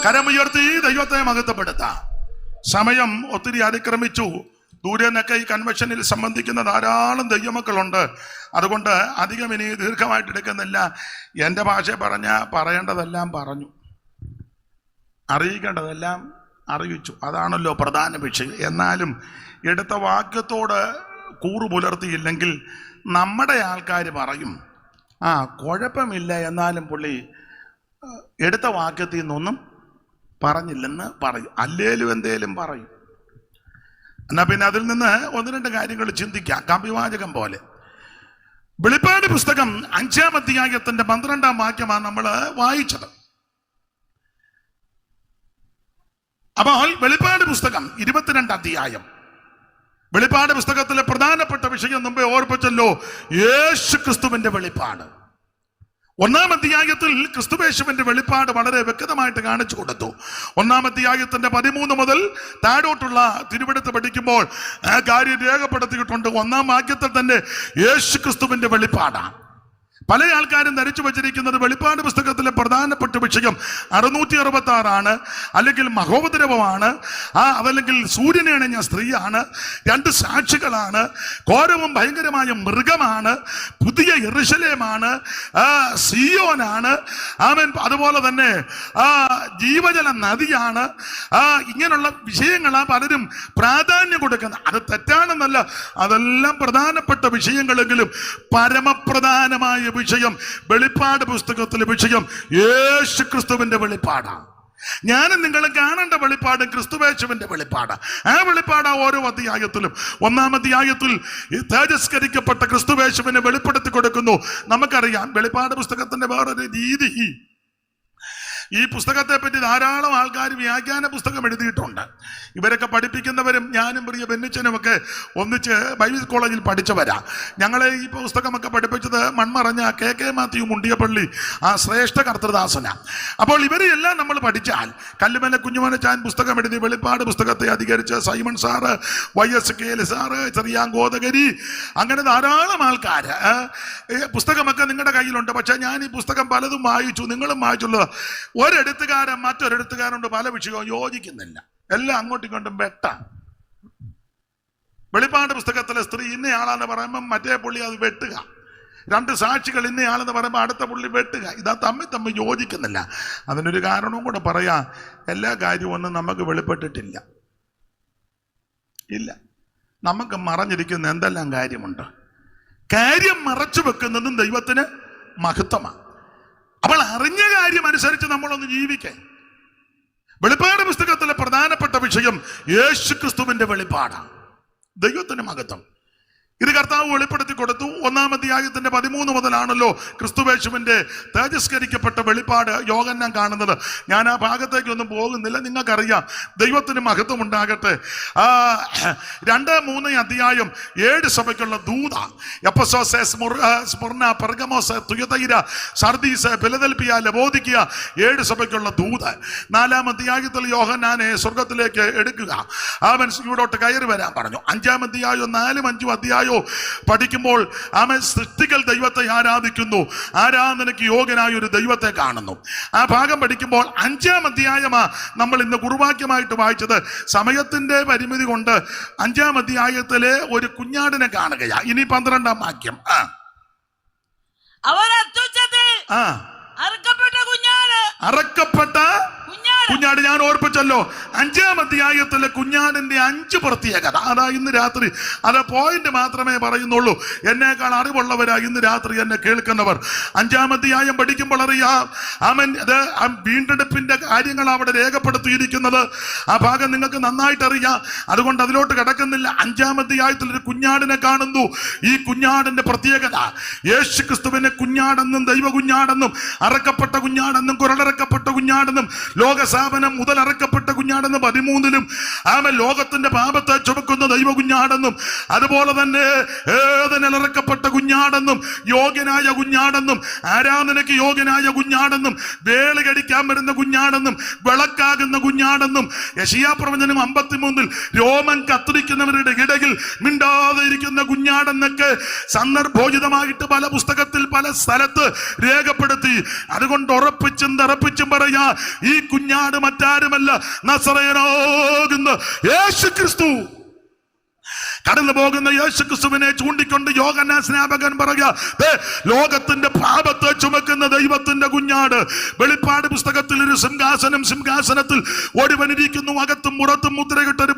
കരമുയർത്തി ദൈവത്തെ മഹത്വപ്പെടുത്താം. സമയം ഒത്തിരി അതിക്രമിച്ചു. ദൂരെ നിന്നൊക്കെ ഈ കൺവെൻഷനിൽ സംബന്ധിക്കുന്ന ധാരാളം ദൈവമക്കളുണ്ട്. അതുകൊണ്ട് അധികം ഇനി ദീർഘമായിട്ട് എടുക്കുന്നില്ല. എൻ്റെ ഭാഷ പറയേണ്ടതെല്ലാം പറഞ്ഞു, അറിയിക്കേണ്ടതെല്ലാം അറിയിച്ചു. അതാണല്ലോ പ്രധാന വിഷയം. എന്നാലും എടുത്ത വാക്യത്തോട് കൂറു പുലർത്തിയില്ലെങ്കിൽ നമ്മുടെ ആൾക്കാർ പറയും, കുഴപ്പമില്ല, എന്നാലും പുള്ളി എടുത്ത വാക്യത്തിൽ നിന്നൊന്നും പറഞ്ഞില്ലെന്ന് പറയും. അല്ലേലും എന്തേലും പറയും. എന്നാ പിന്നെ അതിൽ നിന്ന് 1-2 കാര്യങ്ങൾ ചിന്തിക്കാം. കവിവാചകം പോലെ. വെളിപ്പാട് പുസ്തകം 5-ാം അധ്യായത്തിന്റെ 12-ാം വാക്യമാണ് നമ്മൾ വായിച്ചത്. അപ്പോൾ വെളിപ്പാട് പുസ്തകം 22 അധ്യായം. വെളിപ്പാട് പുസ്തകത്തിലെ പ്രധാനപ്പെട്ട വിഷയം മുമ്പേ ഓർപ്പിച്ചല്ലോ, യേശു ക്രിസ്തുവിന്റെ വെളിപ്പാട്. 1-ാം അധ്യായത്തിൽ ക്രിസ്തുയേശുവിന്റെ വെളിപ്പാട് വളരെ വ്യക്തമായിട്ട് കാണിച്ചു കൊടുത്തു. 1-ാം അധ്യായത്തിന്റെ 13 മുതൽ താഴോട്ടുള്ള തിരുവെടുത്ത് പഠിക്കുമ്പോൾ ആ കാര്യം രേഖപ്പെടുത്തിയിട്ടുണ്ട്. 1-ാം വാക്യത്തിൽ തന്നെ യേശു ക്രിസ്തുവിന്റെ വെളിപ്പാടാണ്. പല ആൾക്കാരും ധരിച്ചു വച്ചിരിക്കുന്നത് വെളിപ്പാട് പുസ്തകത്തിലെ പ്രധാനപ്പെട്ട വിഷയം 666 അല്ലെങ്കിൽ മഹോപദ്രവമാണ്, അതല്ലെങ്കിൽ സൂര്യനെ അണിഞ്ഞ സ്ത്രീയാണ്, 2 സാക്ഷികളാണ്, ഘോരവും ഭയങ്കരമായ മൃഗമാണ്, പുതിയ യെരൂശലേമാണ്, സിയോനാണ്, അതുപോലെ തന്നെ ജീവജല നദിയാണ്. ഇങ്ങനെയുള്ള വിഷയങ്ങളാണ് പലരും പ്രാധാന്യം കൊടുക്കുന്നത്. അത് തെറ്റാണെന്നല്ല, അതെല്ലാം പ്രധാനപ്പെട്ട വിഷയങ്ങളെങ്കിലും പരമപ്രധാനമായ വിഷയം വെളിപ്പാട് പുസ്തകത്തിലെ വിഷയം യേശു ക്രിസ്തുവിന്റെ വെളിപ്പാടാണ്. ഞാനും നിങ്ങളും കാണേണ്ട വെളിപ്പാട് ക്രിസ്തുവേശുവിന്റെ വെളിപ്പാട്. ആ വെളിപ്പാട് ഓരോ അധ്യായത്തിലും. 1-ാം അധ്യായത്തിൽ തേജസ്കരിക്കപ്പെട്ട ക്രിസ്തുവേശുവിനെ വെളിപ്പെടുത്തി കൊടുക്കുന്നു. നമുക്കറിയാം വെളിപ്പാട് പുസ്തകത്തിന്റെ വേറൊരു രീതി. ഈ പുസ്തകത്തെ പറ്റി ധാരാളം ആൾക്കാർ വ്യാഖ്യാന പുസ്തകം എഴുതിയിട്ടുണ്ട്. ഇവരൊക്കെ പഠിപ്പിക്കുന്നവരും ഞാനും പ്രിയ ബെന്നിച്ചനും ഒക്കെ ഒന്നിച്ച് ബൈബിൾ കോളേജിൽ പഠിച്ചവരാ. ഞങ്ങളെ ഈ പുസ്തകമൊക്കെ പഠിപ്പിച്ചത് മൺമറഞ്ഞ KK മാത്യു മുണ്ടിയപ്പള്ളി, ആ ശ്രേഷ്ഠ കർത്തൃദാസന. അപ്പോൾ ഇവരെല്ലാം നമ്മൾ പഠിച്ചാൽ കല്ലുമല കുഞ്ഞുമനച്ചാൻ പുസ്തകം എഴുതി വെളിപ്പാട് പുസ്തകത്തെ അധികരിച്ച് സൈമൺ സാറ്, YSKL സാറ്, ചെറിയാങ്കോതകരി, അങ്ങനെ ധാരാളം ആൾക്കാർ പുസ്തകമൊക്കെ നിങ്ങളുടെ കയ്യിലുണ്ട്. പക്ഷെ ഞാൻ ഈ പുസ്തകം പലതും വായിച്ചു, നിങ്ങളും വായിച്ചുള്ളത്. ഒരെഴുത്തുകാരൻ മറ്റൊരെഴുത്തുകാരോട് പല വിഷയവും യോജിക്കുന്നില്ല, എല്ലാം അങ്ങോട്ടും ഇങ്ങോട്ടും വെട്ടാം. വെളിപ്പാട് പുസ്തകത്തിലെ സ്ത്രീ ഇന്നയാളാന്ന് പറയുമ്പോൾ മറ്റേ പുള്ളി അത് വെട്ടുക, 2 സാക്ഷികൾ ഇന്നയാളെന്ന് പറയുമ്പോൾ അടുത്ത പുള്ളി വെട്ടുക. ഇതാ തമ്മിൽ യോജിക്കുന്നില്ല. അതിനൊരു കാരണവും കൂടെ പറയാം, എല്ലാ കാര്യവും ഒന്നും നമുക്ക് വെളിപ്പെട്ടിട്ടില്ല. ഇല്ല, നമുക്ക് മറഞ്ഞിരിക്കുന്ന എന്തെല്ലാം കാര്യമുണ്ട്. കാര്യം മറച്ചു വെക്കുന്നതും ദൈവത്തിന് മഹത്വമാണ്. അപ്പോൾ അറിഞ്ഞ കാര്യം അനുസരിച്ച് നമ്മളൊന്ന് ജീവിക്കേ. വെളിപ്പാട് പുസ്തകത്തിലെ പ്രധാനപ്പെട്ട വിഷയം യേശു ക്രിസ്തുവിന്റെ വെളിപ്പാടാണ്, ദൈവത്തിന് മഹത്വം. ഇത് കർത്താവ് വെളിപ്പെടുത്തി കൊടുത്തു. 1-ാം അധ്യായത്തിന്റെ 13 മുതലാണല്ലോ ക്രിസ്തുവേശുവിന്റെ തേജസ്കരിക്കപ്പെട്ട വെളിപ്പാട് യോഹന്നാൻ കാണുന്നത്. ഞാൻ ആ ഭാഗത്തേക്കൊന്നും പോകുന്നില്ല, നിങ്ങൾക്കറിയാം. ദൈവത്തിന് മഹത്വം ഉണ്ടാകട്ടെ. 2-3 അധ്യായം 7 സഭയ്ക്കുള്ള ദൂത, Ephesus, Smyrna, Pergamos, തുയതൈര, Sardis, Philadelphia, ലവോദിക്കിയ, 7 സഭയ്ക്കുള്ള ദൂത്. 4-ാം അധ്യായത്തിൽ യോഹന്നാനെ സ്വർഗത്തിലേക്ക് എടുക്കുക, അവൻ ഇവിടോട്ട് കയറി വരാൻ പറഞ്ഞു. 5-ാം അധ്യായം 4-ഉം 5-ഉം അധ്യായം പഠിക്കുമ്പോൾ അവൻ സൃഷ്ടികൾ ദൈവത്തെ ആരാധിക്കുന്നു, ആരാധനയ്ക്ക് യോഗ്യനായ ഒരു ദൈവത്തെ കാണുന്നു. ആ ഭാഗം പഠിക്കുമ്പോൾ 5-ാം അധ്യായമാ നമ്മൾ ഇന്ന് കുറുവാക്യമായിട്ട് വായിച്ചത്. സമയത്തിന്റെ പരിമിതി കൊണ്ട് 5-ാം അധ്യായത്തിലെ ഒരു കുഞ്ഞാടിനെ കാണുകയാ. ഇനി 12-ാം വാക്യം. അറക്കപ്പെട്ട കുഞ്ഞാട് ഞാൻ ഓർപ്പിച്ചല്ലോ. 5-ാം അധ്യായത്തിലെ കുഞ്ഞാടിന്റെ 5 പ്രത്യേകത. അതാ ഇന്ന് രാത്രി, അത് പോയിന്റ് മാത്രമേ പറയുന്നുള്ളൂ. എന്നേക്കാൾ അറിവുള്ളവരാ ഇന്ന് രാത്രി എന്നെ കേൾക്കുന്നവർ. 5-ാം അധ്യായം പഠിക്കുമ്പോൾ അറിയാം, അവൻ വീണ്ടെടുപ്പിന്റെ കാര്യങ്ങൾ അവിടെ രേഖപ്പെടുത്തിയിരിക്കുന്നത്. ആ ഭാഗം നിങ്ങൾക്ക് നന്നായിട്ട് അറിയാം, അതുകൊണ്ട് അതിലോട്ട് കിടക്കുന്നില്ല. 5-ാം അധ്യായത്തിൽ ഒരു കുഞ്ഞാടിനെ കാണുന്നു. ഈ കുഞ്ഞാടിന്റെ പ്രത്യേകത, യേശു ക്രിസ്തുവിനെ കുഞ്ഞാടെന്നും ദൈവ കുഞ്ഞാടെന്നും അറക്കപ്പെട്ട കുഞ്ഞാടെന്നും കുരളറക്കപ്പെട്ട കുഞ്ഞാടെന്നും ലോകസ്ഥാപനം മുതൽ അറക്കപ്പെട്ട കുഞ്ഞാടെന്നും 13-ലും ആമൻ ലോകത്തിന്റെ പാപത്തെ ചുമക്കുന്ന ദൈവ കുഞ്ഞാടെന്നും അതുപോലെ തന്നെ ഏതിനിറക്കപ്പെട്ട കുഞ്ഞാടെന്നും യോഗ്യനായ കുഞ്ഞാടെന്നും ആരാധനയ്ക്ക് യോഗ്യനായ കുഞ്ഞാടെന്നും വേളി കടിക്കാൻ വരുന്ന കുഞ്ഞാടെന്നും വിളക്കാകുന്ന കുഞ്ഞാടെന്നും യെശയ്യാ പ്രവചനം 53-ൽ രോമൻ കത്തിരിക്കുന്നവരുടെ ഇടയിൽ മിണ്ടാതെ ഇരിക്കുന്ന കുഞ്ഞാടെന്നൊക്കെ സന്ദർഭോചിതമായിട്ട് പല പുസ്തകത്തിൽ പല സ്ഥലത്ത് രേഖപ്പെടുത്തി. അതുകൊണ്ട് ഉറപ്പിച്ചും തറപ്പിച്ചും പറയാ, ഈ കുഞ്ഞാട് മറ്റാരുമല്ല, നസറേയനാകുന്ന യേശു ക്രിസ്തു. കടന്നു പോകുന്ന യേശു ക്രിസ്തുവിനെ ചൂണ്ടിക്കൊണ്ട് യോഹന്നാൻ സ്നാപകൻ പറയുക, ലോകത്തിന്റെ പാപത്തെ ചുമക്കുന്ന ദൈവത്തിന്റെ കുഞ്ഞാട്. വെളിപ്പാട് പുസ്തകത്തിൽ ഒരു സിംഹാസനത്തിൽ ഒരുവനിരിക്കുന്നു, അകത്തും പുറത്തും മുദ്രയിട്ട ഒരു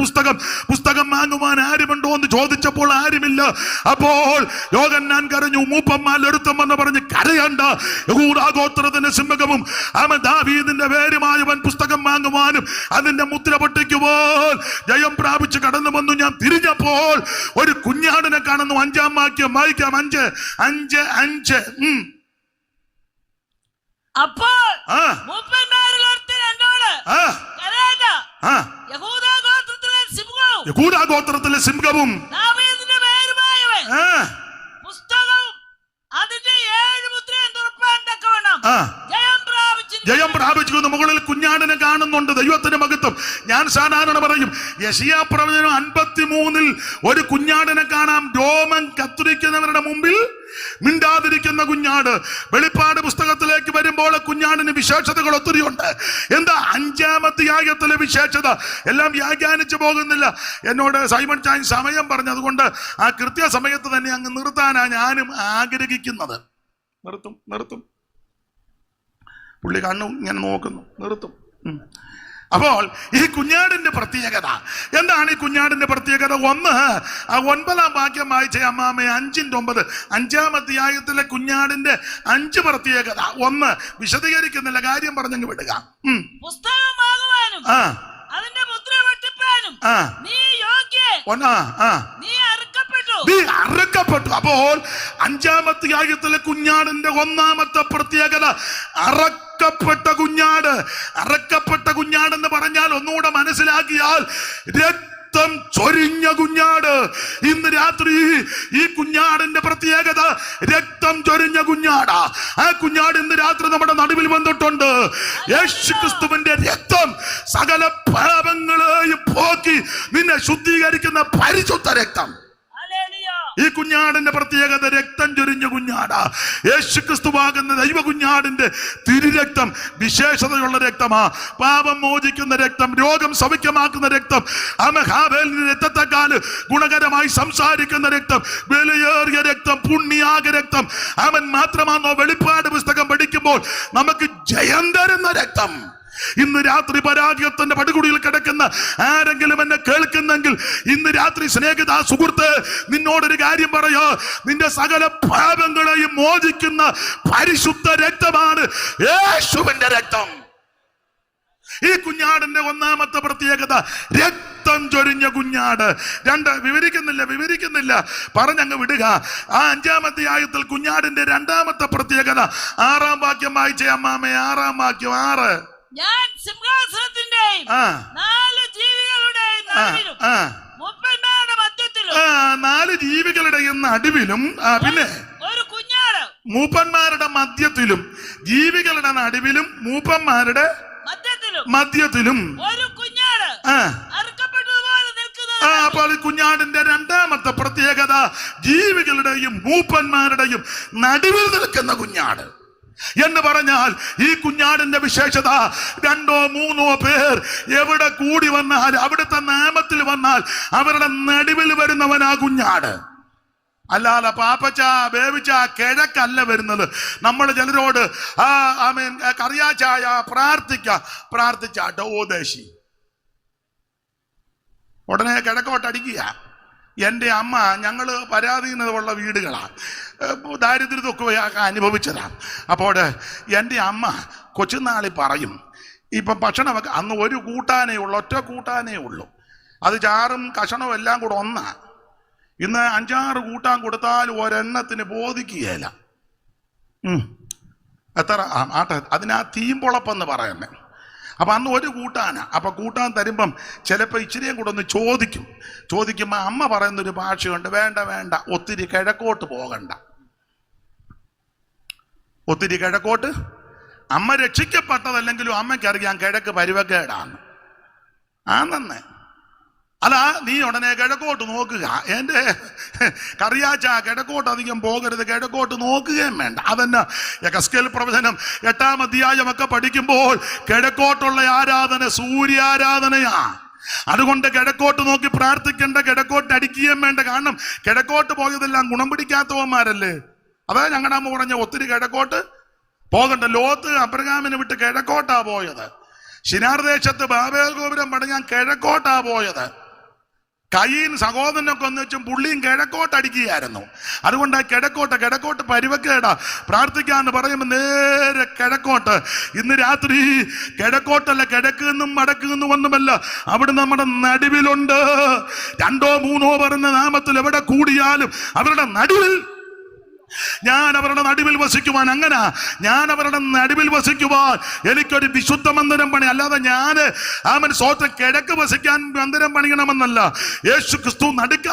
പുസ്തകം വാങ്ങുവാൻ ആരുമുണ്ടോ എന്ന് ചോദിച്ചപ്പോൾ ആരുമില്ല. അപ്പോൾ യോഹന്നാൻ കരഞ്ഞു, മൂപ്പന്മാർ എടുത്തമെന്ന് പറഞ്ഞ് കരയണ്ട, യഹൂദാ ഗോത്രത്തിന്റെ സിംഹവും അവൻ ദാവീദിന്റെ പേരുമായവൻ പുസ്തകം വാങ്ങുവാനും അതിന്റെ മുദ്ര പൊട്ടിക്കുവാൻ ജയം പ്രാപിച്ച് കടന്നു വന്നു. ഞാൻ തിരിഞ്ഞപ്പോൾ ഒരു കുഞ്ഞാടിനെ കാണുന്നു. 5-ാം വാക്യം വായിക്കാം. 5:5. അപ്പോൾ മൂപ്പന്മാരിൽ ഒരുത്തൻ എന്നോട്, യഹൂദാ ഗോത്രത്തിലെ സിംഹവും ദാവീദിന്റെ പേരുമായവൻ പുസ്തകവും അതിന്റെ 7 മുദ്രയും തുറപ്പാൻ തക്കവണ്ണം ജയം പ്രാപിച്ചിരിക്കുന്നു. മുകളിൽ കുഞ്ഞാടിനെ കാണുന്നുണ്ട്. ദൈവത്തിന്റെ മഹത്വം. ഞാൻ സാധാരണ പറയും, യെശയ്യാ പ്രവചനം 53-ൽ ഒരു കുഞ്ഞാടിനെ കാണാം, രോമൻ കത്തിരിക്കുന്നവരുടെ മുമ്പിൽ മിണ്ടാതിരിക്കുന്ന കുഞ്ഞാട്. വെളിപ്പാട് പുസ്തകത്തിലേക്ക് വരുമ്പോൾ കുഞ്ഞാടിന് വിശേഷതകൾ ഒത്തിരി ഉണ്ട്. എന്താ 5-ാം അധ്യായത്തിലെ വിശേഷത? എല്ലാം വ്യാഖ്യാനിച്ചു പോകുന്നില്ല. എന്നോട് സൈമൺ ചാൻ സമയം പറഞ്ഞു, അതുകൊണ്ട് ആ കൃത്യസമയത്ത് തന്നെ അങ്ങ് നിർത്താനാ ഞാനും ആഗ്രഹിക്കുന്നത്. നിർത്തും പുള്ളി കണ്ണു ഇങ്ങനെ നോക്കുന്നു, നിർത്തും. അപ്പോൾ ഈ കുഞ്ഞാടിന്റെ പ്രത്യേകത എന്താണ്? ഈ കുഞ്ഞാടിന്റെ പ്രത്യേകത ഒന്ന്, 9-ാം വാക്യം വായിച്ച അമ്മാമ 5:9, 5-ാം അധ്യായത്തിലെ കുഞ്ഞാടിന്റെ 5 പ്രത്യേകത. ഒന്ന് വിശദീകരിക്കുന്നില്ല, കാര്യം പറഞ്ഞങ്ങ് വിടുക. പുസ്തകമാകുവാനും അതിന്റെ മുദ്ര വെട്ടിപ്പാനും നീ യോഗ്യൻ, നീ അറുക്കപ്പെട്ടു. അപ്പോൾ 5-ാം അധ്യായത്തിലെ കുഞ്ഞാടിന്റെ 1-ാമത്തെ പ്രത്യേകത അറക്കപ്പെട്ട കുഞ്ഞാട്. അറക്കപ്പെട്ട കുഞ്ഞാട് എന്ന് പറഞ്ഞാൽ ഒന്നുകൂടെ മനസ്സിലാക്കിയാൽ രക്തം ചൊരിഞ്ഞ കുഞ്ഞാട്. ഇന്ന് രാത്രി ഈ കുഞ്ഞാടിന്റെ പ്രത്യേകത രക്തം ചൊരിഞ്ഞ കുഞ്ഞാടാ. ആ കുഞ്ഞാട് ഇന്ന് രാത്രി നമ്മുടെ നടുവിൽ വന്നിട്ടുണ്ട്. യേശുക്രിസ്തുവിന്റെ രക്തം സകല പാപങ്ങളെയും പോക്കി നിന്നെ ശുദ്ധീകരിക്കുന്ന പരിശുദ്ധ രക്തം. ഈ കുഞ്ഞാടിന്റെ പ്രത്യേകത രക്തം ചൊരിഞ്ഞ കുഞ്ഞാടാ. യേശുക്രിസ്തുവാകുന്ന ദൈവ കുഞ്ഞാടിന്റെ തിരുരക്തം വിശേഷതയുള്ള രക്തമാ. പാപം മോചിക്കുന്ന രക്തം, രോഗം സൗഖ്യമാക്കുന്ന രക്തം, ഹാബേലിന്റെ രക്തത്തെക്കാൾ ഗുണകരമായി സംസാരിക്കുന്ന രക്തം, വിലയേറിയ രക്തം, പുണ്യാക രക്തം. അവൻ മാത്രമാണോ വെളിപ്പാട് പുസ്തകം പഠിക്കുമ്പോൾ നമുക്ക് ജയം തരുന്ന രക്തം. ഇന്ന് രാത്രി പരാജയത്തിന്റെ പടുകുടിയിൽ കിടക്കുന്ന ആരെങ്കിലും എന്നെ കേൾക്കുന്നെങ്കിൽ ഇന്ന് രാത്രി സ്നേഹിത സുഹൃത്ത് നിന്നോടൊരു കാര്യം പറയാ. നിന്റെ സകല പാപങ്ങളെയും മോചിക്കുന്ന പരിശുദ്ധ രക്തമാണ് യേശുവിന്റെ രക്തം. ഈ കുഞ്ഞാടിന്റെ 1-ാമത്തെ പ്രത്യേകത രക്തം ചൊരിഞ്ഞ കുഞ്ഞാട്. 2 വിവരിക്കുന്നില്ല, പറഞ്ഞങ്ങ് വിടുക. ആ 5-ാം അധ്യായത്തിൽ കുഞ്ഞാടിന്റെ 2-ാമത്തെ പ്രത്യേകത 6-ാം വാക്യം വായിച്ചേ അമ്മാമേ. 6-ാം വാക്യം 6. ഞാൻ സിംഹാസനത്തിന്റെയും 4 ജീവികളുടെയും നടുവിലും മൂപ്പന്മാരുടെ മധ്യത്തിലും 4 ജീവികളുടെയും നടുവിലും പിന്നെ ഒരു കുഞ്ഞാട്. മൂപ്പന്മാരുടെ മധ്യത്തിലും, ജീവികളുടെ നടുവിലും മൂപ്പന്മാരുടെ മധ്യത്തിലും ഒരു കുഞ്ഞാട് അറുക്കപ്പെട്ടതുപോലെ നിൽക്കുന്നത്. അപ്പോൾ ഈ കുഞ്ഞാടിന്റെ 2-ാമത്തെ പ്രത്യേകത ജീവികളുടെയും മൂപ്പന്മാരുടെയും നടുവിൽ നിൽക്കുന്ന കുഞ്ഞാട് എന്ന് പറഞ്ഞാൽ ഈ കുഞ്ഞാടിന്റെ വിശേഷത 2-3 പേർ എവിടെ കൂടി വന്നാൽ, അവിടുത്തെ നാമത്തിൽ വന്നാൽ അവരുടെ നടുവിൽ വരുന്നവനാ കുഞ്ഞാട്. അല്ലാതെ പാപ്പച്ച വേവിച്ച കിഴക്കല്ല വരുന്നത്. നമ്മൾ ചിലരോട് കറിയാച്ചായ പ്രാർത്ഥിച്ചാട്ടോ ഓദേശി ഉടനെ കിഴക്കോട്ടടിക്കുക. എൻ്റെ അമ്മ, ഞങ്ങൾ പരാധീനതയുള്ള വീടുകളാണ്, ദാരിദ്ര്യത്തൊക്കെ അനുഭവിച്ചതാണ്. അപ്പോൾ എൻ്റെ അമ്മ കൊച്ചുനാളിൽ പറയും, ഇപ്പം ഭക്ഷണമൊക്കെ അന്ന് ഒരു കൂട്ടാനേ ഉള്ളൂ, ഒറ്റ കൂട്ടാനേ ഉള്ളൂ. അത് ചാറും കഷണവും എല്ലാം കൂടെ ഒന്നാണ്. ഇന്ന് 5-6 കൂട്ടാൻ കൊടുത്താൽ ഒരെണ്ണത്തിന് ബോധിക്കുകയില്ല. എത്ര ആട്ടെ, അതിനാ തീമ്പുളപ്പെന്ന് പറയുന്നത്. അപ്പം അന്ന് ഒരു കൂട്ടാനാ. അപ്പം കൂട്ടാൻ തരുമ്പം ചിലപ്പോൾ ഇച്ചിരിയും കൂടെ ഒന്ന് ചോദിക്കുമ്പോൾ അമ്മ പറയുന്നൊരു ഭാഷയുണ്ട്, വേണ്ട ഒത്തിരി കിഴക്കോട്ട് പോകണ്ട. ഒത്തിരി കിഴക്കോട്ട്, അമ്മ രക്ഷിക്കപ്പെട്ടതല്ലെങ്കിലും അമ്മയ്ക്കറിയാം കിഴക്ക് പരുവക്കേടാണ്. ആന്നേ അല്ല, നീ ഉടനെ കിഴക്കോട്ട് നോക്കുക. എൻ്റെ കറിയാച്ച കിഴക്കോട്ട് അധികം പോകരുത്, കിഴക്കോട്ട് നോക്കുകയും വേണ്ട. അതന്നെ യെഹെസ്കേൽ പ്രവചനം 8-ാം അധ്യായമൊക്കെ പഠിക്കുമ്പോൾ കിഴക്കോട്ടുള്ള ആരാധന സൂര്യാരാധനയാ. അതുകൊണ്ട് കിഴക്കോട്ട് നോക്കി പ്രാർത്ഥിക്കേണ്ട, കിഴക്കോട്ട് അടിക്കുകയും വേണ്ട. കാരണം കിഴക്കോട്ട് പോയതെല്ലാം ഗുണം പിടിക്കാത്തവന്മാരല്ലേ. അതാ ഞങ്ങളുടെ അമ്മ പറഞ്ഞ ഒത്തിരി കിഴക്കോട്ട് പോകണ്ട. ലോത്ത് അബ്രഹാമിനെ വിട്ട് കിഴക്കോട്ടാ പോയത്. ശിനാർ ദേശത്ത് ബാബേൽ ഗോപുരം പണിയാൻ കിഴക്കോട്ടാ പോയത്. കയ്യൻ സഹോദരനൊക്കെ ഒന്നിച്ചും പുള്ളിയും കിഴക്കോട്ടടിക്കുകയായിരുന്നു. അതുകൊണ്ട് കിഴക്കോട്ട് പരുവക്കേടാ. പ്രാർത്ഥിക്കാന്ന് പറയുമ്പോൾ നേരെ കിഴക്കോട്ട്. ഇന്ന് രാത്രി കിഴക്കോട്ടല്ല, കിഴക്കുന്നും വടക്കുന്നും ഒന്നുമല്ല, അവിടെ നമ്മുടെ നടുവിലുണ്ട്. 2-3 പറഞ്ഞ നാമത്തിൽ എവിടെ കൂടിയാലും അവരുടെ നടുവിൽ ഞാൻ അവരുടെ നടുവിൽ വസിക്കുവാൻ, അങ്ങനെ ഞാൻ അവരുടെ നടുവിൽ വസിക്കുവാൻ എനിക്കൊരു വിശുദ്ധ മന്ദിരം പണി. അല്ലാതെ ഞാൻ സ്വോത്രം കിഴക്ക് വസിക്കാൻ മന്ദിരം പണിയണമെന്നല്ല. യേശു ക്രിസ്തു നടുക്ക,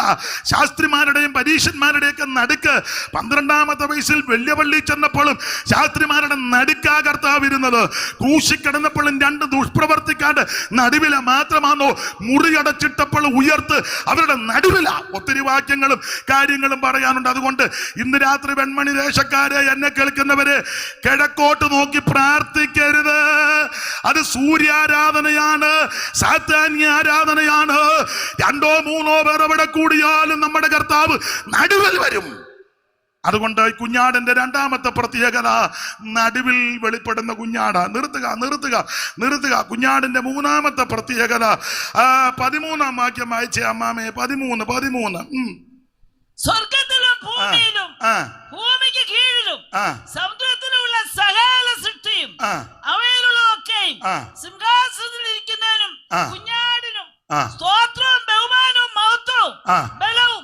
ശാസ്ത്രിമാരുടെയും പരീക്ഷന്മാരുടെയൊക്കെ നടുക്ക്. 12-ാമത്തെ വയസ്സിൽ വലിയ പള്ളി ചെന്നപ്പോഴും ശാസ്ത്രിമാരുടെ നടുക്കാ കർത്താവ് ഇരുന്നത്. ക്രൂശി കിടന്നപ്പോഴും 2 ദുഷ്പ്രവർത്തിക്കാണ്ട് നടുവില മാത്രമാണോ. മുറിയടച്ചിട്ടപ്പോൾ ഉയർത്ത് അവരുടെ നടുവില. ഒത്തിരി വാക്യങ്ങളും കാര്യങ്ങളും പറയാനുണ്ട്. അതുകൊണ്ട് ഇന്ന് രാത്രി വെൺമണി ദേശക്കാരെ, എന്നെ കേൾക്കുന്നവര്, കിഴക്കോട്ട് നോക്കി പ്രാർത്ഥിക്കരുത്. അത് സൂര്യാരാധനയാണ്, സാത്താന്യ ആരാധനയാണ്. 2-3 പേർ എവിടെ കൂടിയാലും നമ്മുടെ കർത്താവ് നടുവിൽ വരും. അതുകൊണ്ട് കുഞ്ഞാടിന്റെ രണ്ടാമത്തെ പ്രത്യേകത നടുവിൽ വെളിപ്പെടുന്ന കുഞ്ഞാട്. നിർത്തുക. കുഞ്ഞാടിന്റെ മൂന്നാമത്തെ പ്രത്യേകത 13-ാം വാക്യം വായിച്ചേ അമ്മാമേ. 13. സ്വർഗത്തിലും ഭൂമിയിലും ഭൂമിക്ക് കീഴിലും സമുദ്രത്തിലുള്ള സകല സൃഷ്ടിയും അവയിലുള്ളതൊക്കെയും സിംഹാസനത്തിലിരിക്കുന്നതിനും കുഞ്ഞാടിനും സ്തോത്രവും ബഹുമാനവും മഹത്വവും ബലവും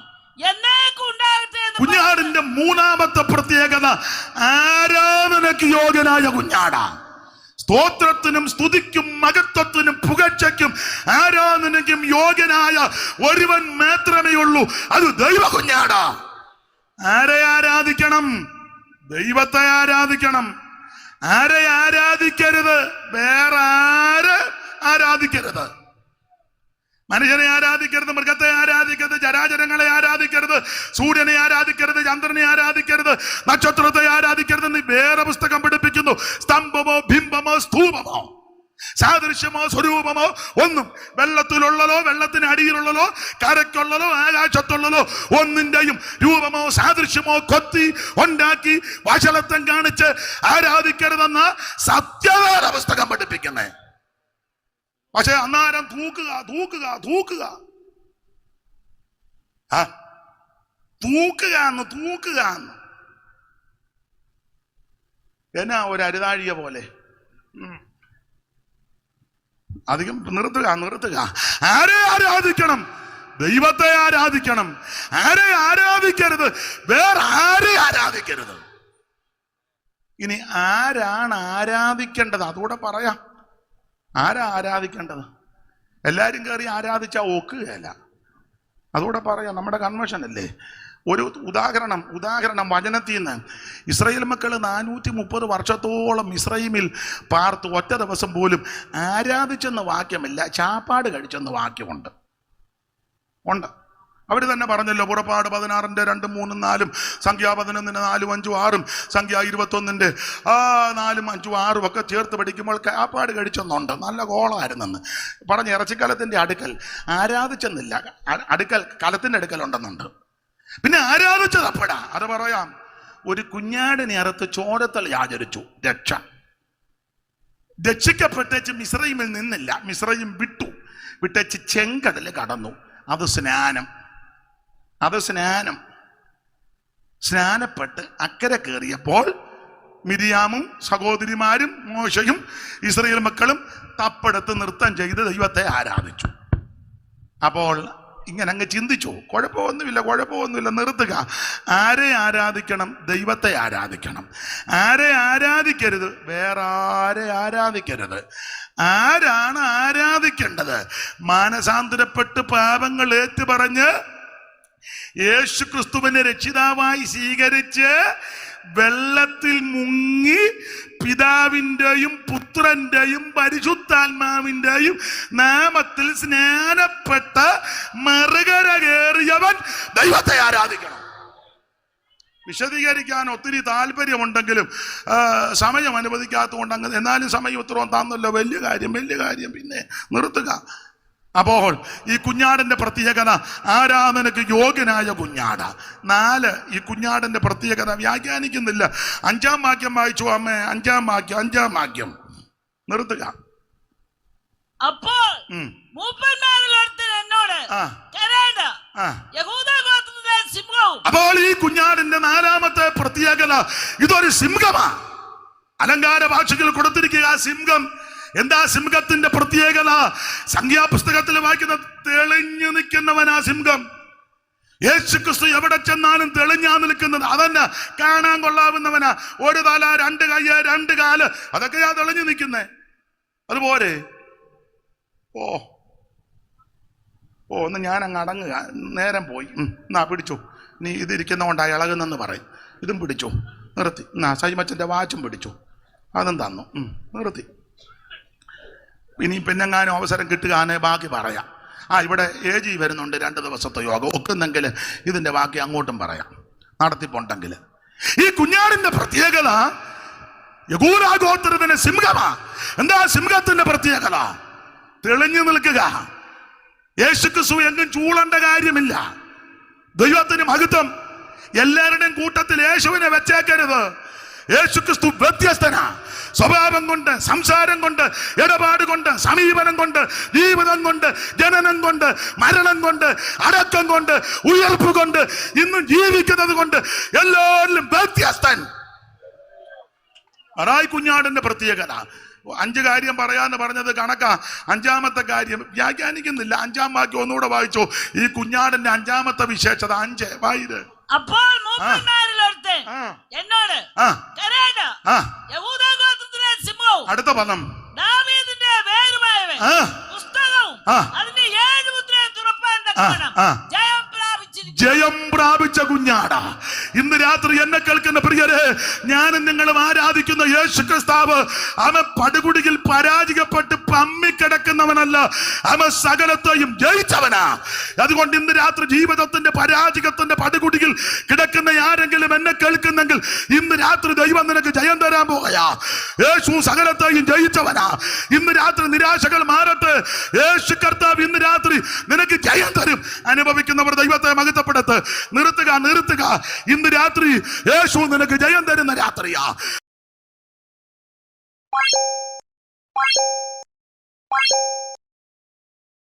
എന്നേക്കും ഉണ്ടാകട്ടെ. കുഞ്ഞാടിന്റെ മൂന്നാമത്തെ പ്രത്യേകത ആരാധനയ്ക്ക് യോഗ്യനായ കുഞ്ഞാടാ. സ്തോത്രത്തിനും സ്തുതിക്കും മഹത്വത്തിനും പുകഴ്ചയ്ക്കും ആരാധനയ്ക്കും യോഗ്യനായ ഒരുവൻ മാത്രമേ ഉള്ളൂ, അത് ദൈവ കുഞ്ഞാടാ. ആരെ ആരാധിക്കണം? ദൈവത്തെ ആരാധിക്കണം. ആരെ ആരാധിക്കരുത്? വേറെ ആരെ ആരാധിക്കരുത്. മനുഷ്യനെ ആരാധിക്കരുത്, മൃഗത്തെ ആരാധിക്കരുത്, ജരാചരങ്ങളെ ആരാധിക്കരുത്, സൂര്യനെ ആരാധിക്കരുത്, ചന്ദ്രനെ ആരാധിക്കരുത്, നക്ഷത്രത്തെ ആരാധിക്കരുത് എന്ന് വേറെ പുസ്തകം പഠിപ്പിക്കുന്നു. സ്തംഭമോ ബിംബമോ സ്തൂപമോ സാദൃശ്യമോ സ്വരൂപമോ ഒന്നും, വെള്ളത്തിലുള്ളതോ വെള്ളത്തിന് അടിയിലുള്ളതോ കരയ്ക്കുള്ളതോ ആകാശത്തുള്ളതോ ഒന്നിന്റെയും രൂപമോ സാദൃശ്യമോ കൊത്തി ഉണ്ടാക്കി വഷളത്വം കാണിച്ച് ആരാധിക്കരുതെന്ന സത്യവേദ പുസ്തകം പഠിപ്പിക്കുന്നേ. പക്ഷെ അന്നേരം തൂക്കുക എന്നാ ഒരു അരുതാഴിയ പോലെ. അധികം നിർത്തുക. ആരെ ആരാധിക്കണം? ദൈവത്തെ ആരാധിക്കണം. ആരെ ആരാധിക്കരുത്? വേറെ ആരെ ആരാധിക്കരുത്. ഇനി ആരാണ് ആരാധിക്കേണ്ടത്? അതുകൂടെ പറയാം. ആരാ ആരാധിക്കേണ്ടത്? എല്ലാവരും കയറി ആരാധിച്ചാൽ ഒക്കുകയല്ല. അതുകൂടെ പറയാം. നമ്മുടെ കൺവെൻഷൻ അല്ലേ. ഒരു ഉദാഹരണം വചനത്തിൽ നിന്ന്. ഇസ്രായേൽ മക്കൾ 430 വർഷത്തോളം ഇസ്രായേലിൽ പാർത്ത് ഒറ്റ ദിവസം പോലും ആരാധിച്ചെന്ന വാക്യമില്ല, ചാപ്പാട് കഴിച്ചെന്ന വാക്യമുണ്ട്. അവർ തന്നെ പറഞ്ഞല്ലോ. പുറപ്പാട് 16-ന്റെ 2, 3, 4, സംഖ്യ 11-ന്റെ 4, 5, 6, സംഖ്യ 21-ന്റെ 4, 5, 6 ഒക്കെ ചേർത്ത് പഠിക്കുമ്പോൾ കാപ്പാട് കഴിച്ചെന്നുണ്ട്. നല്ല കോളമായിരുന്നെന്ന് പറഞ്ഞ് ഇറച്ചിക്കലത്തിന്റെ അടുക്കൽ ആരാധിച്ചെന്നില്ല, അടുക്കൽ കലത്തിന്റെ അടുക്കൽ ഉണ്ടെന്നുണ്ട്. പിന്നെ ആരാധിച്ചത് അപ്പടാ. അത് പറയാം. ഒരു കുഞ്ഞാടിനെ അറുത്ത് ചോരത്തൽ ആചരിച്ചു. രക്ഷിക്കപ്പെട്ടേച്ച് മിസ്രയീമിൽ നിന്നില്ല, മിസ്രയീം വിട്ടേച്ച് ചെങ്കടൽ കടന്നു. അത് സ്നാനപ്പെട്ട് അക്കരെ കയറിയപ്പോൾ മിരിയാമും സഹോദരിമാരും മോശയും ഇസ്രായേൽ മക്കളും തപ്പെടുത്ത് നൃത്തം ചെയ്ത് ദൈവത്തെ ആരാധിച്ചു. അപ്പോൾ ഇങ്ങനെ അങ്ങ് ചിന്തിച്ചു, കുഴപ്പമൊന്നുമില്ല, നിർത്തുക. ആരെ ആരാധിക്കണം? ദൈവത്തെ ആരാധിക്കണം. ആരെ ആരാധിക്കരുത്? വേറെ ആരെ ആരാധിക്കരുത്. ആരാണ് ആരാധിക്കേണ്ടത്? മാനസാന്തരപ്പെട്ട് പാപങ്ങൾ ഏറ്റുപറഞ്ഞ് യേശു ക്രിസ്തുവിനെ രക്ഷിതാവായി സ്വീകരിച്ച് വെള്ളത്തിൽ മുങ്ങി പിതാവിൻ്റെയും പുത്രന്റെയും പരിശുദ്ധാത്മാവിൻ്റെയും നാമത്തിൽ സ്നാനപ്പെട്ട് മറുകര കയറിയവൻ ദൈവത്തെ ആരാധിക്കണം. വിശദീകരിക്കാൻ ഒത്തിരി താല്പര്യമുണ്ടെങ്കിലും സമയം അനുവദിക്കാത്തതുകൊണ്ട് എന്നാലും സമയം ഉത്തരവും തന്നല്ലോ. വലിയ കാര്യം. പിന്നെ നിർത്തുക. അപ്പോൾ ഈ കുഞ്ഞാടിന്റെ പ്രത്യേകത ആരാധനക്ക് യോഗ്യനായ കുഞ്ഞാട്. 4 ഈ കുഞ്ഞാടിന്റെ പ്രത്യേകത വ്യാഖ്യാനിക്കുന്നില്ല. 5-ാം വാക്യം വായിച്ചു അമ്മേ. 5-ാം വാക്യം നിർത്തുക. അപ്പോൾ അപ്പോൾ ഈ കുഞ്ഞാടിന്റെ 4-ാമത്തെ പ്രത്യേകത ഇതൊരു സിംഹമാ. അലങ്കാര ഭാഷകൾ കൊടുത്തിരിക്കുക സിംഹം. എന്താ സിംഹത്തിന്റെ പ്രത്യേകത? സംഖ്യാപുസ്തകത്തിൽ വായിക്കുന്ന തെളിഞ്ഞു നിൽക്കുന്നവനാ സിംഹം. യേശു ക്രിസ്തു എവിടെ ചെന്നാലും തെളിഞ്ഞാ നിൽക്കുന്നത്. അതന്നെ കാണാൻ കൊള്ളാവുന്നവനാ. ഒരു തല, 2 കൈ, 2 കാല്, അതൊക്കെയാ തെളിഞ്ഞു നിൽക്കുന്നേ. അതുപോലെ ഒന്ന് ഞാൻ അങ്ങ് അടങ്ങുക. നേരം പോയി. എന്നാ പിടിച്ചു. നീ ഇതിരിക്കുന്നതുകൊണ്ടാ ഇളകുന്നെന്ന് പറയും. ഇതും പിടിച്ചു. നിർത്തി. എന്നാ സൈമച്ചന്റെ വാച്ചും പിടിച്ചു. അതും തന്നു. നിർത്തി. ഇനി പിന്നെങ്ങാനും അവസരം കിട്ടുകയാണെ ബാക്കി പറയാം. ഇവിടെ AG വരുന്നുണ്ട് 2 ദിവസത്തെ യോഗം. ഒക്കുന്നെങ്കിൽ ഇതിന്റെ ബാക്കി അങ്ങോട്ടും പറയാം, നടത്തിപ്പുണ്ടെങ്കിൽ. ഈ കുഞ്ഞാടിന്റെ പ്രത്യേകത യഹൂദ ഗോത്രത്തിന്റെ സിംഹമാ. എന്താ സിംഹത്തിന്റെ പ്രത്യേകത? തെളിഞ്ഞു നിൽക്കുക. യേശു ക്രിസ്തു എങ്ങും ചൂളേണ്ട കാര്യമില്ല. ദൈവത്തിന് മഹത്വം. എല്ലാവരുടെയും കൂട്ടത്തിൽ യേശുവിനെ വെച്ചേക്കരുത്. യേശു ക്രിസ്തു വ്യത്യസ്തനാ. സ്വഭാവം കൊണ്ട്, സംസാരം കൊണ്ട്, ഇടപാട് കൊണ്ട്, സമീപനം കൊണ്ട്, ജീവിതം കൊണ്ട്, ജനനം കൊണ്ട്, മരണം കൊണ്ട്, അടക്കം കൊണ്ട്, ഉയർപ്പ് കൊണ്ട്, ഇന്നും ജീവിക്കുന്നത് കൊണ്ട് എല്ലാവരിലും വ്യത്യസ്തൻ. അതായി കുഞ്ഞാടിന്റെ പ്രത്യേകത. 5 കാര്യം പറയാന്ന് പറഞ്ഞത് കണക്കാ. 5ാമത്തെ കാര്യം വ്യാഖ്യാനിക്കുന്നില്ല. 5ാം വാക്യം ഒന്നുകൂടെ വായിച്ചോ. ഈ കുഞ്ഞാടിന്റെ 5ാമത്തെ വിശേഷത 5 വായിര്. അപ്പോൾ മൂപ്പന്മാരിൽ ഒരുത്തൻ എന്നോട് കരേണ്ട, യഹൂദാ ഗോത്രത്തിലെ സിംഹവും അടുത്ത പദം ദാവീദിന്റെ വേരുമായവൻ പുസ്തകവും അതിന്റെ 7 മുദ്രയെ തുറപ്പാൻ തക്കവണ്ണം ജയം പ്രാപിച്ച കുഞ്ഞാട. ഇന്ന് രാത്രി എന്നെ കേൾക്കുന്ന പ്രിയരെ, ഞാനും നിങ്ങളും ആരാധിക്കുന്ന യേശു ക്രിസ്താവ് അവൻ പടുകുടിയിൽ പരാജയപ്പെട്ട് പമ്മിക്കിടക്കുന്നവനല്ല, അവൻ സകലത്തെയും ജയിച്ചവനാ. അതുകൊണ്ട് ഇന്ന് രാത്രി ജീവിതത്തിന്റെ പരാജയത്തിന്റെ പടുകുടിയിൽ കിടക്കുന്ന ആരെങ്കിലും എന്നെ കേൾക്കുന്നെങ്കിൽ ഇന്ന് രാത്രി ദൈവം നിനക്ക് ജയം തരാൻ പോകയാ. യേശു സകലത്തെയും ജയിച്ചവനാ. ഇന്ന് രാത്രി നിരാശകൾ മാറട്ടെ. യേശു കർത്താവ് ഇന്ന് രാത്രി നിനക്ക് ജയം തരും. അനുഭവിക്കുന്നവർ ദൈവത്തെ മഹത്വപ്പെടുത്ത്. നിർത്തുക. ഇന്ന് രാത്രി യേശു നിനക്ക് ജയം തരുന്ന രാത്രിയാ.